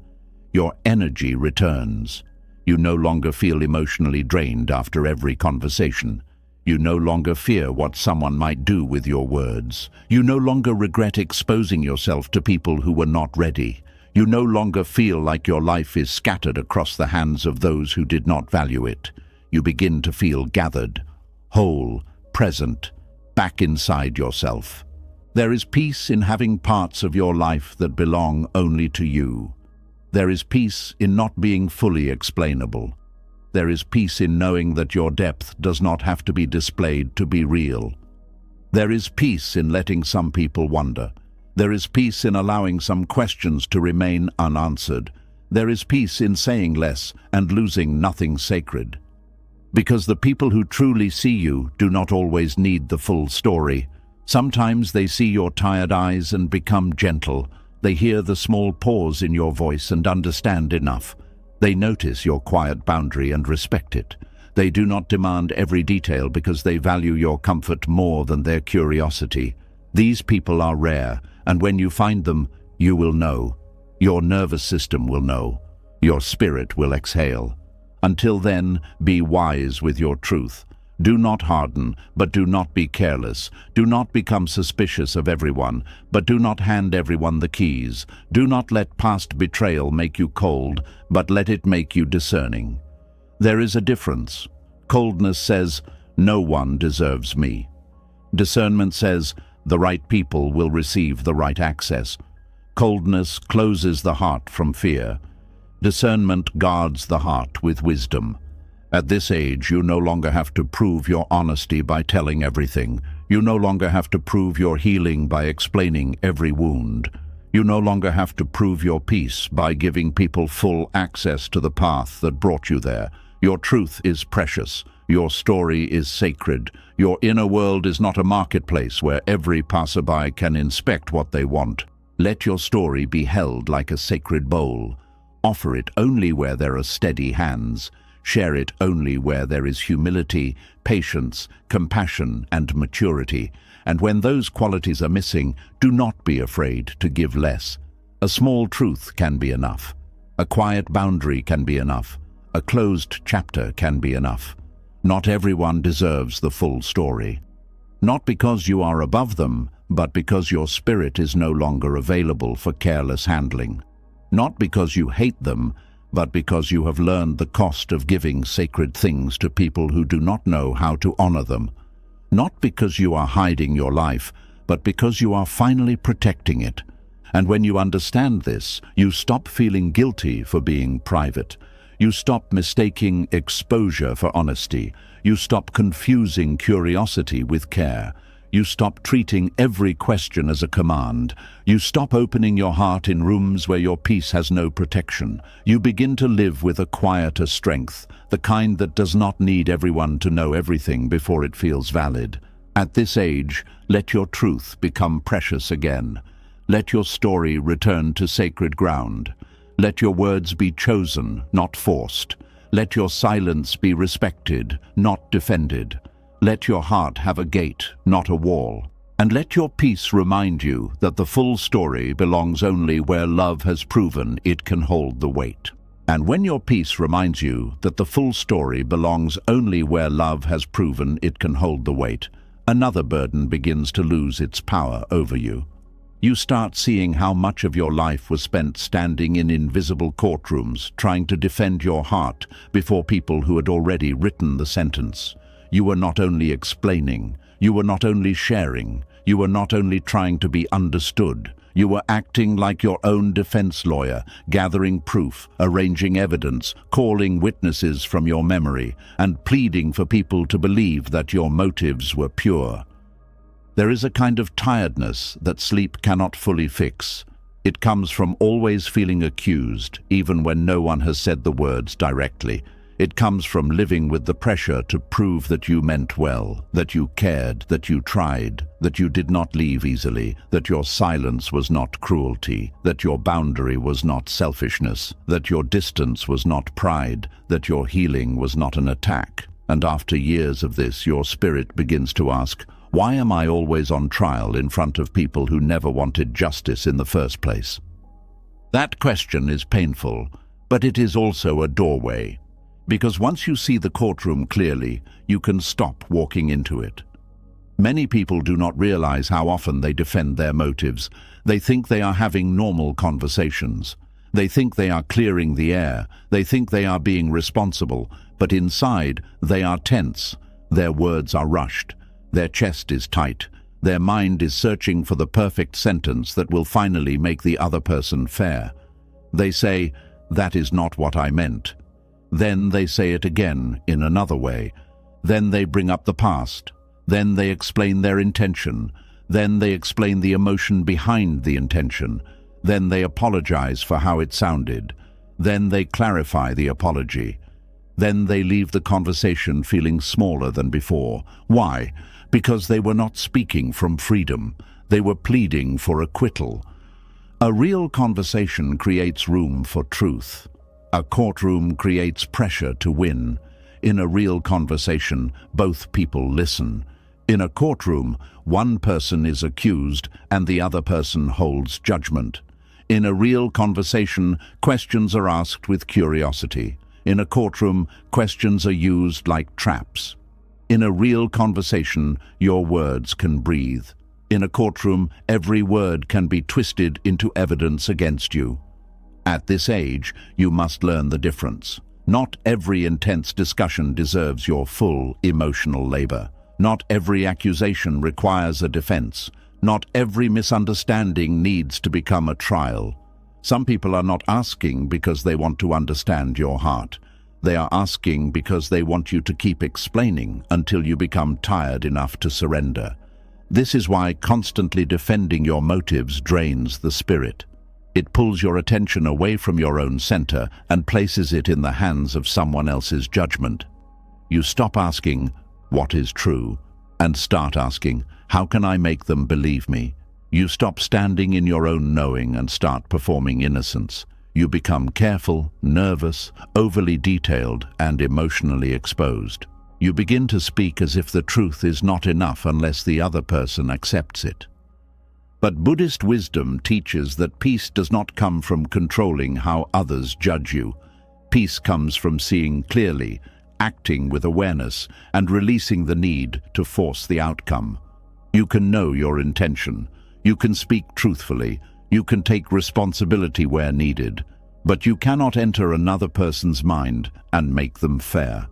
Your energy returns. You no longer feel emotionally drained after every conversation. You no longer fear what someone might do with your words. You no longer regret exposing yourself to people who were not ready. You no longer feel like your life is scattered across the hands of those who did not value it. You begin to feel gathered, whole, present, back inside yourself. There is peace in having parts of your life that belong only to you. There is peace in not being fully explainable. There is peace in knowing that your depth does not have to be displayed to be real. There is peace in letting some people wonder. There is peace in allowing some questions to remain unanswered. There is peace in saying less and losing nothing sacred. Because the people who truly see you do not always need the full story. Sometimes they see your tired eyes and become gentle. They hear the small pause in your voice and understand enough. They notice your quiet boundary and respect it. They do not demand every detail because they value your comfort more than their curiosity. These people are rare, and when you find them, you will know. Your nervous system will know. Your spirit will exhale. Until then, be wise with your truth. Do not harden, but do not be careless. Do not become suspicious of everyone, but do not hand everyone the keys. Do not let past betrayal make you cold, but let it make you discerning. There is a difference. Coldness says, "No one deserves me." Discernment says, "The right people will receive the right access." Coldness closes the heart from fear. Discernment guards the heart with wisdom. At this age, you no longer have to prove your honesty by telling everything. You no longer have to prove your healing by explaining every wound. You no longer have to prove your peace by giving people full access to the path that brought you there. Your truth is precious. Your story is sacred. Your inner world is not a marketplace where every passerby can inspect what they want. Let your story be held like a sacred bowl. Offer it only where there are steady hands. Share it only where there is humility, patience, compassion, and maturity. And when those qualities are missing, do not be afraid to give less. A small truth can be enough. A quiet boundary can be enough. A closed chapter can be enough. Not everyone deserves the full story. Not because you are above them, but because your spirit is no longer available for careless handling. Not because you hate them, but because you have learned the cost of giving sacred things to people who do not know how to honor them. Not because you are hiding your life, but because you are finally protecting it. And when you understand this, you stop feeling guilty for being private. You stop mistaking exposure for honesty. You stop confusing curiosity with care. You stop treating every question as a command. You stop opening your heart in rooms where your peace has no protection. You begin to live with a quieter strength, the kind that does not need everyone to know everything before it feels valid. At this age, let your truth become precious again. Let your story return to sacred ground. Let your words be chosen, not forced. Let your silence be respected, not defended. Let your heart have a gate, not a wall. And let your peace remind you that the full story belongs only where love has proven it can hold the weight. And when your peace reminds you that the full story belongs only where love has proven it can hold the weight, another burden begins to lose its power over you. You start seeing how much of your life was spent standing in invisible courtrooms, trying to defend your heart before people who had already written the sentence. You were not only explaining, you were not only sharing, you were not only trying to be understood, you were acting like your own defense lawyer, gathering proof, arranging evidence, calling witnesses from your memory, and pleading for people to believe that your motives were pure. There is a kind of tiredness that sleep cannot fully fix. It comes from always feeling accused, even when no one has said the words directly. It comes from living with the pressure to prove that you meant well, that you cared, that you tried, that you did not leave easily, that your silence was not cruelty, that your boundary was not selfishness, that your distance was not pride, that your healing was not an attack. And after years of this, your spirit begins to ask, why am I always on trial in front of people who never wanted justice in the first place? That question is painful, but it is also a doorway. Because once you see the courtroom clearly, you can stop walking into it. Many people do not realize how often they defend their motives. They think they are having normal conversations. They think they are clearing the air. They think they are being responsible. But inside, they are tense. Their words are rushed. Their chest is tight. Their mind is searching for the perfect sentence that will finally make the other person fair. They say, "That is not what I meant." Then they say it again in another way. Then they bring up the past. Then they explain their intention. Then they explain the emotion behind the intention. Then they apologize for how it sounded. Then they clarify the apology. Then they leave the conversation feeling smaller than before. Why? Because they were not speaking from freedom. They were pleading for acquittal. A real conversation creates room for truth. A courtroom creates pressure to win. In a real conversation, both people listen. In a courtroom, one person is accused and the other person holds judgment. In a real conversation, questions are asked with curiosity. In a courtroom, questions are used like traps. In a real conversation, your words can breathe. In a courtroom, every word can be twisted into evidence against you. At this age, you must learn the difference. Not every intense discussion deserves your full emotional labor. Not every accusation requires a defense. Not every misunderstanding needs to become a trial. Some people are not asking because they want to understand your heart. They are asking because they want you to keep explaining until you become tired enough to surrender. This is why constantly defending your motives drains the spirit. It pulls your attention away from your own center and places it in the hands of someone else's judgment. You stop asking, "What is true?" and start asking, "How can I make them believe me?" You stop standing in your own knowing and start performing innocence. You become careful, nervous, overly detailed, and emotionally exposed. You begin to speak as if the truth is not enough unless the other person accepts it. But Buddhist wisdom teaches that peace does not come from controlling how others judge you. Peace comes from seeing clearly, acting with awareness, and releasing the need to force the outcome. You can know your intention. You can speak truthfully. You can take responsibility where needed. But you cannot enter another person's mind and make them fair.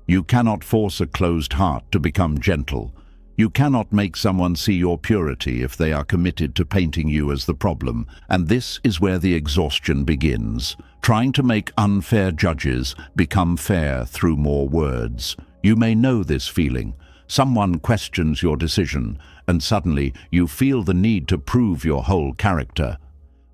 You cannot force a closed heart to become gentle. You cannot make someone see your purity if they are committed to painting you as the problem. And this is where the exhaustion begins. Trying to make unfair judges become fair through more words. You may know this feeling. Someone questions your decision, and suddenly you feel the need to prove your whole character.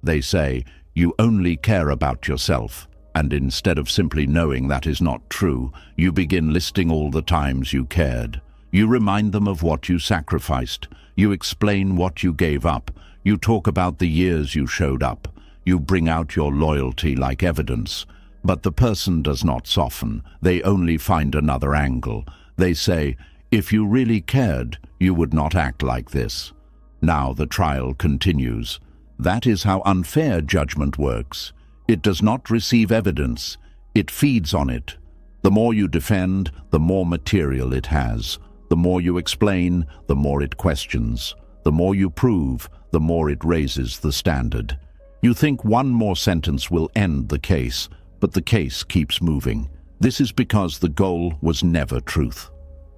They say, "You only care about yourself." And instead of simply knowing that is not true, you begin listing all the times you cared. You remind them of what you sacrificed. You explain what you gave up. You talk about the years you showed up. You bring out your loyalty like evidence. But the person does not soften. They only find another angle. They say, "If you really cared, you would not act like this." Now the trial continues. That is how unfair judgment works. It does not receive evidence. It feeds on it. The more you defend, the more material it has. The more you explain, the more it questions. The more you prove, the more it raises the standard. You think one more sentence will end the case, but the case keeps moving. This is because the goal was never truth.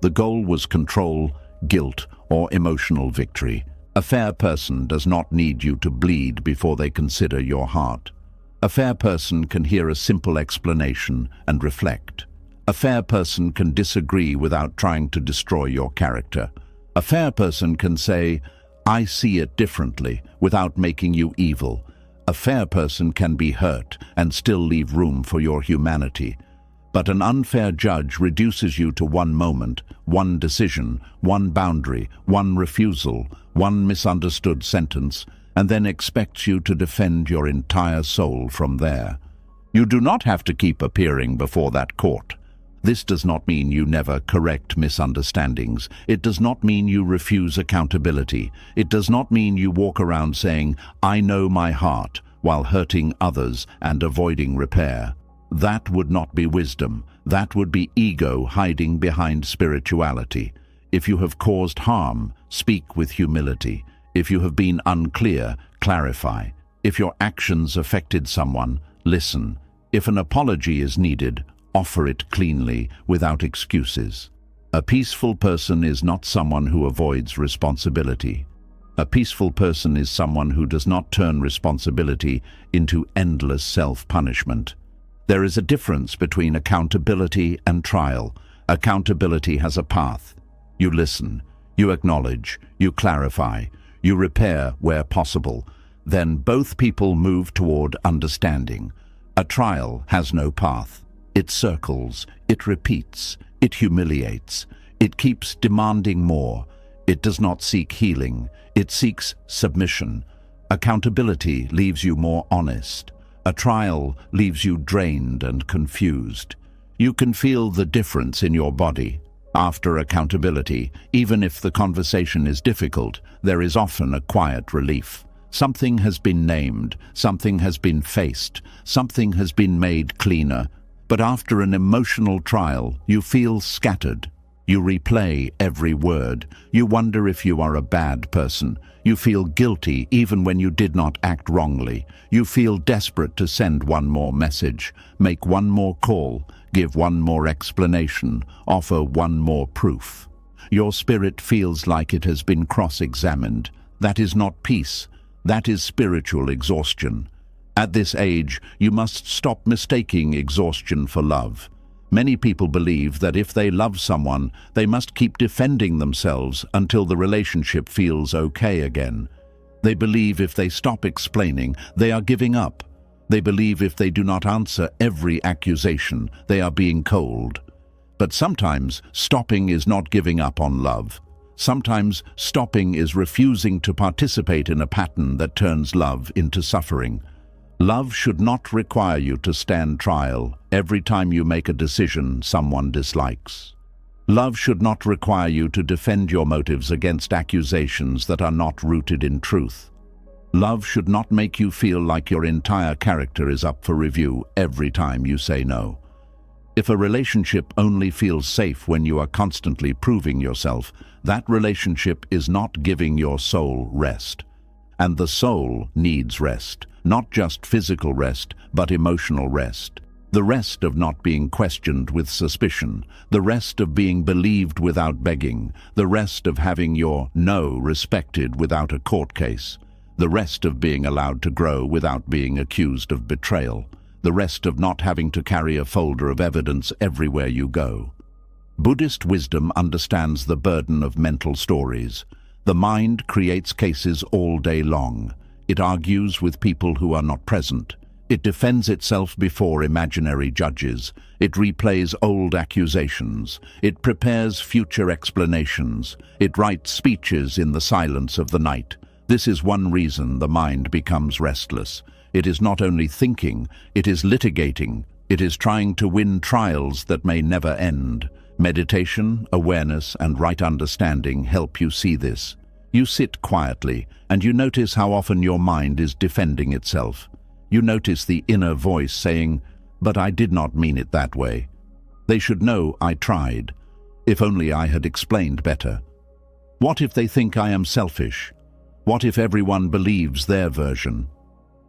The goal was control, guilt, or emotional victory. A fair person does not need you to bleed before they consider your heart. A fair person can hear a simple explanation and reflect. A fair person can disagree without trying to destroy your character. A fair person can say, "I see it differently," without making you evil. A fair person can be hurt and still leave room for your humanity. But an unfair judge reduces you to one moment, one decision, one boundary, one refusal, one misunderstood sentence, and then expects you to defend your entire soul from there. You do not have to keep appearing before that court. This does not mean you never correct misunderstandings. It does not mean you refuse accountability. It does not mean you walk around saying, "I know my heart," while hurting others and avoiding repair. That would not be wisdom. That would be ego hiding behind spirituality. If you have caused harm, speak with humility. If you have been unclear, clarify. If your actions affected someone, listen. If an apology is needed, offer it cleanly, without excuses. A peaceful person is not someone who avoids responsibility. A peaceful person is someone who does not turn responsibility into endless self-punishment. There is a difference between accountability and trial. Accountability has a path. You listen, you acknowledge, you clarify, you repair where possible. Then both people move toward understanding. A trial has no path. It circles, it repeats, it humiliates. It keeps demanding more. It does not seek healing. It seeks submission. Accountability leaves you more honest. A trial leaves you drained and confused. You can feel the difference in your body. After accountability, even if the conversation is difficult, there is often a quiet relief. Something has been named, something has been faced, something has been made cleaner. But after an emotional trial, you feel scattered. You replay every word. You wonder if you are a bad person. You feel guilty even when you did not act wrongly. You feel desperate to send one more message, make one more call, give one more explanation, offer one more proof. Your spirit feels like it has been cross-examined. That is not peace. That is spiritual exhaustion. At this age, you must stop mistaking exhaustion for love. Many people believe that if they love someone, they must keep defending themselves until the relationship feels okay again. They believe if they stop explaining, they are giving up. They believe if they do not answer every accusation, they are being cold. But sometimes stopping is not giving up on love. Sometimes stopping is refusing to participate in a pattern that turns love into suffering. Love should not require you to stand trial every time you make a decision someone dislikes. Love should not require you to defend your motives against accusations that are not rooted in truth. Love should not make you feel like your entire character is up for review every time you say no. If a relationship only feels safe when you are constantly proving yourself, that relationship is not giving your soul rest. And the soul needs rest. Not just physical rest, but emotional rest. The rest of not being questioned with suspicion. The rest of being believed without begging. The rest of having your no respected without a court case. The rest of being allowed to grow without being accused of betrayal. The rest of not having to carry a folder of evidence everywhere you go. Buddhist wisdom understands the burden of mental stories. The mind creates cases all day long. It argues with people who are not present. It defends itself before imaginary judges. It replays old accusations. It prepares future explanations. It writes speeches in the silence of the night. This is one reason the mind becomes restless. It is not only thinking, it is litigating. It is trying to win trials that may never end. Meditation, awareness, and right understanding help you see this. You sit quietly, and you notice how often your mind is defending itself. You notice the inner voice saying, "But I did not mean it that way. They should know I tried. If only I had explained better. What if they think I am selfish? What if everyone believes their version?"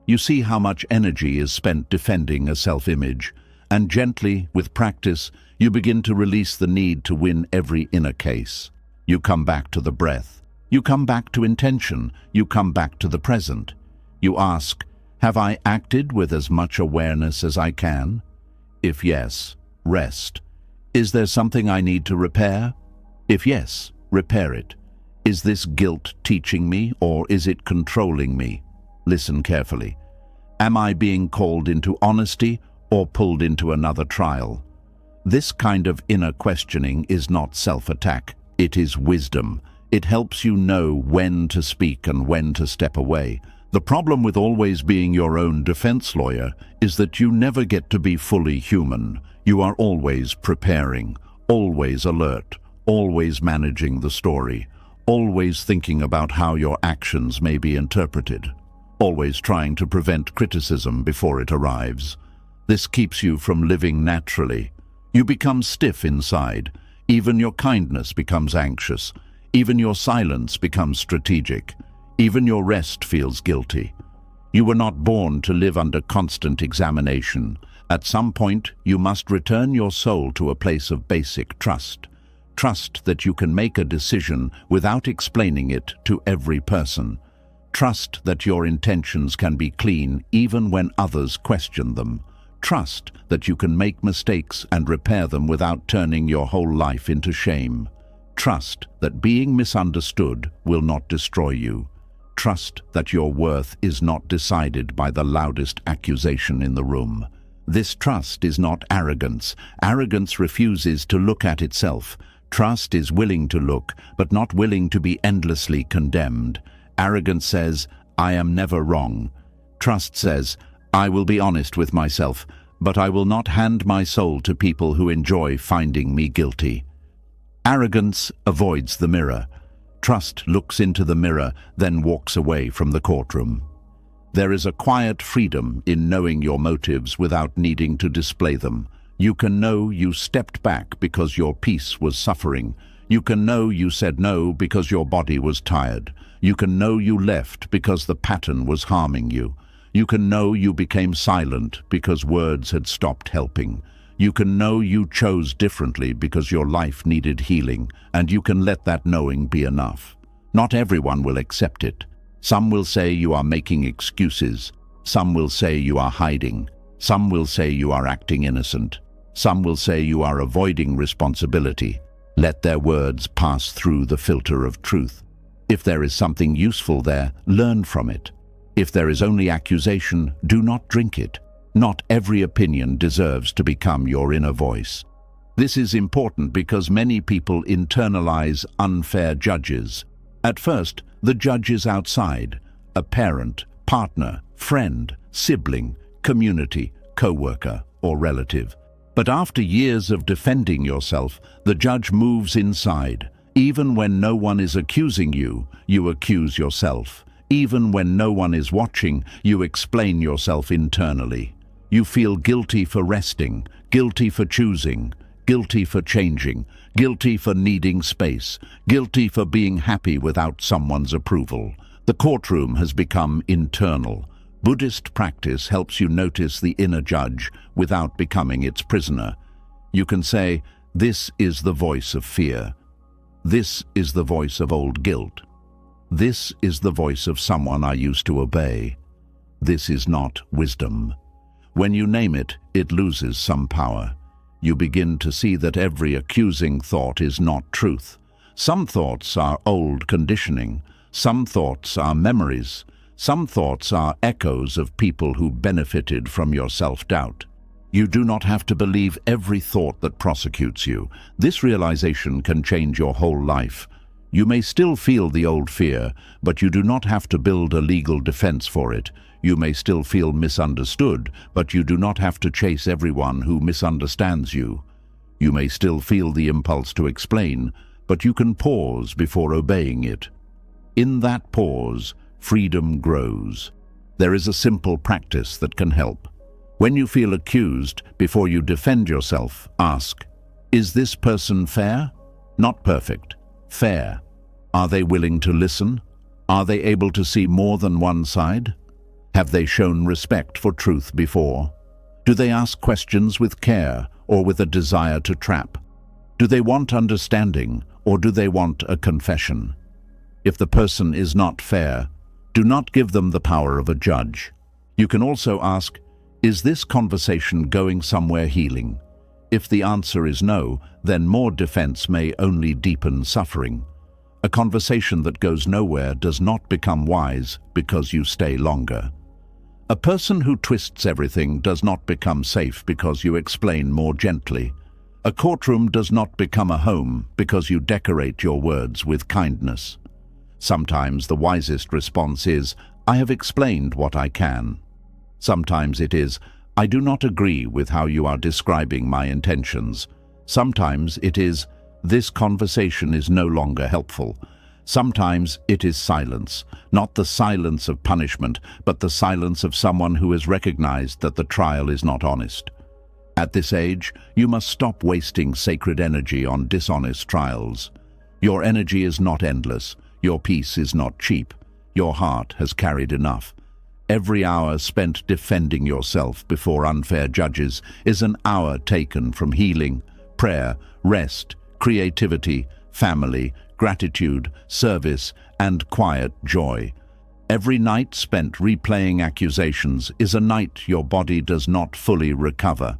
You see how much energy is spent defending a self-image, and gently, with practice, you begin to release the need to win every inner case. You come back to the breath. You come back to intention. You come back to the present. You ask, have I acted with as much awareness as I can? If yes, rest. Is there something I need to repair? If yes, repair it. Is this guilt teaching me, or is it controlling me? Listen carefully. Am I being called into honesty or pulled into another trial? This kind of inner questioning is not self-attack, it is wisdom. It helps you know when to speak and when to step away. The problem with always being your own defense lawyer is that you never get to be fully human. You are always preparing, always alert, always managing the story, always thinking about how your actions may be interpreted, always trying to prevent criticism before it arrives. This keeps you from living naturally. You become stiff inside. Even your kindness becomes anxious. Even your silence becomes strategic. Even your rest feels guilty. You were not born to live under constant examination. At some point, you must return your soul to a place of basic trust. Trust that you can make a decision without explaining it to every person. Trust that your intentions can be clean even when others question them. Trust that you can make mistakes and repair them without turning your whole life into shame. Trust that being misunderstood will not destroy you. Trust that your worth is not decided by the loudest accusation in the room. This trust is not arrogance. Arrogance refuses to look at itself. Trust is willing to look, but not willing to be endlessly condemned. Arrogance says, "I am never wrong." Trust says, "I will be honest with myself, but I will not hand my soul to people who enjoy finding me guilty." Arrogance avoids the mirror. Trust looks into the mirror, then walks away from the courtroom. There is a quiet freedom in knowing your motives without needing to display them. You can know you stepped back because your peace was suffering. You can know you said no because your body was tired. You can know you left because the pattern was harming you. You can know you became silent because words had stopped helping. You can know you chose differently because your life needed healing, and you can let that knowing be enough. Not everyone will accept it. Some will say you are making excuses. Some will say you are hiding. Some will say you are acting innocent. Some will say you are avoiding responsibility. Let their words pass through the filter of truth. If there is something useful there, learn from it. If there is only accusation, do not drink it. Not every opinion deserves to become your inner voice. This is important because many people internalize unfair judges. At first, the judge is outside, a parent, partner, friend, sibling, community, co-worker, or relative. But after years of defending yourself, the judge moves inside. Even when no one is accusing you, you accuse yourself. Even when no one is watching, you explain yourself internally. You feel guilty for resting, guilty for choosing, guilty for changing, guilty for needing space, guilty for being happy without someone's approval. The courtroom has become internal. Buddhist practice helps you notice the inner judge without becoming its prisoner. You can say, "This is the voice of fear. This is the voice of old guilt. This is the voice of someone I used to obey. This is not wisdom." When you name it, it loses some power. You begin to see that every accusing thought is not truth. Some thoughts are old conditioning. Some thoughts are memories. Some thoughts are echoes of people who benefited from your self-doubt. You do not have to believe every thought that prosecutes you. This realization can change your whole life. You may still feel the old fear, but you do not have to build a legal defense for it. You may still feel misunderstood, but you do not have to chase everyone who misunderstands you. You may still feel the impulse to explain, but you can pause before obeying it. In that pause, freedom grows. There is a simple practice that can help. When you feel accused, before you defend yourself, ask, "Is this person fair?" Not perfect, fair. Are they willing to listen? Are they able to see more than one side? Have they shown respect for truth before? Do they ask questions with care or with a desire to trap? Do they want understanding or do they want a confession? If the person is not fair, do not give them the power of a judge. You can also ask, "Is this conversation going somewhere healing?" If the answer is no, then more defense may only deepen suffering. A conversation that goes nowhere does not become wise because you stay longer. A person who twists everything does not become safe because you explain more gently. A courtroom does not become a home because you decorate your words with kindness. Sometimes the wisest response is, "I have explained what I can." Sometimes it is, "I do not agree with how you are describing my intentions." Sometimes it is, "This conversation is no longer helpful." Sometimes it is silence, not the silence of punishment, but the silence of someone who has recognized that the trial is not honest. At this age, you must stop wasting sacred energy on dishonest trials. Your energy is not endless. Your peace is not cheap. Your heart has carried enough. Every hour spent defending yourself before unfair judges is an hour taken from healing, prayer, rest, creativity, family, gratitude, service, and quiet joy. Every night spent replaying accusations is a night your body does not fully recover.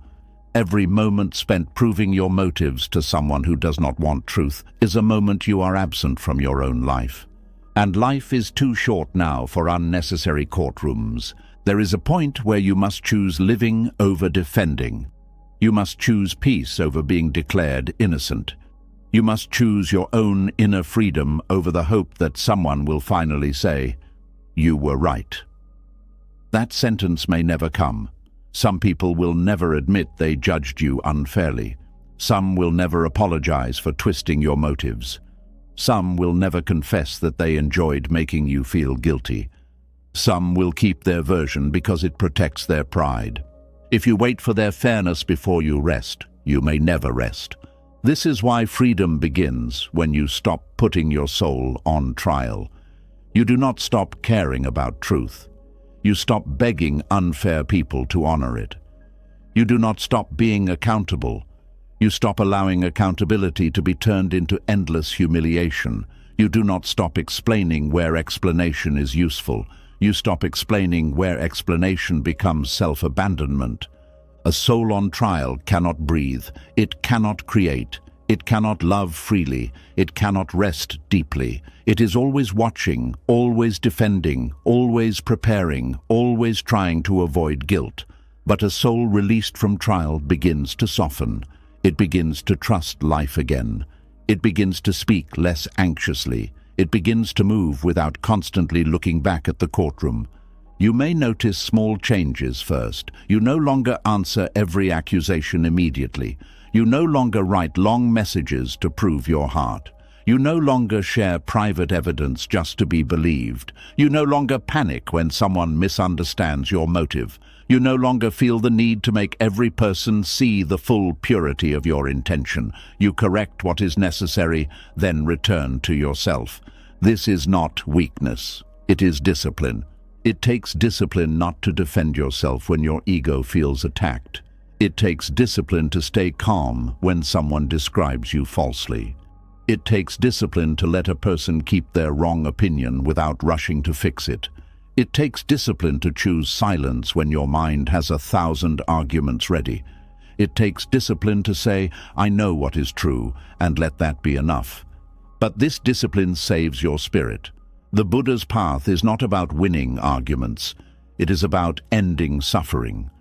Every moment spent proving your motives to someone who does not want truth is a moment you are absent from your own life. And life is too short now for unnecessary courtrooms. There is a point where you must choose living over defending. You must choose peace over being declared innocent. You must choose your own inner freedom over the hope that someone will finally say, "You were right." That sentence may never come. Some people will never admit they judged you unfairly. Some will never apologize for twisting your motives. Some will never confess that they enjoyed making you feel guilty. Some will keep their version because it protects their pride. If you wait for their fairness before you rest, you may never rest. This is why freedom begins when you stop putting your soul on trial. You do not stop caring about truth. You stop begging unfair people to honor it. You do not stop being accountable. You stop allowing accountability to be turned into endless humiliation. You do not stop explaining where explanation is useful. You stop explaining where explanation becomes self-abandonment. A soul on trial cannot breathe. It cannot create. It cannot love freely. It cannot rest deeply. It is always watching, always defending, always preparing, always trying to avoid guilt. But a soul released from trial begins to soften. It begins to trust life again. It begins to speak less anxiously. It begins to move without constantly looking back at the courtroom. You may notice small changes first. You no longer answer every accusation immediately. You no longer write long messages to prove your heart. You no longer share private evidence just to be believed. You no longer panic when someone misunderstands your motive. You no longer feel the need to make every person see the full purity of your intention. You correct what is necessary, then return to yourself. This is not weakness. It is discipline. It takes discipline not to defend yourself when your ego feels attacked. It takes discipline to stay calm when someone describes you falsely. It takes discipline to let a person keep their wrong opinion without rushing to fix it. It takes discipline to choose silence when your mind has 1,000 arguments ready. It takes discipline to say, "I know what is true," and let that be enough. But this discipline saves your spirit. The Buddha's path is not about winning arguments. It is about ending suffering.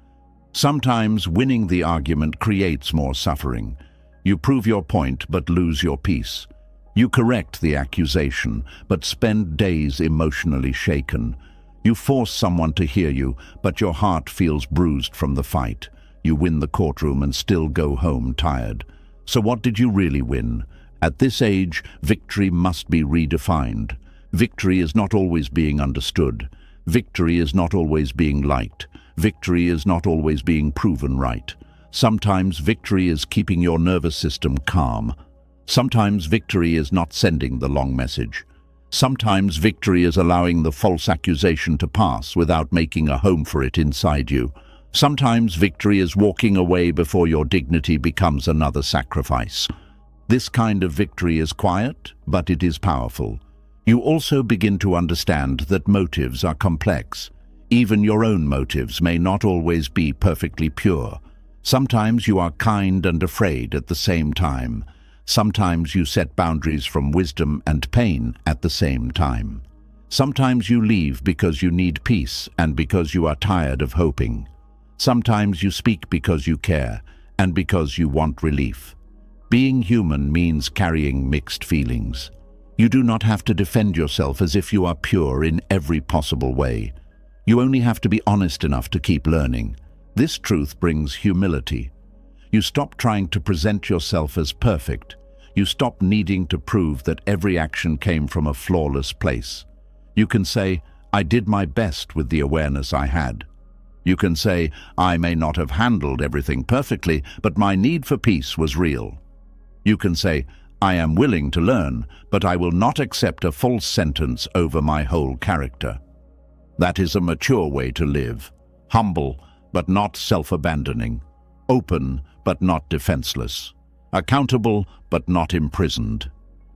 Sometimes winning the argument creates more suffering. You prove your point but lose your peace. You correct the accusation but spend days emotionally shaken. You force someone to hear you, but your heart feels bruised from the fight. You win the courtroom and still go home tired. So what did you really win? At this age, victory must be redefined. Victory is not always being understood. Victory is not always being liked. Victory is not always being proven right. Sometimes victory is keeping your nervous system calm. Sometimes victory is not sending the long message. Sometimes victory is allowing the false accusation to pass without making a home for it inside you. Sometimes victory is walking away before your dignity becomes another sacrifice. This kind of victory is quiet, but it is powerful. You also begin to understand that motives are complex. Even your own motives may not always be perfectly pure. Sometimes you are kind and afraid at the same time. Sometimes you set boundaries from wisdom and pain at the same time. Sometimes you leave because you need peace and because you are tired of hoping. Sometimes you speak because you care, and because you want relief. Being human means carrying mixed feelings. You do not have to defend yourself as if you are pure in every possible way. You only have to be honest enough to keep learning. This truth brings humility. You stop trying to present yourself as perfect. You stop needing to prove that every action came from a flawless place. You can say, I did my best with the awareness I had. You can say, I may not have handled everything perfectly, but my need for peace was real. You can say, I am willing to learn, but I will not accept a false sentence over my whole character. That is a mature way to live. Humble, but not self-abandoning. Open, but not defenseless. Accountable, but not imprisoned.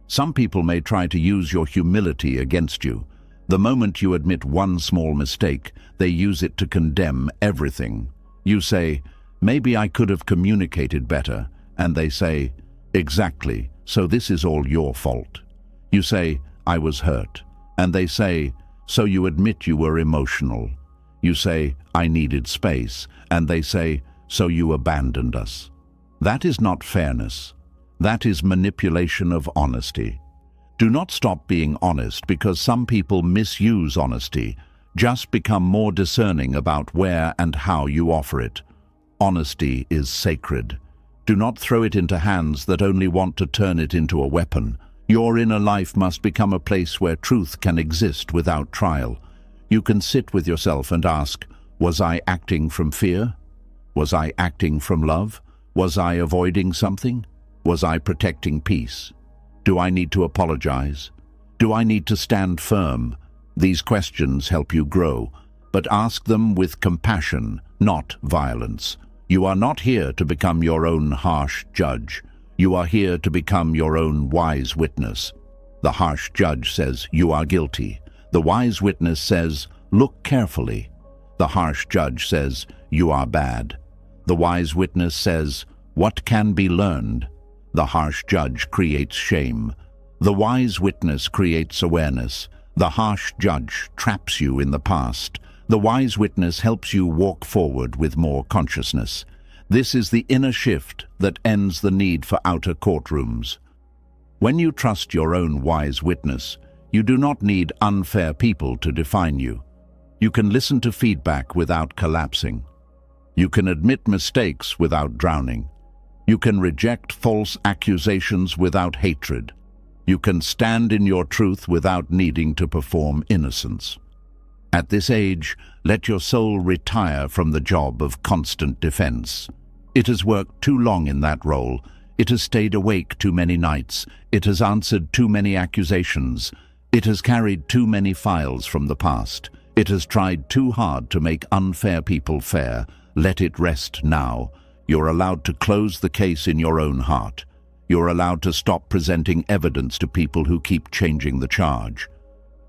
Some people may try to use your humility against you. The moment you admit one small mistake, they use it to condemn everything. You say, maybe I could have communicated better, and they say, exactly, so this is all your fault. You say, I was hurt, and they say, so you admit you were emotional. You say, I needed space, and they say, so you abandoned us. That is not fairness. That is manipulation of honesty. Do not stop being honest because some people misuse honesty. Just become more discerning about where and how you offer it. Honesty is sacred. Do not throw it into hands that only want to turn it into a weapon. Your inner life must become a place where truth can exist without trial. You can sit with yourself and ask, was I acting from fear? Was I acting from love? Was I avoiding something? Was I protecting peace? Do I need to apologize? Do I need to stand firm? These questions help you grow, but ask them with compassion, not violence. You are not here to become your own harsh judge. You are here to become your own wise witness. The harsh judge says, you are guilty. The wise witness says, look carefully. The harsh judge says, you are bad. The wise witness says, what can be learned? The harsh judge creates shame. The wise witness creates awareness. The harsh judge traps you in the past. The wise witness helps you walk forward with more consciousness. This is the inner shift that ends the need for outer courtrooms. When you trust your own wise witness, you do not need unfair people to define you. You can listen to feedback without collapsing. You can admit mistakes without drowning. You can reject false accusations without hatred. You can stand in your truth without needing to perform innocence. At this age, let your soul retire from the job of constant defense. It has worked too long in that role. It has stayed awake too many nights. It has answered too many accusations. It has carried too many files from the past. It has tried too hard to make unfair people fair. Let it rest now. You're allowed to close the case in your own heart. You're allowed to stop presenting evidence to people who keep changing the charge.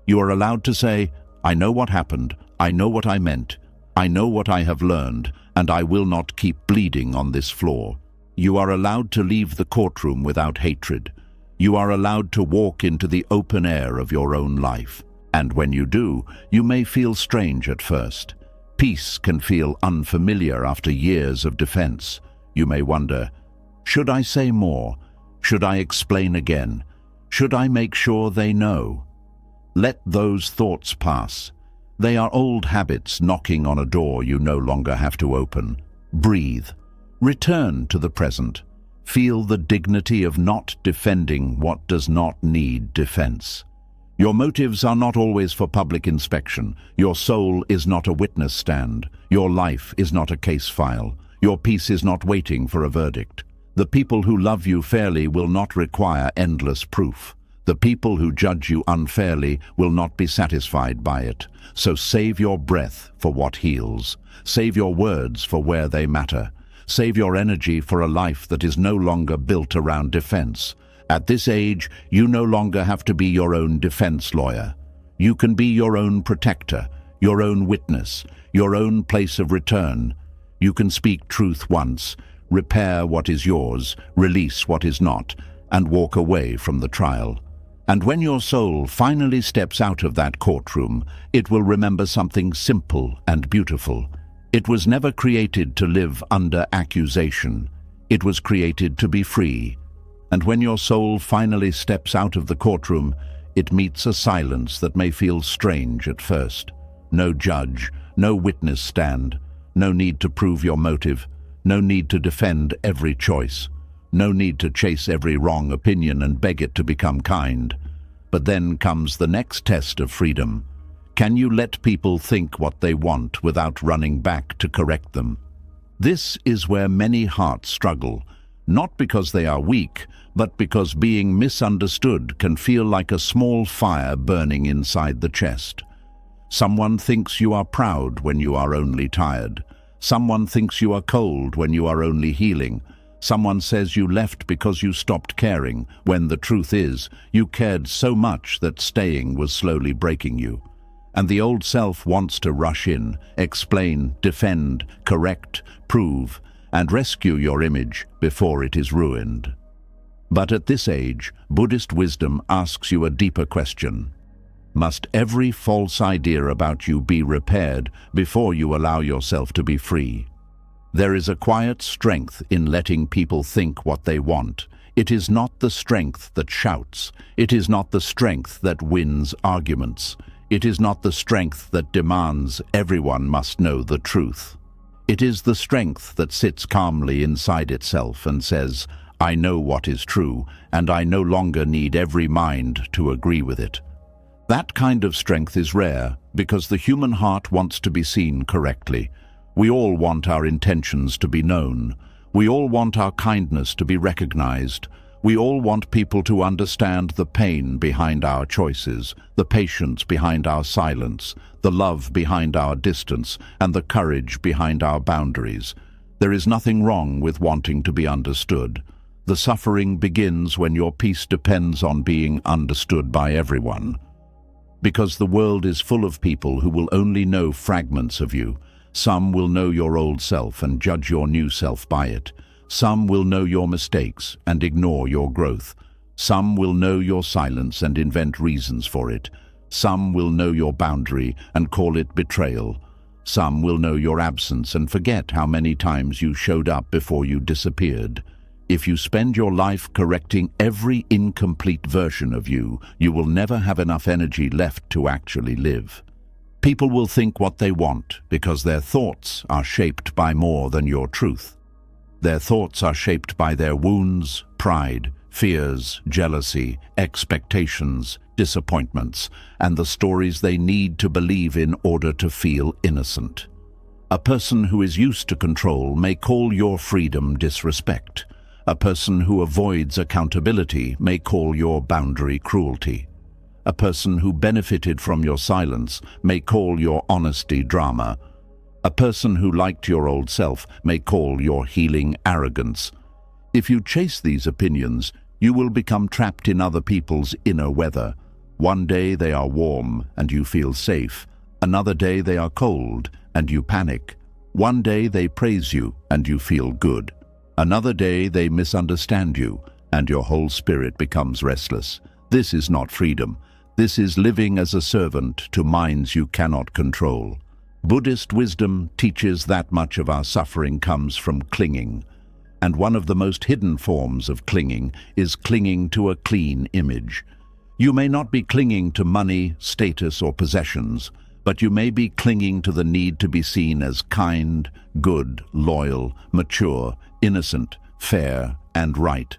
You are allowed to say, I know what happened, I know what I meant, I know what I have learned, and I will not keep bleeding on this floor. You are allowed to leave the courtroom without hatred. You are allowed to walk into the open air of your own life. And when you do, you may feel strange at first. Peace can feel unfamiliar after years of defense. You may wonder, should I say more? Should I explain again? Should I make sure they know? Let those thoughts pass. They are old habits knocking on a door you no longer have to open. Breathe. Return to the present. Feel the dignity of not defending what does not need defense. Your motives are not always for public inspection. Your soul is not a witness stand. Your life is not a case file. Your peace is not waiting for a verdict. The people who love you fairly will not require endless proof. The people who judge you unfairly will not be satisfied by it. So save your breath for what heals. Save your words for where they matter. Save your energy for a life that is no longer built around defense. At this age, you no longer have to be your own defense lawyer. You can be your own protector, your own witness, your own place of return. You can speak truth once, repair what is yours, release what is not, and walk away from the trial. And when your soul finally steps out of that courtroom, it will remember something simple and beautiful. It was never created to live under accusation. It was created to be free. And when your soul finally steps out of the courtroom, it meets a silence that may feel strange at first. No judge, no witness stand, no need to prove your motive, no need to defend every choice, no need to chase every wrong opinion and beg it to become kind. But then comes the next test of freedom. Can you let people think what they want without running back to correct them? This is where many hearts struggle, not because they are weak, but because being misunderstood can feel like a small fire burning inside the chest. Someone thinks you are proud when you are only tired. Someone thinks you are cold when you are only healing. Someone says you left because you stopped caring, when the truth is, you cared so much that staying was slowly breaking you. And the old self wants to rush in, explain, defend, correct, prove, and rescue your image before it is ruined. But at this age, Buddhist wisdom asks you a deeper question. Must every false idea about you be repaired before you allow yourself to be free? There is a quiet strength in letting people think what they want. It is not the strength that shouts. It is not the strength that wins arguments. It is not the strength that demands everyone must know the truth. It is the strength that sits calmly inside itself and says, I know what is true, and I no longer need every mind to agree with it. That kind of strength is rare because the human heart wants to be seen correctly. We all want our intentions to be known. We all want our kindness to be recognized. We all want people to understand the pain behind our choices, the patience behind our silence, the love behind our distance, and the courage behind our boundaries. There is nothing wrong with wanting to be understood. The suffering begins when your peace depends on being understood by everyone. Because the world is full of people who will only know fragments of you. Some will know your old self and judge your new self by it. Some will know your mistakes and ignore your growth. Some will know your silence and invent reasons for it. Some will know your boundary and call it betrayal. Some will know your absence and forget how many times you showed up before you disappeared. If you spend your life correcting every incomplete version of you, you will never have enough energy left to actually live. People will think what they want because their thoughts are shaped by more than your truth. Their thoughts are shaped by their wounds, pride, fears, jealousy, expectations, disappointments, and the stories they need to believe in order to feel innocent. A person who is used to control may call your freedom disrespect. A person who avoids accountability may call your boundary cruelty. A person who benefited from your silence may call your honesty drama. A person who liked your old self may call your healing arrogance. If you chase these opinions, you will become trapped in other people's inner weather. One day they are warm and you feel safe. Another day they are cold and you panic. One day they praise you and you feel good. Another day they misunderstand you and your whole spirit becomes restless. This is not freedom. This is living as a servant to minds you cannot control. Buddhist wisdom teaches that much of our suffering comes from clinging. And one of the most hidden forms of clinging is clinging to a clean image. You may not be clinging to money, status, or possessions, but you may be clinging to the need to be seen as kind, good, loyal, mature, innocent, fair, and right.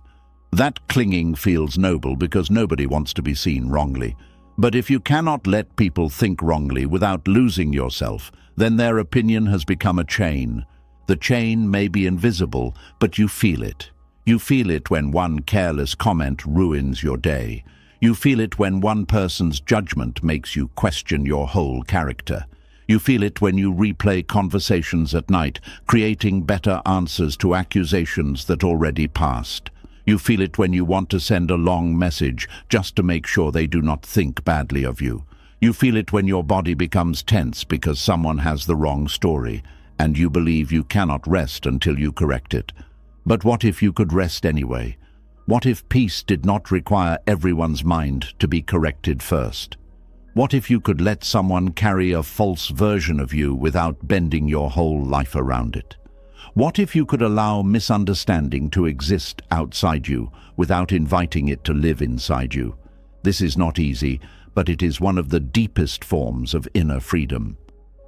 That clinging feels noble because nobody wants to be seen wrongly. But if you cannot let people think wrongly without losing yourself, then their opinion has become a chain. The chain may be invisible, but you feel it. You feel it when one careless comment ruins your day. You feel it when one person's judgment makes you question your whole character. You feel it when you replay conversations at night, creating better answers to accusations that already passed. You feel it when you want to send a long message just to make sure they do not think badly of you. You feel it when your body becomes tense because someone has the wrong story, and you believe you cannot rest until you correct it. But what if you could rest anyway? What if peace did not require everyone's mind to be corrected first? What if you could let someone carry a false version of you without bending your whole life around it? What if you could allow misunderstanding to exist outside you without inviting it to live inside you? This is not easy, but it is one of the deepest forms of inner freedom.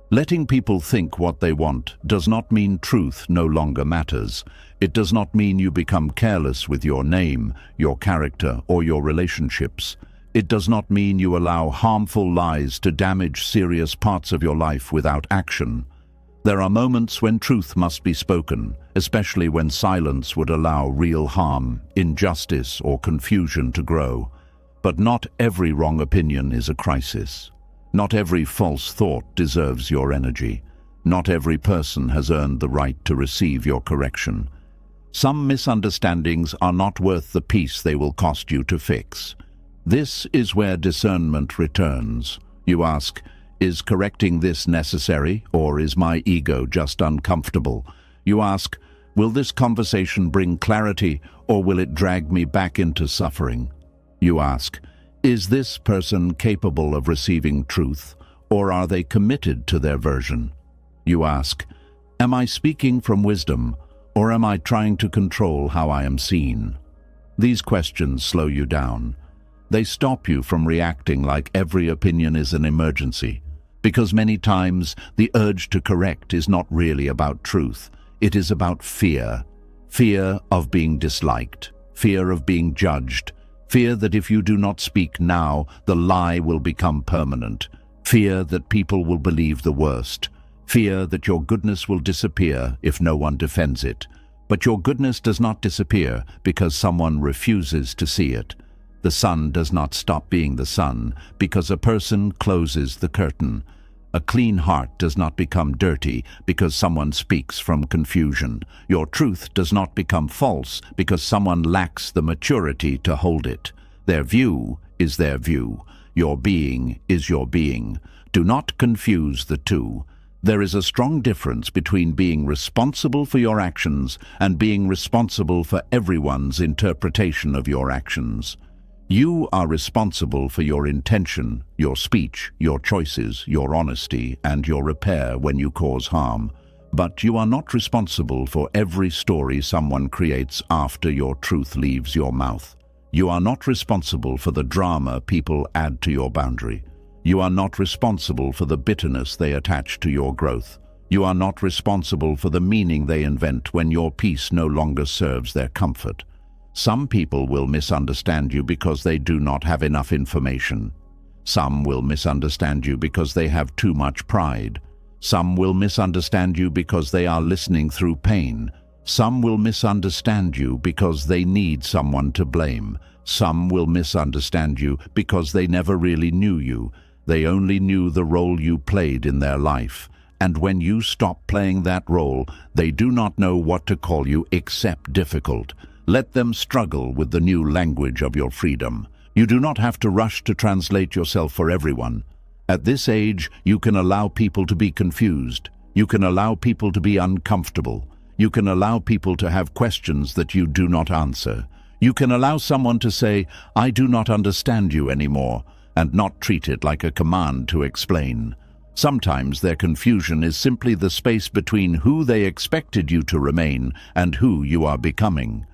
Letting people think what they want does not mean truth no longer matters. It does not mean you become careless with your name, your character, or your relationships. It does not mean you allow harmful lies to damage serious parts of your life without action. There are moments when truth must be spoken, especially when silence would allow real harm, injustice, or confusion to grow. But not every wrong opinion is a crisis. Not every false thought deserves your energy. Not every person has earned the right to receive your correction. Some misunderstandings are not worth the peace they will cost you to fix. This is where discernment returns. You ask, is correcting this necessary, or is my ego just uncomfortable? You ask, will this conversation bring clarity, or will it drag me back into suffering? You ask, is this person capable of receiving truth, or are they committed to their version? You ask, am I speaking from wisdom, or am I trying to control how I am seen? These questions slow you down. They stop you from reacting like every opinion is an emergency, because many times the urge to correct is not really about truth. It is about fear. Fear of being disliked, fear of being judged, fear that if you do not speak now, the lie will become permanent, fear that people will believe the worst, fear that your goodness will disappear if no one defends it. But your goodness does not disappear because someone refuses to see it. The sun does not stop being the sun because a person closes the curtain. A clean heart does not become dirty because someone speaks from confusion. Your truth does not become false because someone lacks the maturity to hold it. Their view is their view. Your being is your being. Do not confuse the two. There is a strong difference between being responsible for your actions and being responsible for everyone's interpretation of your actions. You are responsible for your intention, your speech, your choices, your honesty, and your repair when you cause harm. But you are not responsible for every story someone creates after your truth leaves your mouth. You are not responsible for the drama people add to your boundary. You are not responsible for the bitterness they attach to your growth. You are not responsible for the meaning they invent when your peace no longer serves their comfort. Some people will misunderstand you because they do not have enough information. Some will misunderstand you because they have too much pride. Some will misunderstand you because they are listening through pain. Some will misunderstand you because they need someone to blame. Some will misunderstand you because they never really knew you. They only knew the role you played in their life. And when you stop playing that role, they do not know what to call you except difficult. Let them struggle with the new language of your freedom. You do not have to rush to translate yourself for everyone. At this age, you can allow people to be confused. You can allow people to be uncomfortable. You can allow people to have questions that you do not answer. You can allow someone to say, "I do not understand you anymore," and not treat it like a command to explain. Sometimes their confusion is simply the space between who they expected you to remain and who you are becoming.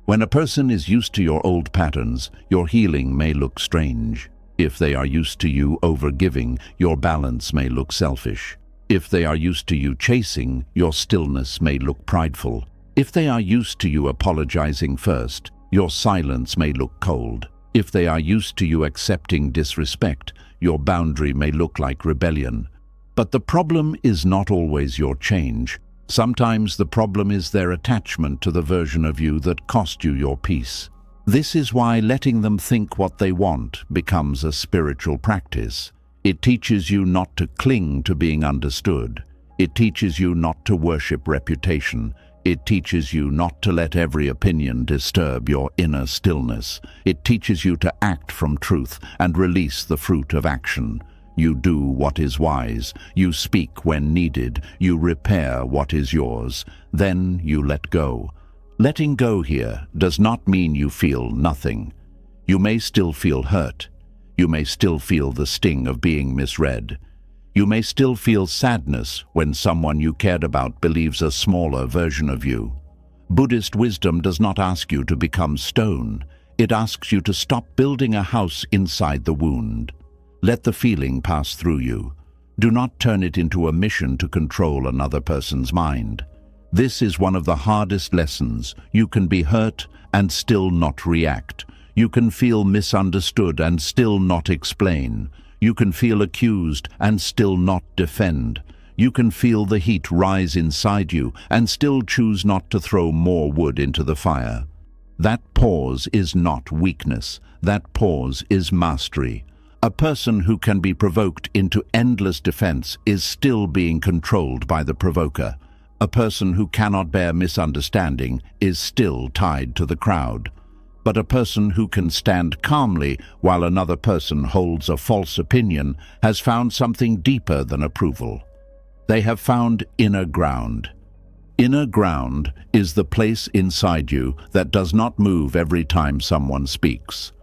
When a person is used to your old patterns, your healing may look strange. If they are used to you overgiving, your balance may look selfish. If they are used to you chasing, your stillness may look prideful. If they are used to you apologizing first, your silence may look cold. If they are used to you accepting disrespect, your boundary may look like rebellion. But the problem is not always your change. Sometimes the problem is their attachment to the version of you that cost you your peace. This is why letting them think what they want becomes a spiritual practice. It teaches you not to cling to being understood. It teaches you not to worship reputation. It teaches you not to let every opinion disturb your inner stillness. It teaches you to act from truth and release the fruit of action. You do what is wise. You speak when needed. You repair what is yours. Then you let go. Letting go here does not mean you feel nothing. You may still feel hurt. You may still feel the sting of being misread. You may still feel sadness when someone you cared about believes a smaller version of you. Buddhist wisdom does not ask you to become stone. It asks you to stop building a house inside the wound. Let the feeling pass through you. Do not turn it into a mission to control another person's mind. This is one of the hardest lessons. You can be hurt and still not react. You can feel misunderstood and still not explain. You can feel accused and still not defend. You can feel the heat rise inside you and still choose not to throw more wood into the fire. That pause is not weakness. That pause is mastery. A person who can be provoked into endless defense is still being controlled by the provoker. A person who cannot bear misunderstanding is still tied to the crowd. But a person who can stand calmly while another person holds a false opinion has found something deeper than approval. They have found inner ground. Inner ground is the place inside you that does not move every time someone speaks.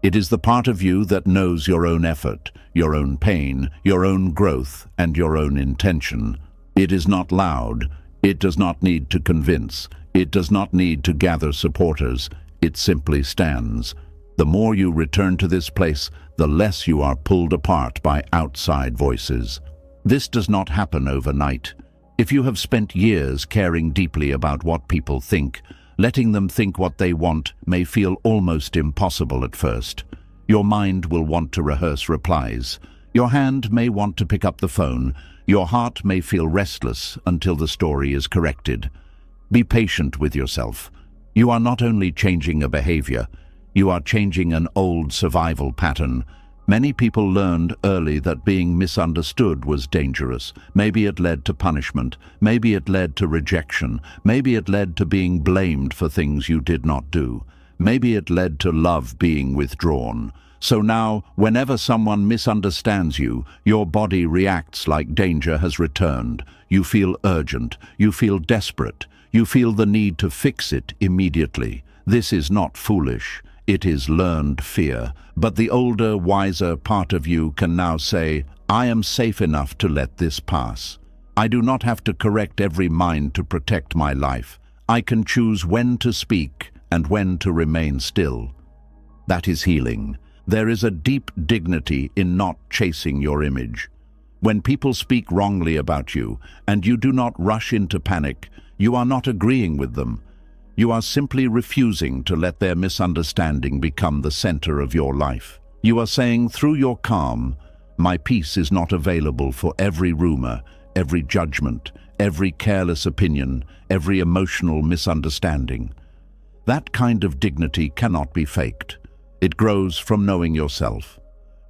It is the part of you that knows your own effort, your own pain, your own growth, and your own intention. It is not loud. It does not need to convince. It does not need to gather supporters. It simply stands. The more you return to this place, the less you are pulled apart by outside voices. This does not happen overnight. If you have spent years caring deeply about what people think, letting them think what they want may feel almost impossible at first. Your mind will want to rehearse replies. Your hand may want to pick up the phone. Your heart may feel restless until the story is corrected. Be patient with yourself. You are not only changing a behavior, you are changing an old survival pattern. Many people learned early that being misunderstood was dangerous. Maybe it led to punishment. Maybe it led to rejection. Maybe it led to being blamed for things you did not do. Maybe it led to love being withdrawn. So now, whenever someone misunderstands you, your body reacts like danger has returned. You feel urgent. You feel desperate. You feel the need to fix it immediately. This is not foolish. It is learned fear. But the older, wiser part of you can now say, I am safe enough to let this pass. I do not have to correct every mind to protect my life. I can choose when to speak and when to remain still. That is healing. There is a deep dignity in not chasing your image. When people speak wrongly about you and you do not rush into panic, you are not agreeing with them. You are simply refusing to let their misunderstanding become the center of your life. You are saying through your calm, my peace is not available for every rumor, every judgment, every careless opinion, every emotional misunderstanding. That kind of dignity cannot be faked. It grows from knowing yourself.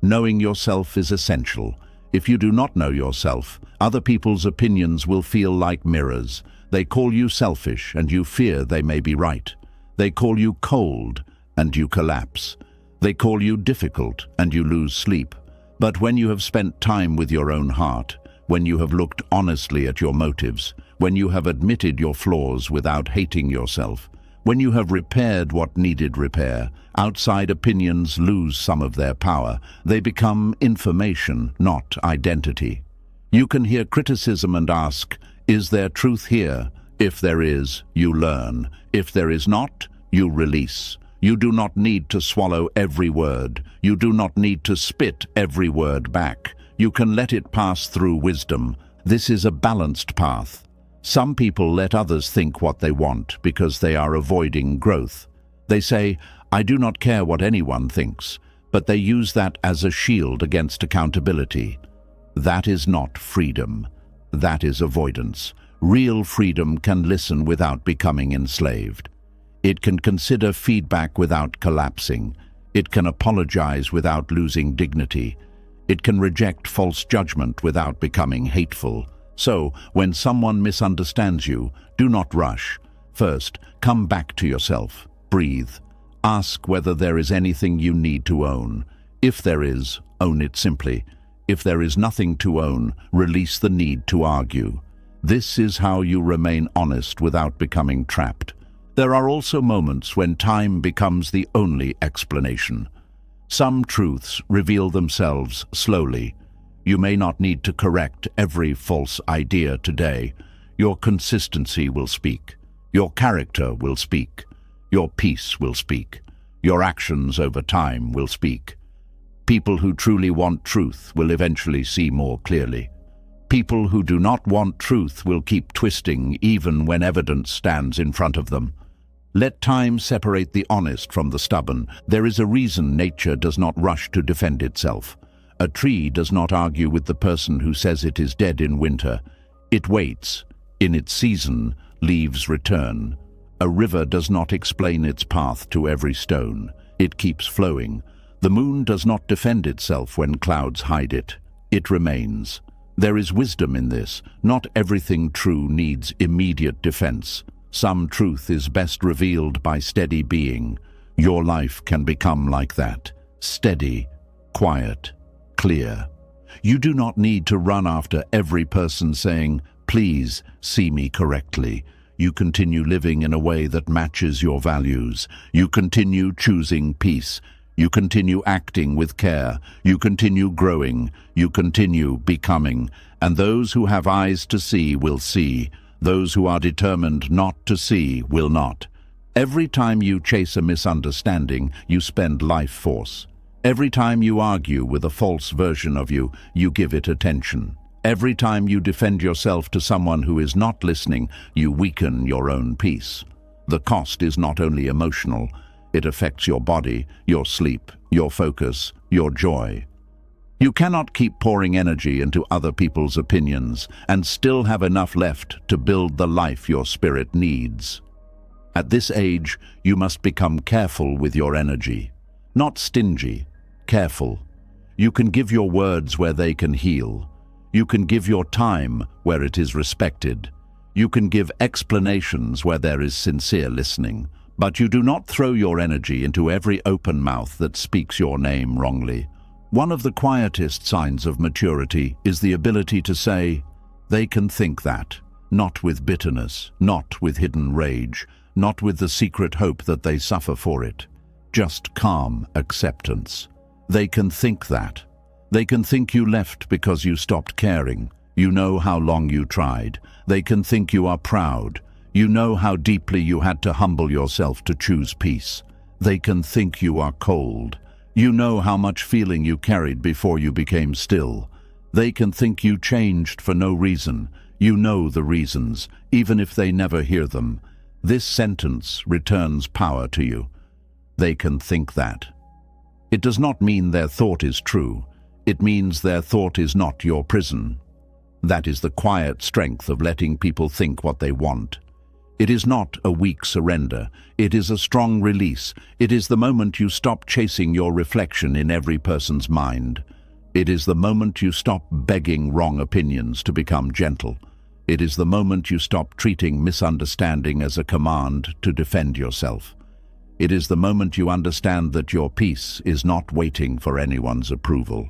Knowing yourself is essential. If you do not know yourself, other people's opinions will feel like mirrors. They call you selfish and you fear they may be right. They call you cold and you collapse. They call you difficult and you lose sleep. But when you have spent time with your own heart, when you have looked honestly at your motives, when you have admitted your flaws without hating yourself, when you have repaired what needed repair, outside opinions lose some of their power. They become information, not identity. You can hear criticism and ask, is there truth here? If there is, you learn. If there is not, you release. You do not need to swallow every word. You do not need to spit every word back. You can let it pass through wisdom. This is a balanced path. Some people let others think what they want because they are avoiding growth. They say, I do not care what anyone thinks, but they use that as a shield against accountability. That is not freedom. That is avoidance. Real freedom can listen without becoming enslaved. It can consider feedback without collapsing. It can apologize without losing dignity. It can reject false judgment without becoming hateful. So, when someone misunderstands you, do not rush. First, come back to yourself. Breathe. Ask whether there is anything you need to own. If there is, own it simply. If there is nothing to own, release the need to argue. This is how you remain honest without becoming trapped. There are also moments when time becomes the only explanation. Some truths reveal themselves slowly. You may not need to correct every false idea today. Your consistency will speak. Your character will speak. Your peace will speak. Your actions over time will speak. People who truly want truth will eventually see more clearly. People who do not want truth will keep twisting even when evidence stands in front of them. Let time separate the honest from the stubborn. There is a reason nature does not rush to defend itself. A tree does not argue with the person who says it is dead in winter. It waits. In its season, leaves return. A river does not explain its path to every stone. It keeps flowing. The moon does not defend itself when clouds hide it. It remains. There is wisdom in this. Not everything true needs immediate defense. Some truth is best revealed by steady being. Your life can become like that. Steady, quiet, clear. You do not need to run after every person saying, "Please see me correctly." You continue living in a way that matches your values. You continue choosing peace. You continue acting with care. You continue growing. You continue becoming. And those who have eyes to see will see. Those who are determined not to see will not. Every time you chase a misunderstanding, you spend life force. Every time you argue with a false version of you, you give it attention. Every time you defend yourself to someone who is not listening, you weaken your own peace. The cost is not only emotional, it affects your body, your sleep, your focus, your joy. You cannot keep pouring energy into other people's opinions and still have enough left to build the life your spirit needs. At this age, you must become careful with your energy. Not stingy, careful. You can give your words where they can heal. You can give your time where it is respected. You can give explanations where there is sincere listening. But you do not throw your energy into every open mouth that speaks your name wrongly. One of the quietest signs of maturity is the ability to say, "They can think that," not with bitterness, not with hidden rage, not with the secret hope that they suffer for it. Just calm acceptance. They can think that. They can think you left because you stopped caring. You know how long you tried. They can think you are proud. You know how deeply you had to humble yourself to choose peace. They can think you are cold. You know how much feeling you carried before you became still. They can think you changed for no reason. You know the reasons, even if they never hear them. This sentence returns power to you. They can think that. It does not mean their thought is true. It means their thought is not your prison. That is the quiet strength of letting people think what they want. It is not a weak surrender. It is a strong release. It is the moment you stop chasing your reflection in every person's mind. It is the moment you stop begging wrong opinions to become gentle. It is the moment you stop treating misunderstanding as a command to defend yourself. It is the moment you understand that your peace is not waiting for anyone's approval.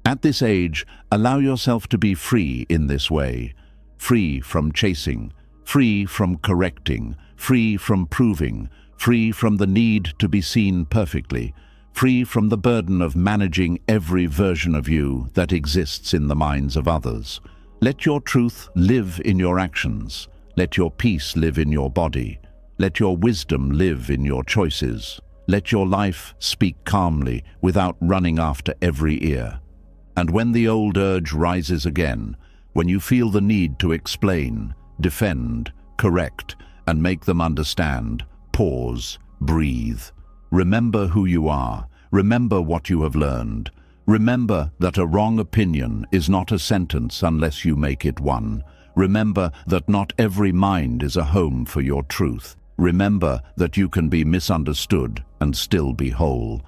At this age, allow yourself to be free in this way, free from chasing, free from correcting, free from proving, free from the need to be seen perfectly, free from the burden of managing every version of you that exists in the minds of others. Let your truth live in your actions. Let your peace live in your body. Let your wisdom live in your choices. Let your life speak calmly without running after every ear. And when the old urge rises again, when you feel the need to explain, defend, correct, and make them understand, pause, breathe. Remember who you are. Remember what you have learned. Remember that a wrong opinion is not a sentence unless you make it one. Remember that not every mind is a home for your truth. Remember that you can be misunderstood and still be whole.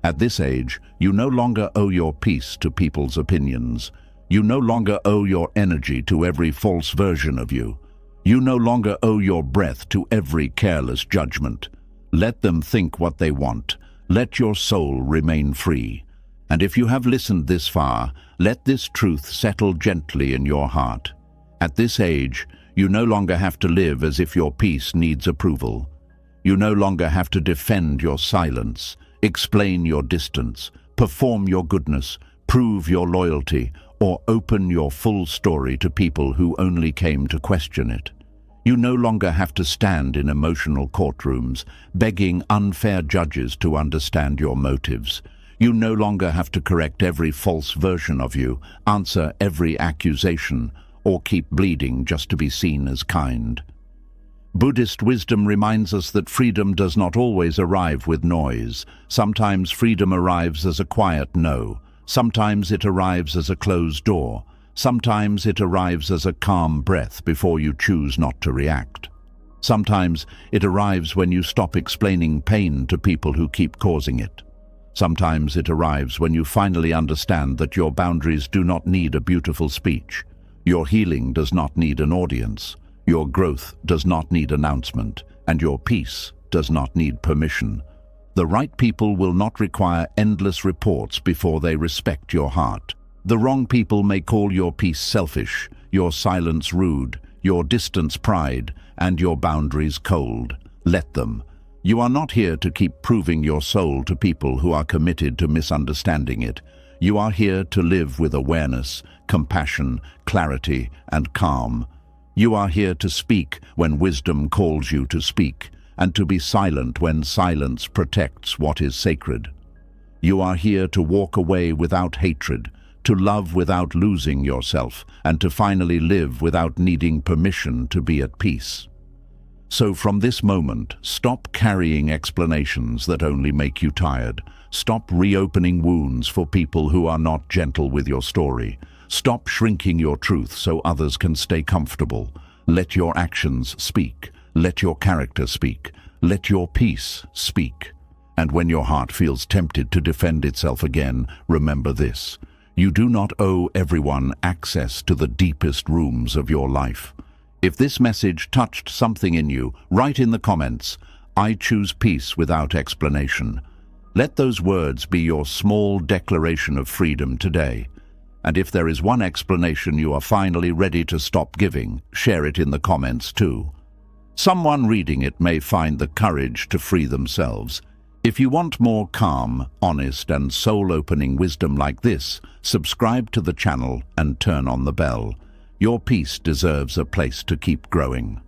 At this age, you no longer owe your peace to people's opinions. You no longer owe your energy to every false version of you. You no longer owe your breath to every careless judgment. Let them think what they want. Let your soul remain free. And if you have listened this far, let this truth settle gently in your heart. At this age, you no longer have to live as if your peace needs approval. You no longer have to defend your silence, explain your distance, perform your goodness, prove your loyalty, or open your full story to people who only came to question it. You no longer have to stand in emotional courtrooms, begging unfair judges to understand your motives. You no longer have to correct every false version of you, answer every accusation, or keep bleeding just to be seen as kind. Buddhist wisdom reminds us that freedom does not always arrive with noise. Sometimes freedom arrives as a quiet no. Sometimes it arrives as a closed door. Sometimes it arrives as a calm breath before you choose not to react. Sometimes it arrives when you stop explaining pain to people who keep causing it. Sometimes it arrives when you finally understand that your boundaries do not need a beautiful speech. Your healing does not need an audience. Your growth does not need announcement, and your peace does not need permission. The right people will not require endless reports before they respect your heart. The wrong people may call your peace selfish, your silence rude, your distance pride, and your boundaries cold. Let them. You are not here to keep proving your soul to people who are committed to misunderstanding it. You are here to live with awareness, compassion, clarity, and calm. You are here to speak when wisdom calls you to speak, and to be silent when silence protects what is sacred. You are here to walk away without hatred, to love without losing yourself, and to finally live without needing permission to be at peace. So from this moment, stop carrying explanations that only make you tired. Stop reopening wounds for people who are not gentle with your story. Stop shrinking your truth so others can stay comfortable. Let your actions speak. Let your character speak. Let your peace speak. And when your heart feels tempted to defend itself again, remember this. You do not owe everyone access to the deepest rooms of your life. If this message touched something in you, write in the comments, "I choose peace without explanation." Let those words be your small declaration of freedom today. And if there is one explanation you are finally ready to stop giving, share it in the comments too. Someone reading it may find the courage to free themselves. If you want more calm, honest, and soul-opening wisdom like this, subscribe to the channel and turn on the bell. Your peace deserves a place to keep growing.